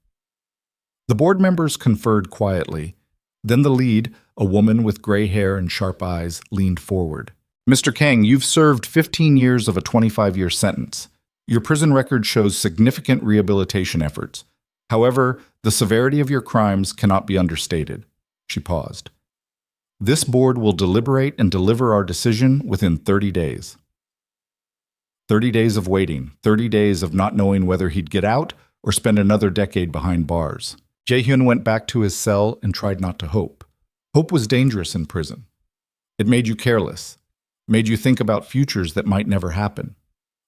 The board members conferred quietly. Then the lead, a woman with gray hair and sharp eyes, leaned forward. Mr. Kang, you've served 15 years of a 25-year sentence. Your prison record shows significant rehabilitation efforts. However, the severity of your crimes cannot be understated. She paused. This board will deliberate and deliver our decision within 30 days. 30 days of waiting, 30 days of not knowing whether he'd get out or spend another decade behind bars. Jae-hyun went back to his cell and tried not to hope. Hope was dangerous in prison. It made you careless, made you think about futures that might never happen.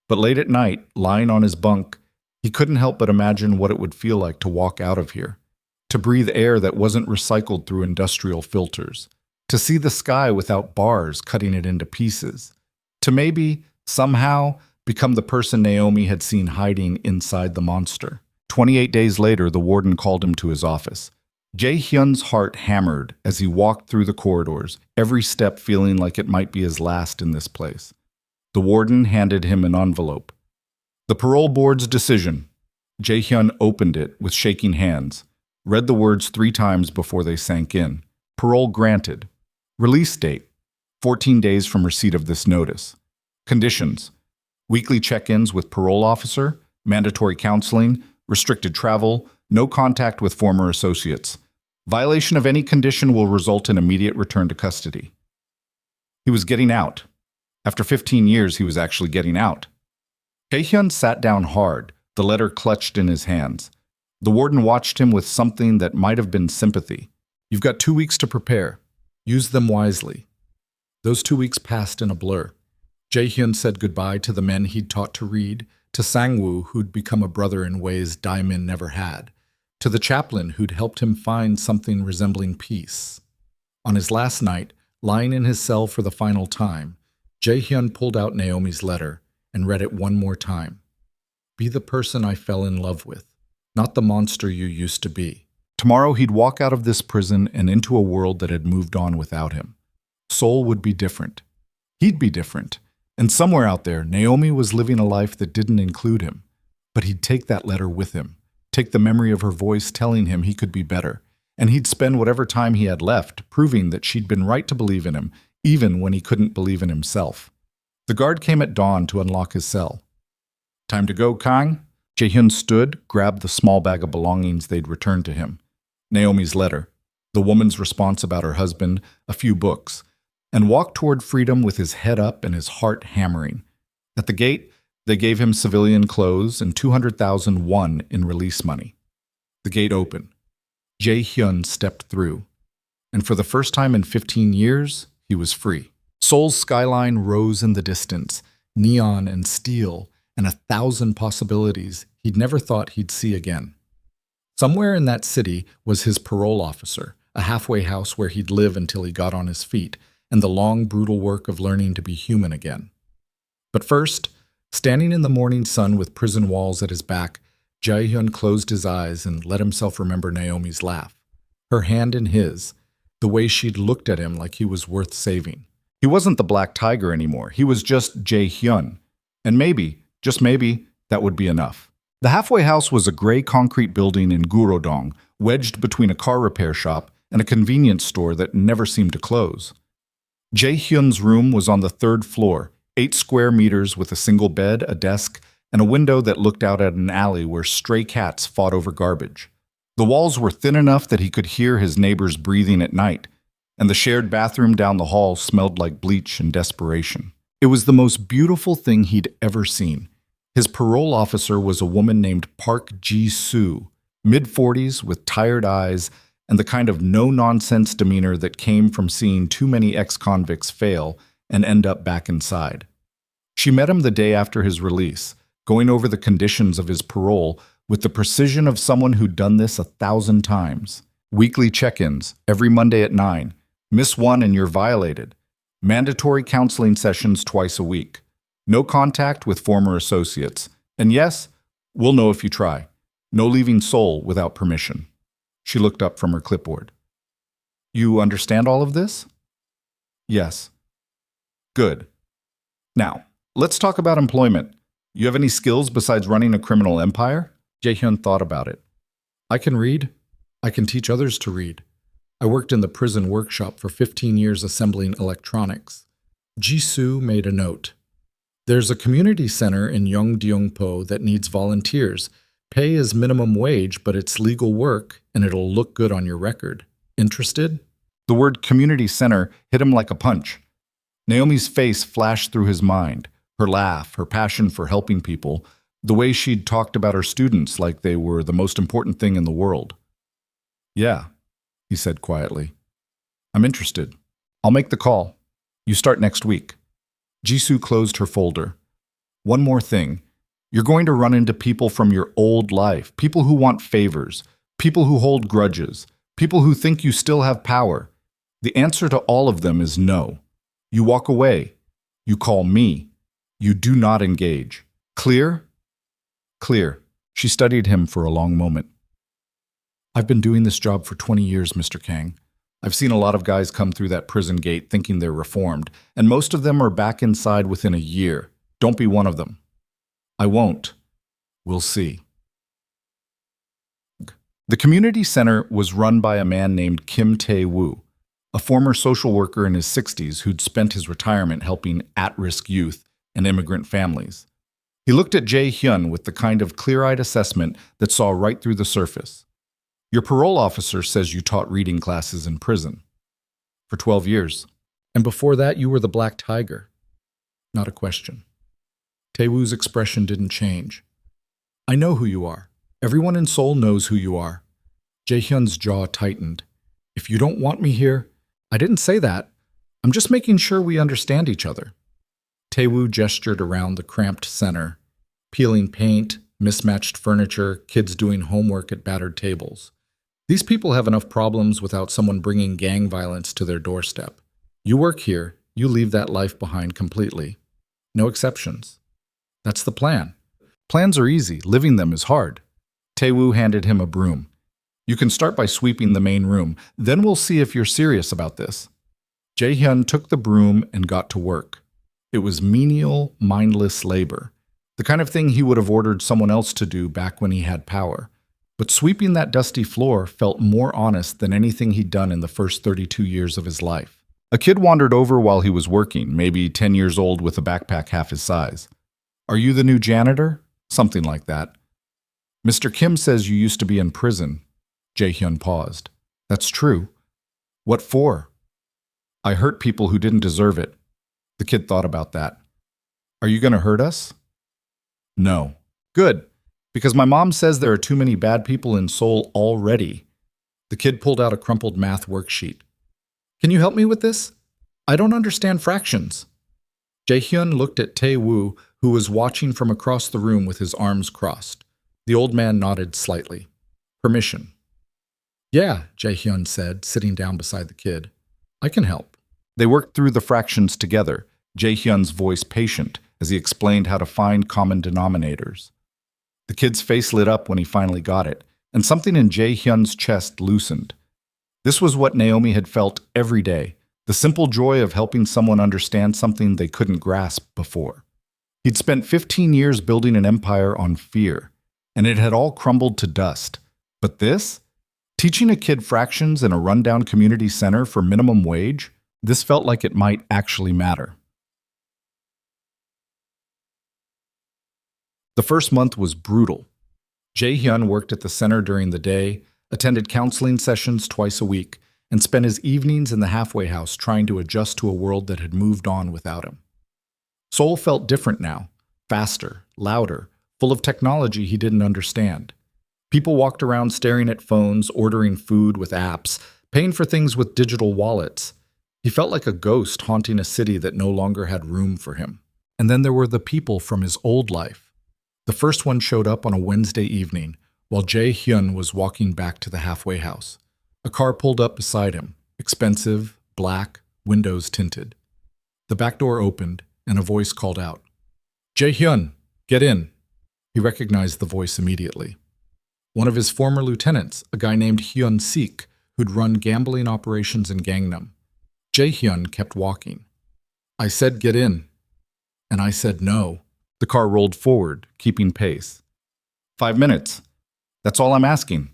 But late at night, lying on his bunk, he couldn't help but imagine what it would feel like to walk out of here, to breathe air that wasn't recycled through industrial filters, to see the sky without bars cutting it into pieces, to maybe, somehow, become the person Naomi had seen hiding inside the monster. 28 days later, the warden called him to his office. Jae-hyun's heart hammered as he walked through the corridors, every step feeling like it might be his last in this place. The warden handed him an envelope. The parole board's decision. Jae-hyun opened it with shaking hands, read the words 3 times before they sank in. Parole granted. Release date, 14 days from receipt of this notice. Conditions: weekly check-ins with parole officer, mandatory counseling, restricted travel, no contact with former associates. Violation of any condition will result in immediate return to custody. He was getting out. After 15 years, he was actually getting out. Jae-hyun sat down hard, the letter clutched in his hands. The warden watched him with something that might have been sympathy. You've got 2 weeks to prepare. Use them wisely. Those 2 weeks passed in a blur. Jae-hyun said goodbye to the men he'd taught to read, to Sang-woo, who'd become a brother in ways Daemin never had, to the chaplain who'd helped him find something resembling peace. On his last night, lying in his cell for the final time, Jae-hyun pulled out Naomi's letter and read it one more time. Be the person I fell in love with, not the monster you used to be. Tomorrow he'd walk out of this prison and into a world that had moved on without him. Seoul would be different. He'd be different. And somewhere out there, Naomi was living a life that didn't include him. But he'd take that letter with him, take the memory of her voice telling him he could be better, and he'd spend whatever time he had left proving that she'd been right to believe in him, even when he couldn't believe in himself. The guard came at dawn to unlock his cell. Time to go, Kang? Jae-hyun stood, grabbed the small bag of belongings they'd returned to him. Naomi's letter, the woman's response about her husband, a few books, and walked toward freedom with his head up and his heart hammering. At the gate, they gave him civilian clothes and 200,000 won in release money. The gate opened. Jae-hyun stepped through, and for the first time in 15 years, he was free. Seoul's skyline rose in the distance, neon and steel, and 1,000 possibilities he'd never thought he'd see again. Somewhere in that city was his parole officer, a halfway house where he'd live until he got on his feet, and the long, brutal work of learning to be human again. But first, standing in the morning sun with prison walls at his back, Jae-hyun closed his eyes and let himself remember Naomi's laugh, her hand in his, the way she'd looked at him like he was worth saving. He wasn't the Black Tiger anymore. He was just Jae-hyun. And maybe, just maybe, that would be enough. The halfway house was a gray concrete building in Gurodong, wedged between a car repair shop and a convenience store that never seemed to close. Jae-hyun's room was on the 3rd floor, 8 square meters with a single bed, a desk, and a window that looked out at an alley where stray cats fought over garbage. The walls were thin enough that he could hear his neighbors breathing at night, and the shared bathroom down the hall smelled like bleach and desperation. It was the most beautiful thing he'd ever seen. His parole officer was a woman named Park Ji-soo, mid-40s with tired eyes and the kind of no-nonsense demeanor that came from seeing too many ex-convicts fail and end up back inside. She met him the day after his release, going over the conditions of his parole with the precision of someone who'd done this 1,000 times. Weekly check-ins, every Monday at 9. Miss one and you're violated. Mandatory counseling sessions twice a week. No contact with former associates. And yes, we'll know if you try. No leaving Seoul without permission. She looked up from her clipboard. You understand all of this? Yes. Good. Now, Let's talk about employment. You have any skills besides running a criminal empire? Jae-hyun thought about it. I can read. I can teach others to read. I worked in the prison workshop for 15 years assembling electronics. Jisoo made a note. There's a community center in Yeongdeungpo that needs volunteers. Pay is minimum wage, but it's legal work, and it'll look good on your record. Interested? The word community center hit him like a punch. Naomi's face flashed through his mind, her laugh, her passion for helping people, the way she'd talked about her students like they were the most important thing in the world. Yeah, he said quietly. I'm interested. I'll make the call. You start next week. Jisoo closed her folder. One more thing. You're going to run into people from your old life, people who want favors, people who hold grudges, people who think you still have power. The answer to all of them is no. You walk away. You call me. You do not engage. Clear? Clear. She studied him for a long moment. I've been doing this job for 20 years, Mr. Kang. I've seen a lot of guys come through that prison gate thinking they're reformed, and most of them are back inside within a year. Don't be one of them. I won't. We'll see. The community center was run by a man named Kim Tae-woo, a former social worker in his 60s who'd spent his retirement helping at-risk youth and immigrant families. He looked at Jae-hyun with the kind of clear-eyed assessment that saw right through the surface. Your parole officer says you taught reading classes in prison. For 12 years. And before that, you were the Black Tiger. Not a question. Tae-woo's expression didn't change. I know who you are. Everyone in Seoul knows who you are. Jae-hyun's jaw tightened. If you don't want me here, I didn't say that. I'm just making sure we understand each other. Tae-woo gestured around the cramped center, peeling paint, mismatched furniture, kids doing homework at battered tables. These people have enough problems without someone bringing gang violence to their doorstep. You work here, you leave that life behind completely. No exceptions. That's the plan. Plans are easy, living them is hard. Tae-woo handed him a broom. You can start by sweeping the main room, then we'll see if you're serious about this. Jae-hyun took the broom and got to work. It was menial, mindless labor, the kind of thing he would have ordered someone else to do back when he had power. But sweeping that dusty floor felt more honest than anything he'd done in the first 32 years of his life. A kid wandered over while he was working, maybe 10 years old with a backpack half his size. Are you the new janitor? Something like that. Mr. Kim says you used to be in prison. Jae-hyun paused. That's true. What for? I hurt people who didn't deserve it. The kid thought about that. Are you going to hurt us? No. Good. Because my mom says there are too many bad people in Seoul already. The kid pulled out a crumpled math worksheet. Can you help me with this? I don't understand fractions. Jae-hyun looked at Tae-woo, who was watching from across the room with his arms crossed. The old man nodded slightly. Permission. Yeah, Jae-hyun said, sitting down beside the kid. I can help. They worked through the fractions together, Jae-hyun's voice patient, as he explained how to find common denominators. The kid's face lit up when he finally got it, and something in Jae-hyun's chest loosened. This was what Naomi had felt every day, the simple joy of helping someone understand something they couldn't grasp before. He'd spent 15 years building an empire on fear, and it had all crumbled to dust. But this? Teaching a kid fractions in a rundown community center for minimum wage? This felt like it might actually matter. The first month was brutal. Jae-hyun worked at the center during the day, attended counseling sessions twice a week, and spent his evenings in the halfway house trying to adjust to a world that had moved on without him. Seoul felt different now, faster, louder, full of technology he didn't understand. People walked around staring at phones, ordering food with apps, paying for things with digital wallets. He felt like a ghost haunting a city that no longer had room for him. And then there were the people from his old life. The first one showed up on a Wednesday evening, while Jae-hyun was walking back to the halfway house. A car pulled up beside him, expensive, black, windows tinted. The back door opened, and a voice called out, Jae-hyun, get in. He recognized the voice immediately. One of his former lieutenants, a guy named Hyun-sik, who'd run gambling operations in Gangnam. Jae-hyun kept walking. I said get in. And I said no. The car rolled forward, keeping pace. 5 minutes. That's all I'm asking.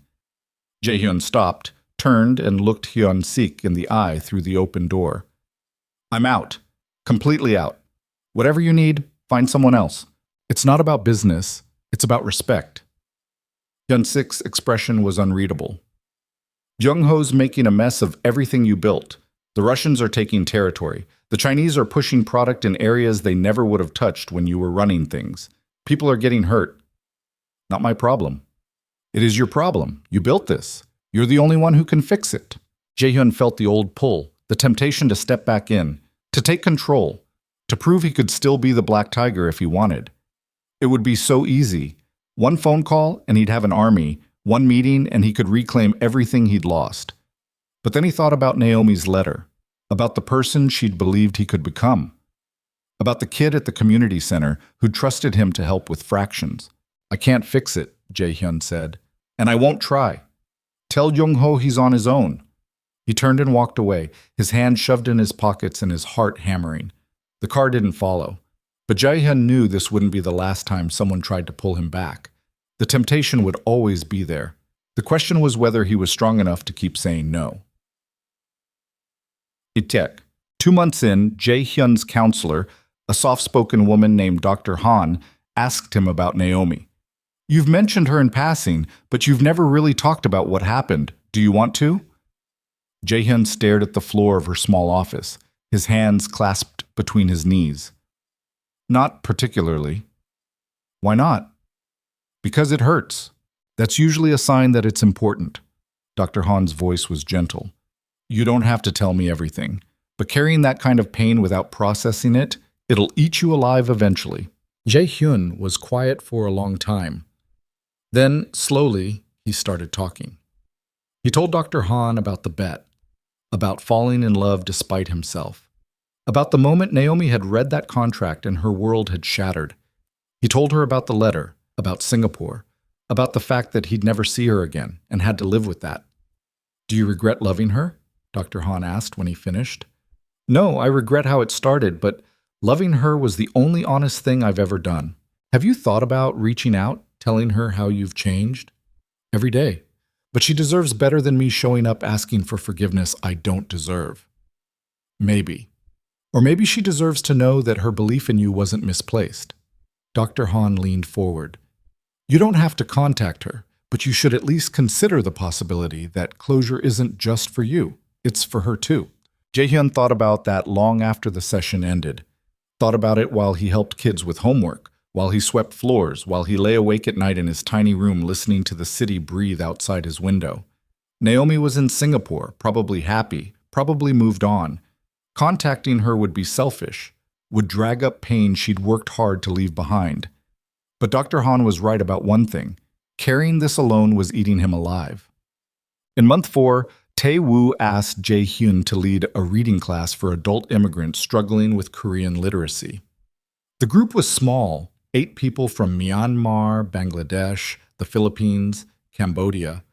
Jae-hyun stopped, turned, and looked Hyun-sik in the eye through the open door. I'm out. Completely out. Whatever you need, find someone else. It's not about business. It's about respect. Hyun-sik's expression was unreadable. Jung-ho's making a mess of everything you built. The Russians are taking territory. The Chinese are pushing product in areas they never would have touched when you were running things. People are getting hurt. Not my problem. It is your problem. You built this. You're the only one who can fix it. Jae-hyun felt the old pull, the temptation to step back in, to take control, to prove he could still be the Black Tiger if he wanted. It would be so easy. One phone call and he'd have an army, one meeting and he could reclaim everything he'd lost. But then he thought about Naomi's letter, about the person she'd believed he could become, about the kid at the community center who trusted him to help with fractions. I can't fix it, Jae-hyun said, and I won't try. Tell Jung-ho he's on his own. He turned and walked away, his hands shoved in his pockets and his heart hammering. The car didn't follow, but Jae-hyun knew this wouldn't be the last time someone tried to pull him back. The temptation would always be there. The question was whether he was strong enough to keep saying no. Itek. 2 months in, Jae-hyun's counselor, a soft-spoken woman named Dr. Han, asked him about Naomi. You've mentioned her in passing, but you've never really talked about what happened. Do you want to? Jae-hyun stared at the floor of her small office, his hands clasped between his knees. Not particularly. Why not? Because it hurts. That's usually a sign that it's important. Dr. Han's voice was gentle. You don't have to tell me everything, but carrying that kind of pain without processing it, it'll eat you alive eventually. Jae-hyun was quiet for a long time. Then, slowly, he started talking. He told Dr. Han about the bet, about falling in love despite himself, about the moment Naomi had read that contract and her world had shattered. He told her about the letter, about Singapore, about the fact that he'd never see her again and had to live with that. Do you regret loving her? Dr. Han asked when he finished. No, I regret how it started, but loving her was the only honest thing I've ever done. Have you thought about reaching out, telling her how you've changed? Every day. But she deserves better than me showing up asking for forgiveness I don't deserve. Maybe. Or maybe she deserves to know that her belief in you wasn't misplaced. Dr. Han leaned forward. You don't have to contact her, but you should at least consider the possibility that closure isn't just for you, it's for her too. Jae-hyun thought about that long after the session ended. Thought about it while he helped kids with homework, while he swept floors, while he lay awake at night in his tiny room listening to the city breathe outside his window. Naomi was in Singapore, probably happy, probably moved on. Contacting her would be selfish, would drag up pain she'd worked hard to leave behind. But Dr. Han was right about one thing. Carrying this alone was eating him alive. In month 4, Tae-woo asked Jae-hyun to lead a reading class for adult immigrants struggling with Korean literacy. The group was small, 8 people from Myanmar, Bangladesh, the Philippines, Cambodia,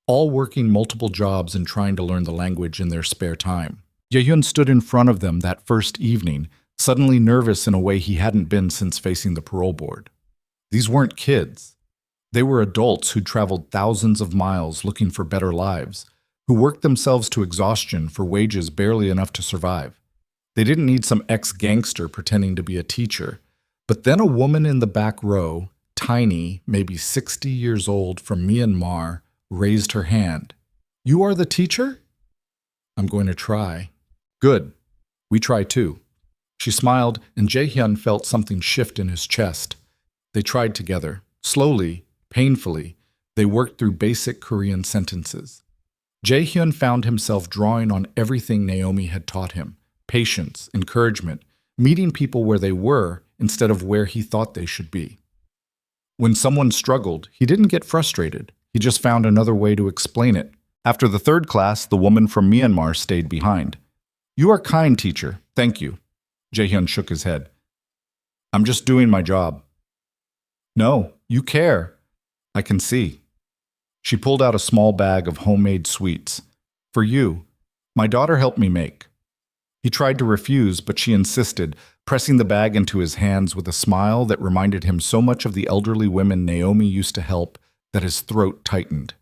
all working multiple jobs and trying to learn the language in their spare time. Jae-hyun stood in front of them that first evening, suddenly nervous in a way he hadn't been since facing the parole board. These weren't kids. They were adults who'd traveled thousands of miles looking for better lives, who worked themselves to exhaustion for wages barely enough to survive. They didn't need some ex-gangster pretending to be a teacher. But then a woman in the back row, tiny, maybe 60 years old from Myanmar, raised her hand. You are the teacher? I'm going to try. Good. We try too. She smiled, and Jae-hyun felt something shift in his chest. They tried together. Slowly, painfully, they worked through basic Korean sentences. Jae-hyun found himself drawing on everything Naomi had taught him. Patience, encouragement, meeting people where they were instead of where he thought they should be. When someone struggled, he didn't get frustrated. He just found another way to explain it. After the 3rd class, the woman from Myanmar stayed behind. You are kind, teacher. Thank you. Jae-hyun shook his head. I'm just doing my job. No, you care. I can see. She pulled out a small bag of homemade sweets. For you. My daughter helped me make. He tried to refuse, but she insisted, pressing the bag into his hands with a smile that reminded him so much of the elderly women Naomi used to help that his throat tightened.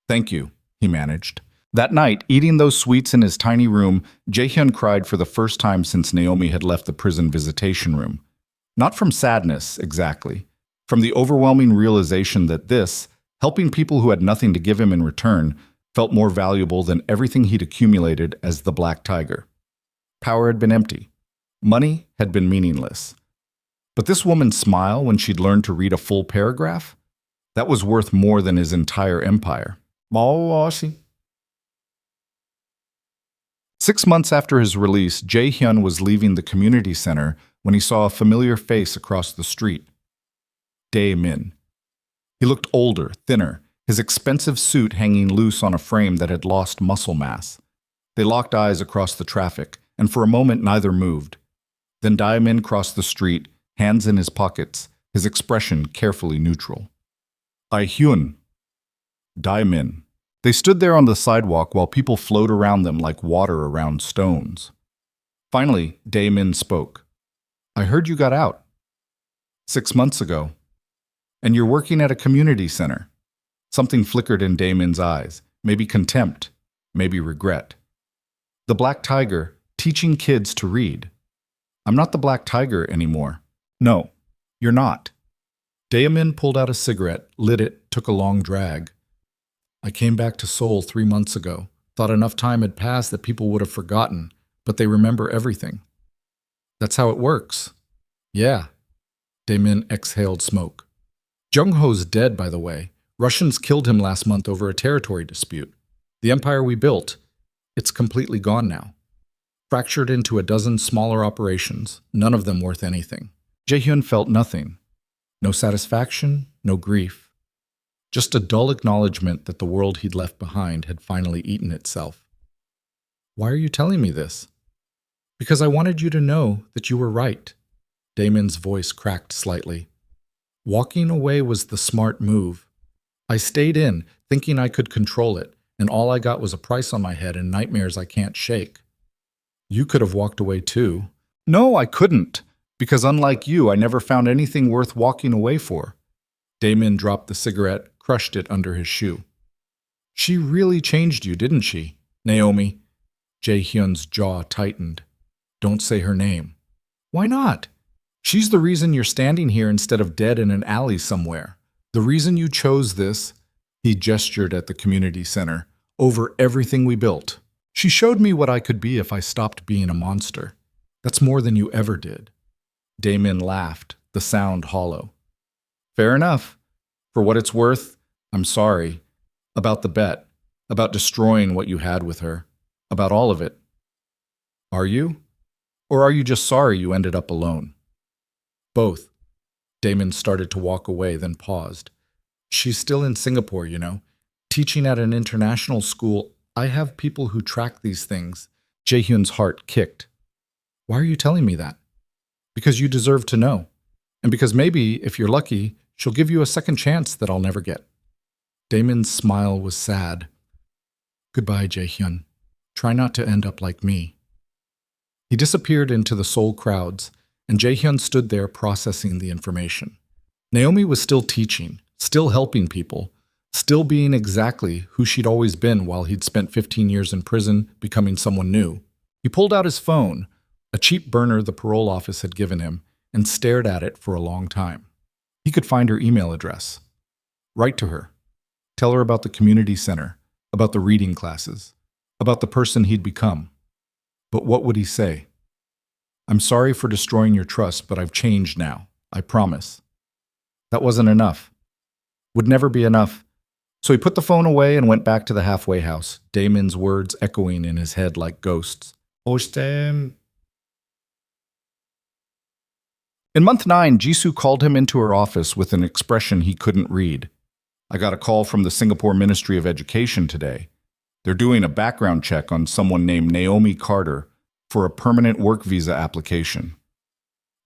"Thank you," he managed. That night, eating those sweets in his tiny room, Jaehyun cried for the first time since Naomi had left the prison visitation room. Not from sadness, exactly. From the overwhelming realization that this, helping people who had nothing to give him in return, felt more valuable than everything he'd accumulated as the Black Tiger. Power had been empty. Money had been meaningless. But this woman's smile when she'd learned to read a full paragraph? That was worth more than his entire empire. 6 months after his release, Jae-hyun was leaving the community center when he saw a familiar face across the street. Dae-min. He looked older, thinner, his expensive suit hanging loose on a frame that had lost muscle mass. They locked eyes across the traffic, and for a moment neither moved. Then Dae-min crossed the street, hands in his pockets, his expression carefully neutral. "Hyun." Dae-min. They stood there on the sidewalk while people flowed around them like water around stones. Finally, Dae-min spoke. "I heard you got out." 6 months ago. "And you're working at a community center." Something flickered in Daemin's eyes, maybe contempt, maybe regret. "The Black Tiger, teaching kids to read." "I'm not the Black Tiger anymore." "No, you're not." Daemin pulled out a cigarette, lit it, took a long drag. "I came back to Seoul 3 months ago. Thought enough time had passed that people would have forgotten, but they remember everything." "That's how it works." "Yeah." Daemin exhaled smoke. "Jung-ho's dead, by the way. Russians killed him last month over a territory dispute. The empire we built, it's completely gone now. Fractured into a dozen smaller operations, none of them worth anything." Jae-hyun felt nothing. No satisfaction, no grief. Just a dull acknowledgement that the world he'd left behind had finally eaten itself. "Why are you telling me this?" "Because I wanted you to know that you were right." Daemin's voice cracked slightly. "Walking away was the smart move. I stayed in, thinking I could control it, and all I got was a price on my head and nightmares I can't shake." "You could have walked away too." "No, I couldn't, because unlike you, I never found anything worth walking away for." Daemin dropped the cigarette, crushed it under his shoe. "She really changed you, didn't she, Naomi?" Jae-hyun's jaw tightened. "Don't say her name." "Why not? She's the reason you're standing here instead of dead in an alley somewhere. The reason you chose this," he gestured at the community center, "over everything we built. She showed me what I could be if I stopped being a monster. That's more than you ever did." Daemin laughed, the sound hollow. "Fair enough. For what it's worth, I'm sorry. About the bet. About destroying what you had with her. About all of it." "Are you? Or are you just sorry you ended up alone?" "Both." Daemin started to walk away, then paused. "She's still in Singapore, you know. Teaching at an international school. I have people who track these things." Jae-hyun's heart kicked. "Why are you telling me that?" "Because you deserve to know. And because maybe, if you're lucky, she'll give you a second chance that I'll never get." Daemin's smile was sad. "Goodbye, Jae-hyun. Try not to end up like me." He disappeared into the Seoul crowds, and Jae-hyun stood there processing the information. Naomi was still teaching, still helping people, still being exactly who she'd always been while he'd spent 15 years in prison becoming someone new. He pulled out his phone, a cheap burner the parole office had given him, and stared at it for a long time. He could find her email address. Write to her. Tell her about the community center, about the reading classes, about the person he'd become. But what would he say? "I'm sorry for destroying your trust, but I've changed now. I promise." That wasn't enough. Would never be enough. So he put the phone away and went back to the halfway house, Daemin's words echoing in his head like ghosts. "Ostem." In month 9, Jisoo called him into her office with an expression he couldn't read. "I got a call from the Singapore Ministry of Education today. They're doing a background check on someone named Naomi Carter for a permanent work visa application."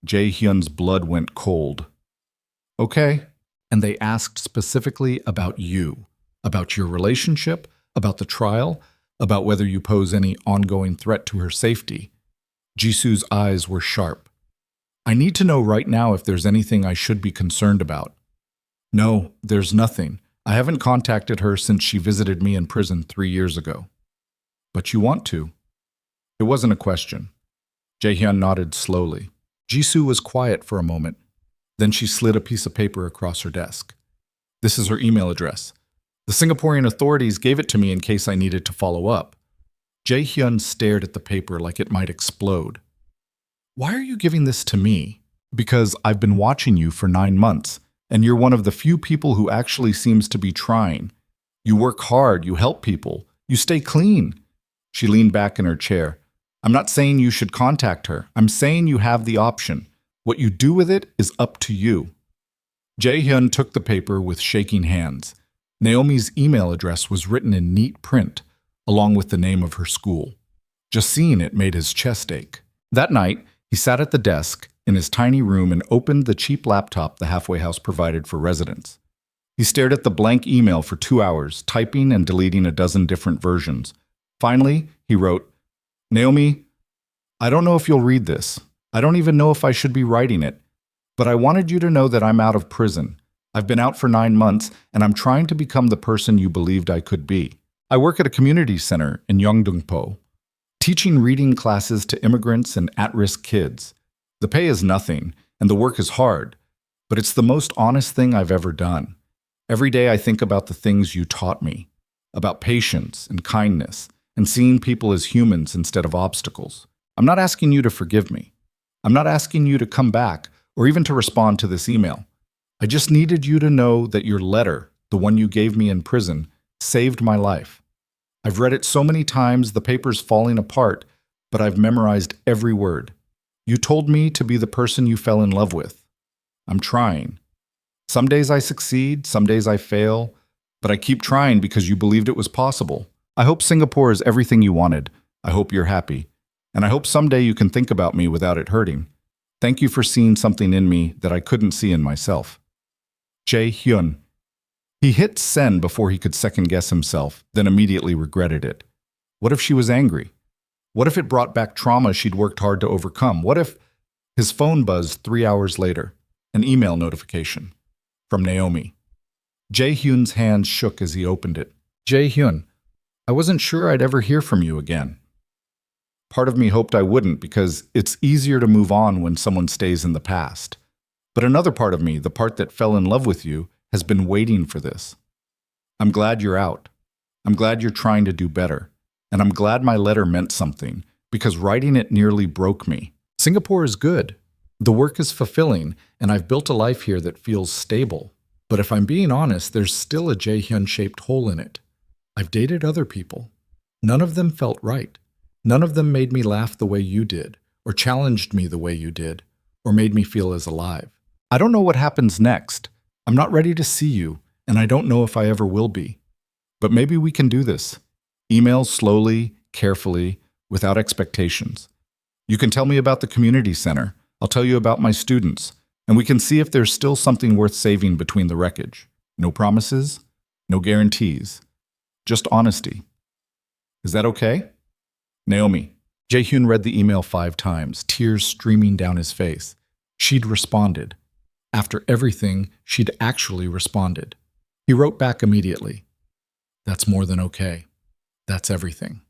Jae-hyun's blood went cold. "Okay." "And they asked specifically about you, about your relationship, about the trial, about whether you pose any ongoing threat to her safety." Jisoo's eyes were sharp. I need to know right now if there's anything I should be concerned about. No, there's nothing. I haven't contacted her since she visited me in prison 3 years ago. But you want to? It wasn't a question. Jae-hyun nodded slowly. Jisoo was quiet for a moment. Then she slid a piece of paper across her desk. This is her email address. The Singaporean authorities gave it to me in case I needed to follow up. Jae-hyun stared at the paper like it might explode. Why are you giving this to me? Because I've been watching you for 9 months, and you're one of the few people who actually seems to be trying. You work hard, you help people, you stay clean. She leaned back in her chair. I'm not saying you should contact her. I'm saying you have the option. What you do with it is up to you. Jae-hyun took the paper with shaking hands. Naomi's email address was written in neat print, along with the name of her school. Just seeing it made his chest ache. That night, he sat at the desk in his tiny room and opened the cheap laptop the halfway house provided for residents. He stared at the blank email for 2 hours, typing and deleting a dozen different versions. Finally, he wrote, Naomi, I don't know if you'll read this. I don't even know if I should be writing it. But I wanted you to know that I'm out of prison. I've been out for 9 months, and I'm trying to become the person you believed I could be. I work at a community center in Yeongdeungpo, teaching reading classes to immigrants and at-risk kids. The pay is nothing, and the work is hard, but it's the most honest thing I've ever done. Every day I think about the things you taught me, about patience and kindness, and seeing people as humans instead of obstacles. I'm not asking you to forgive me. I'm not asking you to come back or even to respond to this email. I just needed you to know that your letter, the one you gave me in prison, saved my life. I've read it so many times, the paper's falling apart, but I've memorized every word. You told me to be the person you fell in love with. I'm trying. Some days I succeed, some days I fail, but I keep trying because you believed it was possible. I hope Singapore is everything you wanted. I hope you're happy. And I hope someday you can think about me without it hurting. Thank you for seeing something in me that I couldn't see in myself. Jae-hyun. He hit send before he could second-guess himself, then immediately regretted it. What if she was angry? What if it brought back trauma she'd worked hard to overcome? What if... His phone buzzed 3 hours later. An email notification. From Naomi. Jae-hyun's hands shook as he opened it. Jae-hyun, I wasn't sure I'd ever hear from you again. Part of me hoped I wouldn't because it's easier to move on when someone stays in the past. But another part of me, the part that fell in love with you, has been waiting for this. I'm glad you're out. I'm glad you're trying to do better. And I'm glad my letter meant something, because writing it nearly broke me. Singapore is good. The work is fulfilling, and I've built a life here that feels stable. But if I'm being honest, there's still a Jae-hyun-shaped hole in it. I've dated other people. None of them felt right. None of them made me laugh the way you did, or challenged me the way you did, or made me feel as alive. I don't know what happens next. I'm not ready to see you, and I don't know if I ever will be. But maybe we can do this. Email slowly, carefully, without expectations. You can tell me about the community center. I'll tell you about my students, and we can see if there's still something worth saving between the wreckage. No promises, no guarantees, just honesty. Is that okay? Naomi. Jae-hyun read the email 5 times, tears streaming down his face. She'd responded. After everything, she'd actually responded. He wrote back immediately. That's more than okay. That's everything.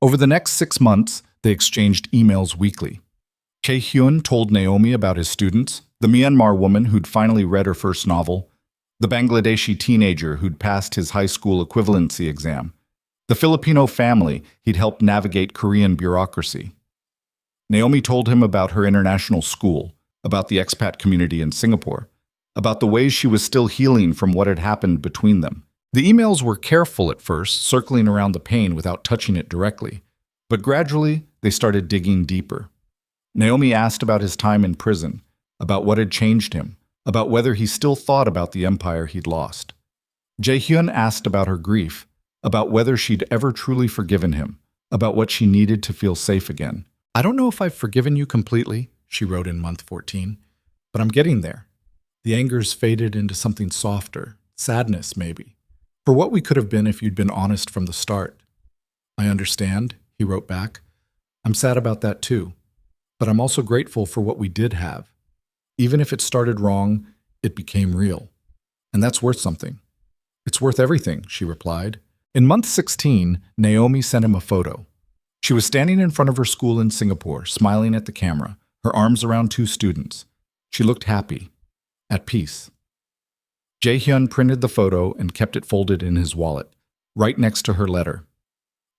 Over the next 6 months, they exchanged emails weekly. Jae-hyun told Naomi about his students, the Myanmar woman who'd finally read her first novel, the Bangladeshi teenager who'd passed his high school equivalency exam, the Filipino family he'd helped navigate Korean bureaucracy. Naomi told him about her international school, about the expat community in Singapore, about the ways she was still healing from what had happened between them. The emails were careful at first, circling around the pain without touching it directly, but gradually they started digging deeper. Naomi asked about his time in prison, about what had changed him, about whether he still thought about the empire he'd lost. Jae-hyun asked about her grief, about whether she'd ever truly forgiven him, about what she needed to feel safe again. I don't know if I've forgiven you completely, she wrote in month 14, but I'm getting there. The anger's faded into something softer, sadness maybe, for what we could have been if you'd been honest from the start. I understand, he wrote back, I'm sad about that too, but I'm also grateful for what we did have. Even if it started wrong, it became real. And that's worth something. It's worth everything, she replied. In month 16, Naomi sent him a photo. She was standing in front of her school in Singapore, smiling at the camera, her arms around two students. She looked happy, at peace. Jae-hyun printed the photo and kept it folded in his wallet, right next to her letter.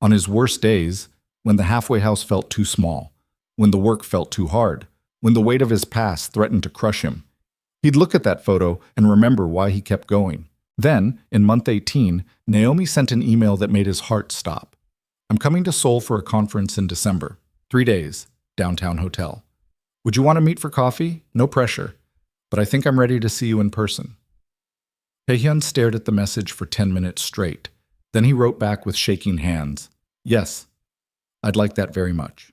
On his worst days, when the halfway house felt too small, when the work felt too hard, when the weight of his past threatened to crush him, he'd look at that photo and remember why he kept going. Then, in month 18, Naomi sent an email that made his heart stop. I'm coming to Seoul for a conference in December. 3 days, downtown hotel. Would you want to meet for coffee? No pressure. But I think I'm ready to see you in person. Taehyun stared at the message for 10 minutes straight. Then he wrote back with shaking hands. Yes, I'd like that very much.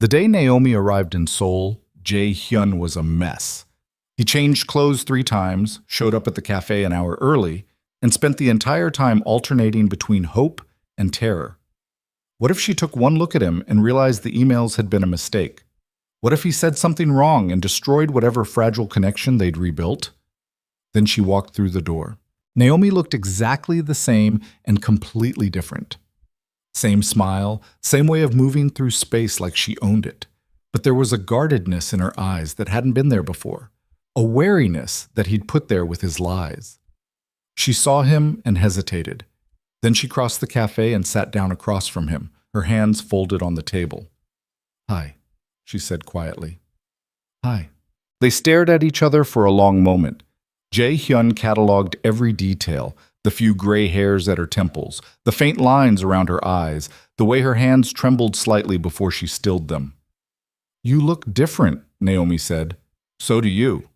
The day Naomi arrived in Seoul, Jae-hyun was a mess. He changed clothes 3 times, showed up at the cafe an hour early, and spent the entire time alternating between hope and terror. What if she took one look at him and realized the emails had been a mistake? What if he said something wrong and destroyed whatever fragile connection they'd rebuilt? Then she walked through the door. Naomi looked exactly the same and completely different. Same smile, same way of moving through space like she owned it. But there was a guardedness in her eyes that hadn't been there before, a wariness that he'd put there with his lies. She saw him and hesitated. Then she crossed the cafe and sat down across from him, her hands folded on the table. Hi, she said quietly. Hi. They stared at each other for a long moment. Jae-hyun cataloged every detail, the few gray hairs at her temples, the faint lines around her eyes, the way her hands trembled slightly before she stilled them. You look different, Naomi said. So do you.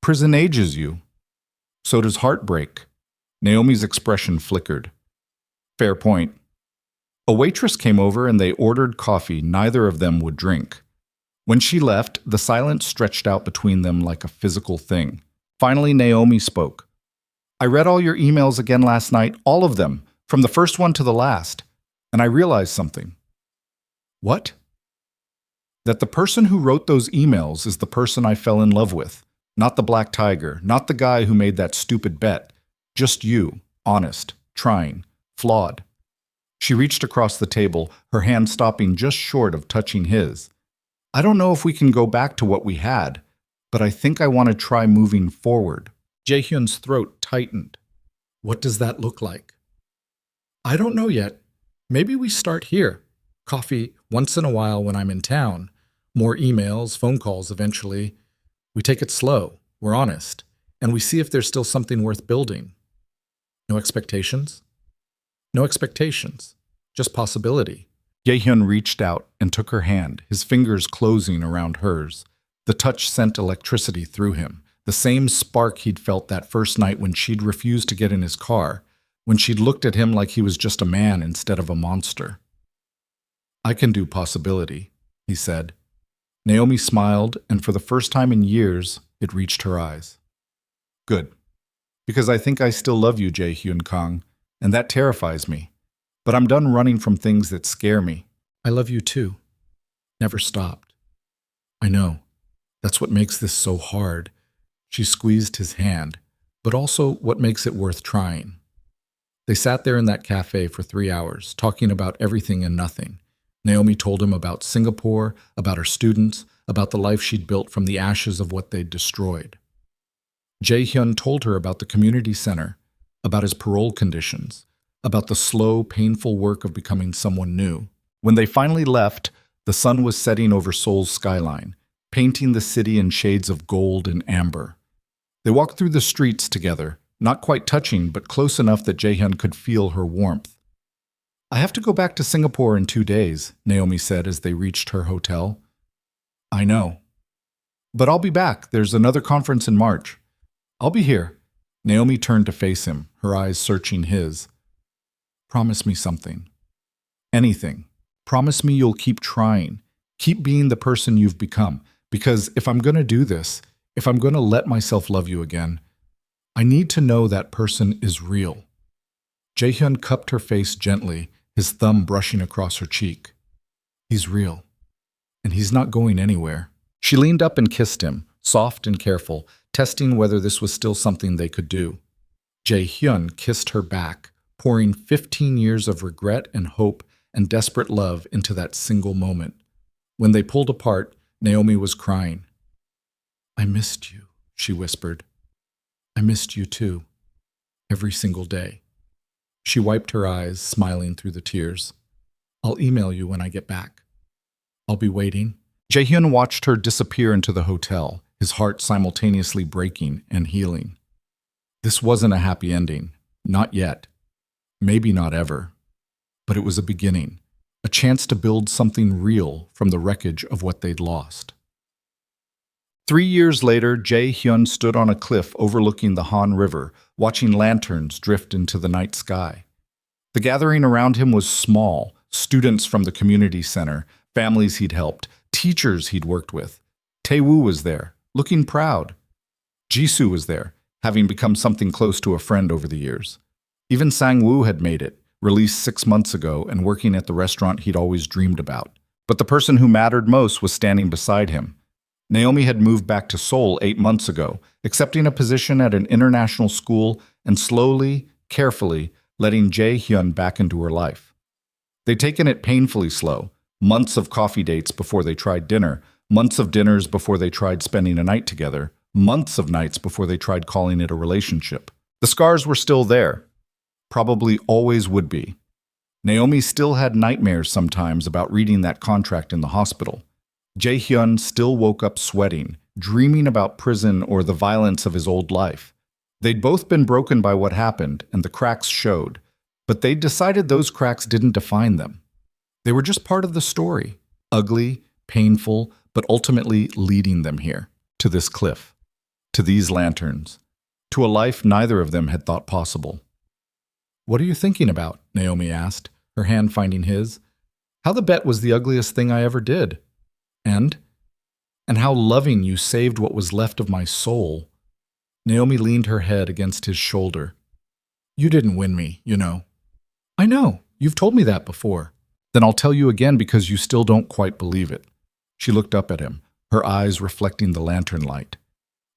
Prison ages you. So does heartbreak. Naomi's expression flickered. Fair point. A waitress came over and they ordered coffee neither of them would drink. When she left, the silence stretched out between them like a physical thing. Finally, Naomi spoke. I read all your emails again last night, all of them, from the first one to the last, and I realized something. What? That the person who wrote those emails is the person I fell in love with, not the black tiger, not the guy who made that stupid bet. Just you, honest, trying, flawed. She reached across the table, her hand stopping just short of touching his. I don't know if we can go back to what we had, but I think I want to try moving forward. Jae-hyun's throat tightened. What does that look like? I don't know yet. Maybe we start here. Coffee once in a while when I'm in town. More emails, phone calls eventually. We take it slow, we're honest, and we see if there's still something worth building. No expectations? No expectations, just possibility. Jae-hyun reached out and took her hand, his fingers closing around hers. The touch sent electricity through him, the same spark he'd felt that first night when she'd refused to get in his car, when she'd looked at him like he was just a man instead of a monster. I can do possibility, he said. Naomi smiled, and for the first time in years, it reached her eyes. Good. Because I think I still love you, Jae-hyun Kang, and that terrifies me. But I'm done running from things that scare me. I love you too. Never stopped. I know. That's what makes this so hard. She squeezed his hand, but also what makes it worth trying. They sat there in that cafe for 3 hours, talking about everything and nothing. Naomi told him about Singapore, about her students, about the life she'd built from the ashes of what they'd destroyed. Jae-hyun told her about the community center, about his parole conditions, about the slow, painful work of becoming someone new. When they finally left, the sun was setting over Seoul's skyline, painting the city in shades of gold and amber. They walked through the streets together, not quite touching, but close enough that Jae-hyun could feel her warmth. I have to go back to Singapore in 2 days, Naomi said as they reached her hotel. I know. But I'll be back. There's another conference in March. I'll be here. Naomi turned to face him, her eyes searching his. Promise me something. Anything. Promise me you'll keep trying. Keep being the person you've become. Because if I'm going to do this, if I'm going to let myself love you again, I need to know that person is real. Jae-hyun cupped her face gently, his thumb brushing across her cheek. He's real, and he's not going anywhere. She leaned up and kissed him, soft and careful, testing whether this was still something they could do. Jae-hyun kissed her back, pouring 15 years of regret and hope and desperate love into that single moment. When they pulled apart, Naomi was crying. "I missed you," she whispered. "I missed you too, every single day." She wiped her eyes, smiling through the tears. "I'll email you when I get back. I'll be waiting." Jae-hyun watched her disappear into the hotel, his heart simultaneously breaking and healing. This wasn't a happy ending. Not yet. Maybe not ever. But it was a beginning, a chance to build something real from the wreckage of what they'd lost. 3 years later, Jae-hyun stood on a cliff overlooking the Han River, watching lanterns drift into the night sky. The gathering around him was small, students from the community center, families he'd helped, teachers he'd worked with. Tae-woo was there, looking proud. Jisoo was there, having become something close to a friend over the years. Even Sang-woo had made it, released 6 months ago and working at the restaurant he'd always dreamed about. But the person who mattered most was standing beside him. Naomi had moved back to Seoul 8 months ago, accepting a position at an international school and slowly, carefully, letting Jae-hyun back into her life. They'd taken it painfully slow, months of coffee dates before they tried dinner, months of dinners before they tried spending a night together, months of nights before they tried calling it a relationship. The scars were still there. Probably always would be. Naomi still had nightmares sometimes about reading that contract in the hospital. Jae-hyun still woke up sweating, dreaming about prison or the violence of his old life. They'd both been broken by what happened, and the cracks showed, but they'd decided those cracks didn't define them. They were just part of the story, ugly, painful, but ultimately leading them here, to this cliff, to these lanterns, to a life neither of them had thought possible. "What are you thinking about?" Naomi asked, her hand finding his. "How the bet was the ugliest thing I ever did. And how loving you saved what was left of my soul." Naomi leaned her head against his shoulder. "You didn't win me, you know." "I know. You've told me that before." "Then I'll tell you again because you still don't quite believe it." She looked up at him, her eyes reflecting the lantern light.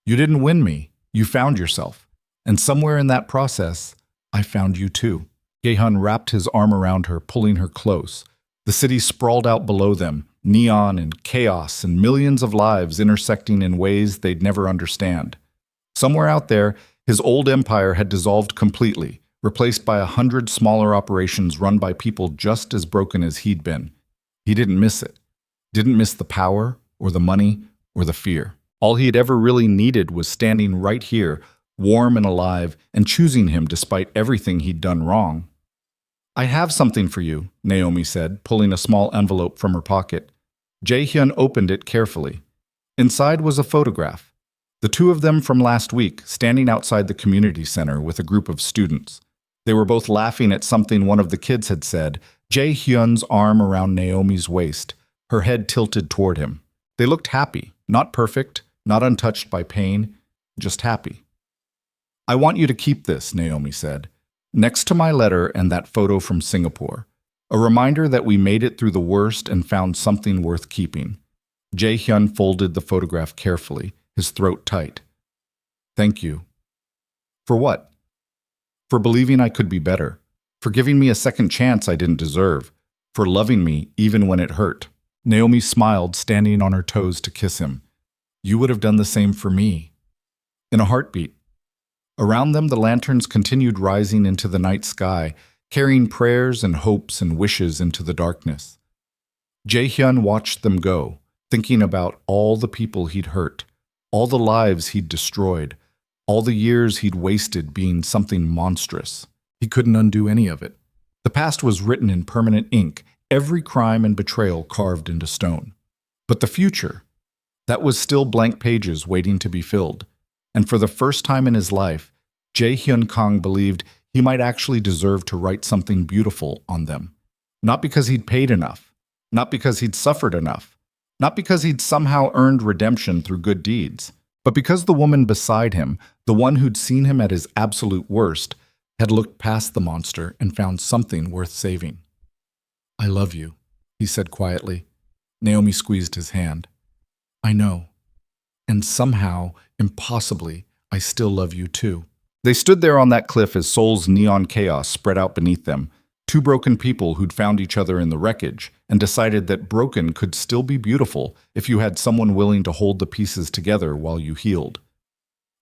"You didn't win me. You found yourself. And somewhere in that process, I found you too." Jae-hyun wrapped his arm around her, pulling her close. The city sprawled out below them, neon and chaos and millions of lives intersecting in ways they'd never understand. Somewhere out there, his old empire had dissolved completely, replaced by 100 smaller operations run by people just as broken as he'd been. He didn't miss it. Didn't miss the power, or the money, or the fear. All he had ever really needed was standing right here, warm and alive, and choosing him despite everything he'd done wrong. "I have something for you," Naomi said, pulling a small envelope from her pocket. Jae-hyun opened it carefully. Inside was a photograph. The two of them from last week, standing outside the community center with a group of students. They were both laughing at something one of the kids had said, Jae-hyun's arm around Naomi's waist, her head tilted toward him. They looked happy, not perfect, not untouched by pain, just happy. "I want you to keep this," Naomi said, "next to my letter and that photo from Singapore. A reminder that we made it through the worst and found something worth keeping." Jae-hyun folded the photograph carefully, his throat tight. "Thank you." "For what?" "For believing I could be better. For giving me a second chance I didn't deserve. For loving me even when it hurt." Naomi smiled, standing on her toes to kiss him. "You would have done the same for me." In a heartbeat. Around them, the lanterns continued rising into the night sky, carrying prayers and hopes and wishes into the darkness. Jae-hyun watched them go, thinking about all the people he'd hurt, all the lives he'd destroyed, all the years he'd wasted being something monstrous. He couldn't undo any of it. The past was written in permanent ink, every crime and betrayal carved into stone. But the future, that was still blank pages waiting to be filled. And for the first time in his life, Jae-hyun Kang believed he might actually deserve to write something beautiful on them. Not because he'd paid enough, not because he'd suffered enough, not because he'd somehow earned redemption through good deeds, but because the woman beside him, the one who'd seen him at his absolute worst, had looked past the monster and found something worth saving. I love you, he said quietly. Naomi squeezed his hand. I know. And somehow, impossibly, I still love you too. They stood there on that cliff as Seoul's neon chaos spread out beneath them, two broken people who'd found each other in the wreckage and decided that broken could still be beautiful if you had someone willing to hold the pieces together while you healed.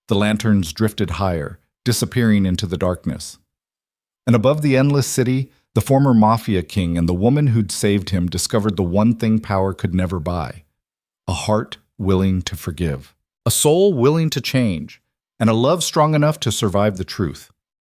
The lanterns drifted higher, disappearing into the darkness. And above the endless city, the former mafia king and the woman who'd saved him discovered the one thing power could never buy: a heart willing to forgive, a soul willing to change, and a love strong enough to survive the truth.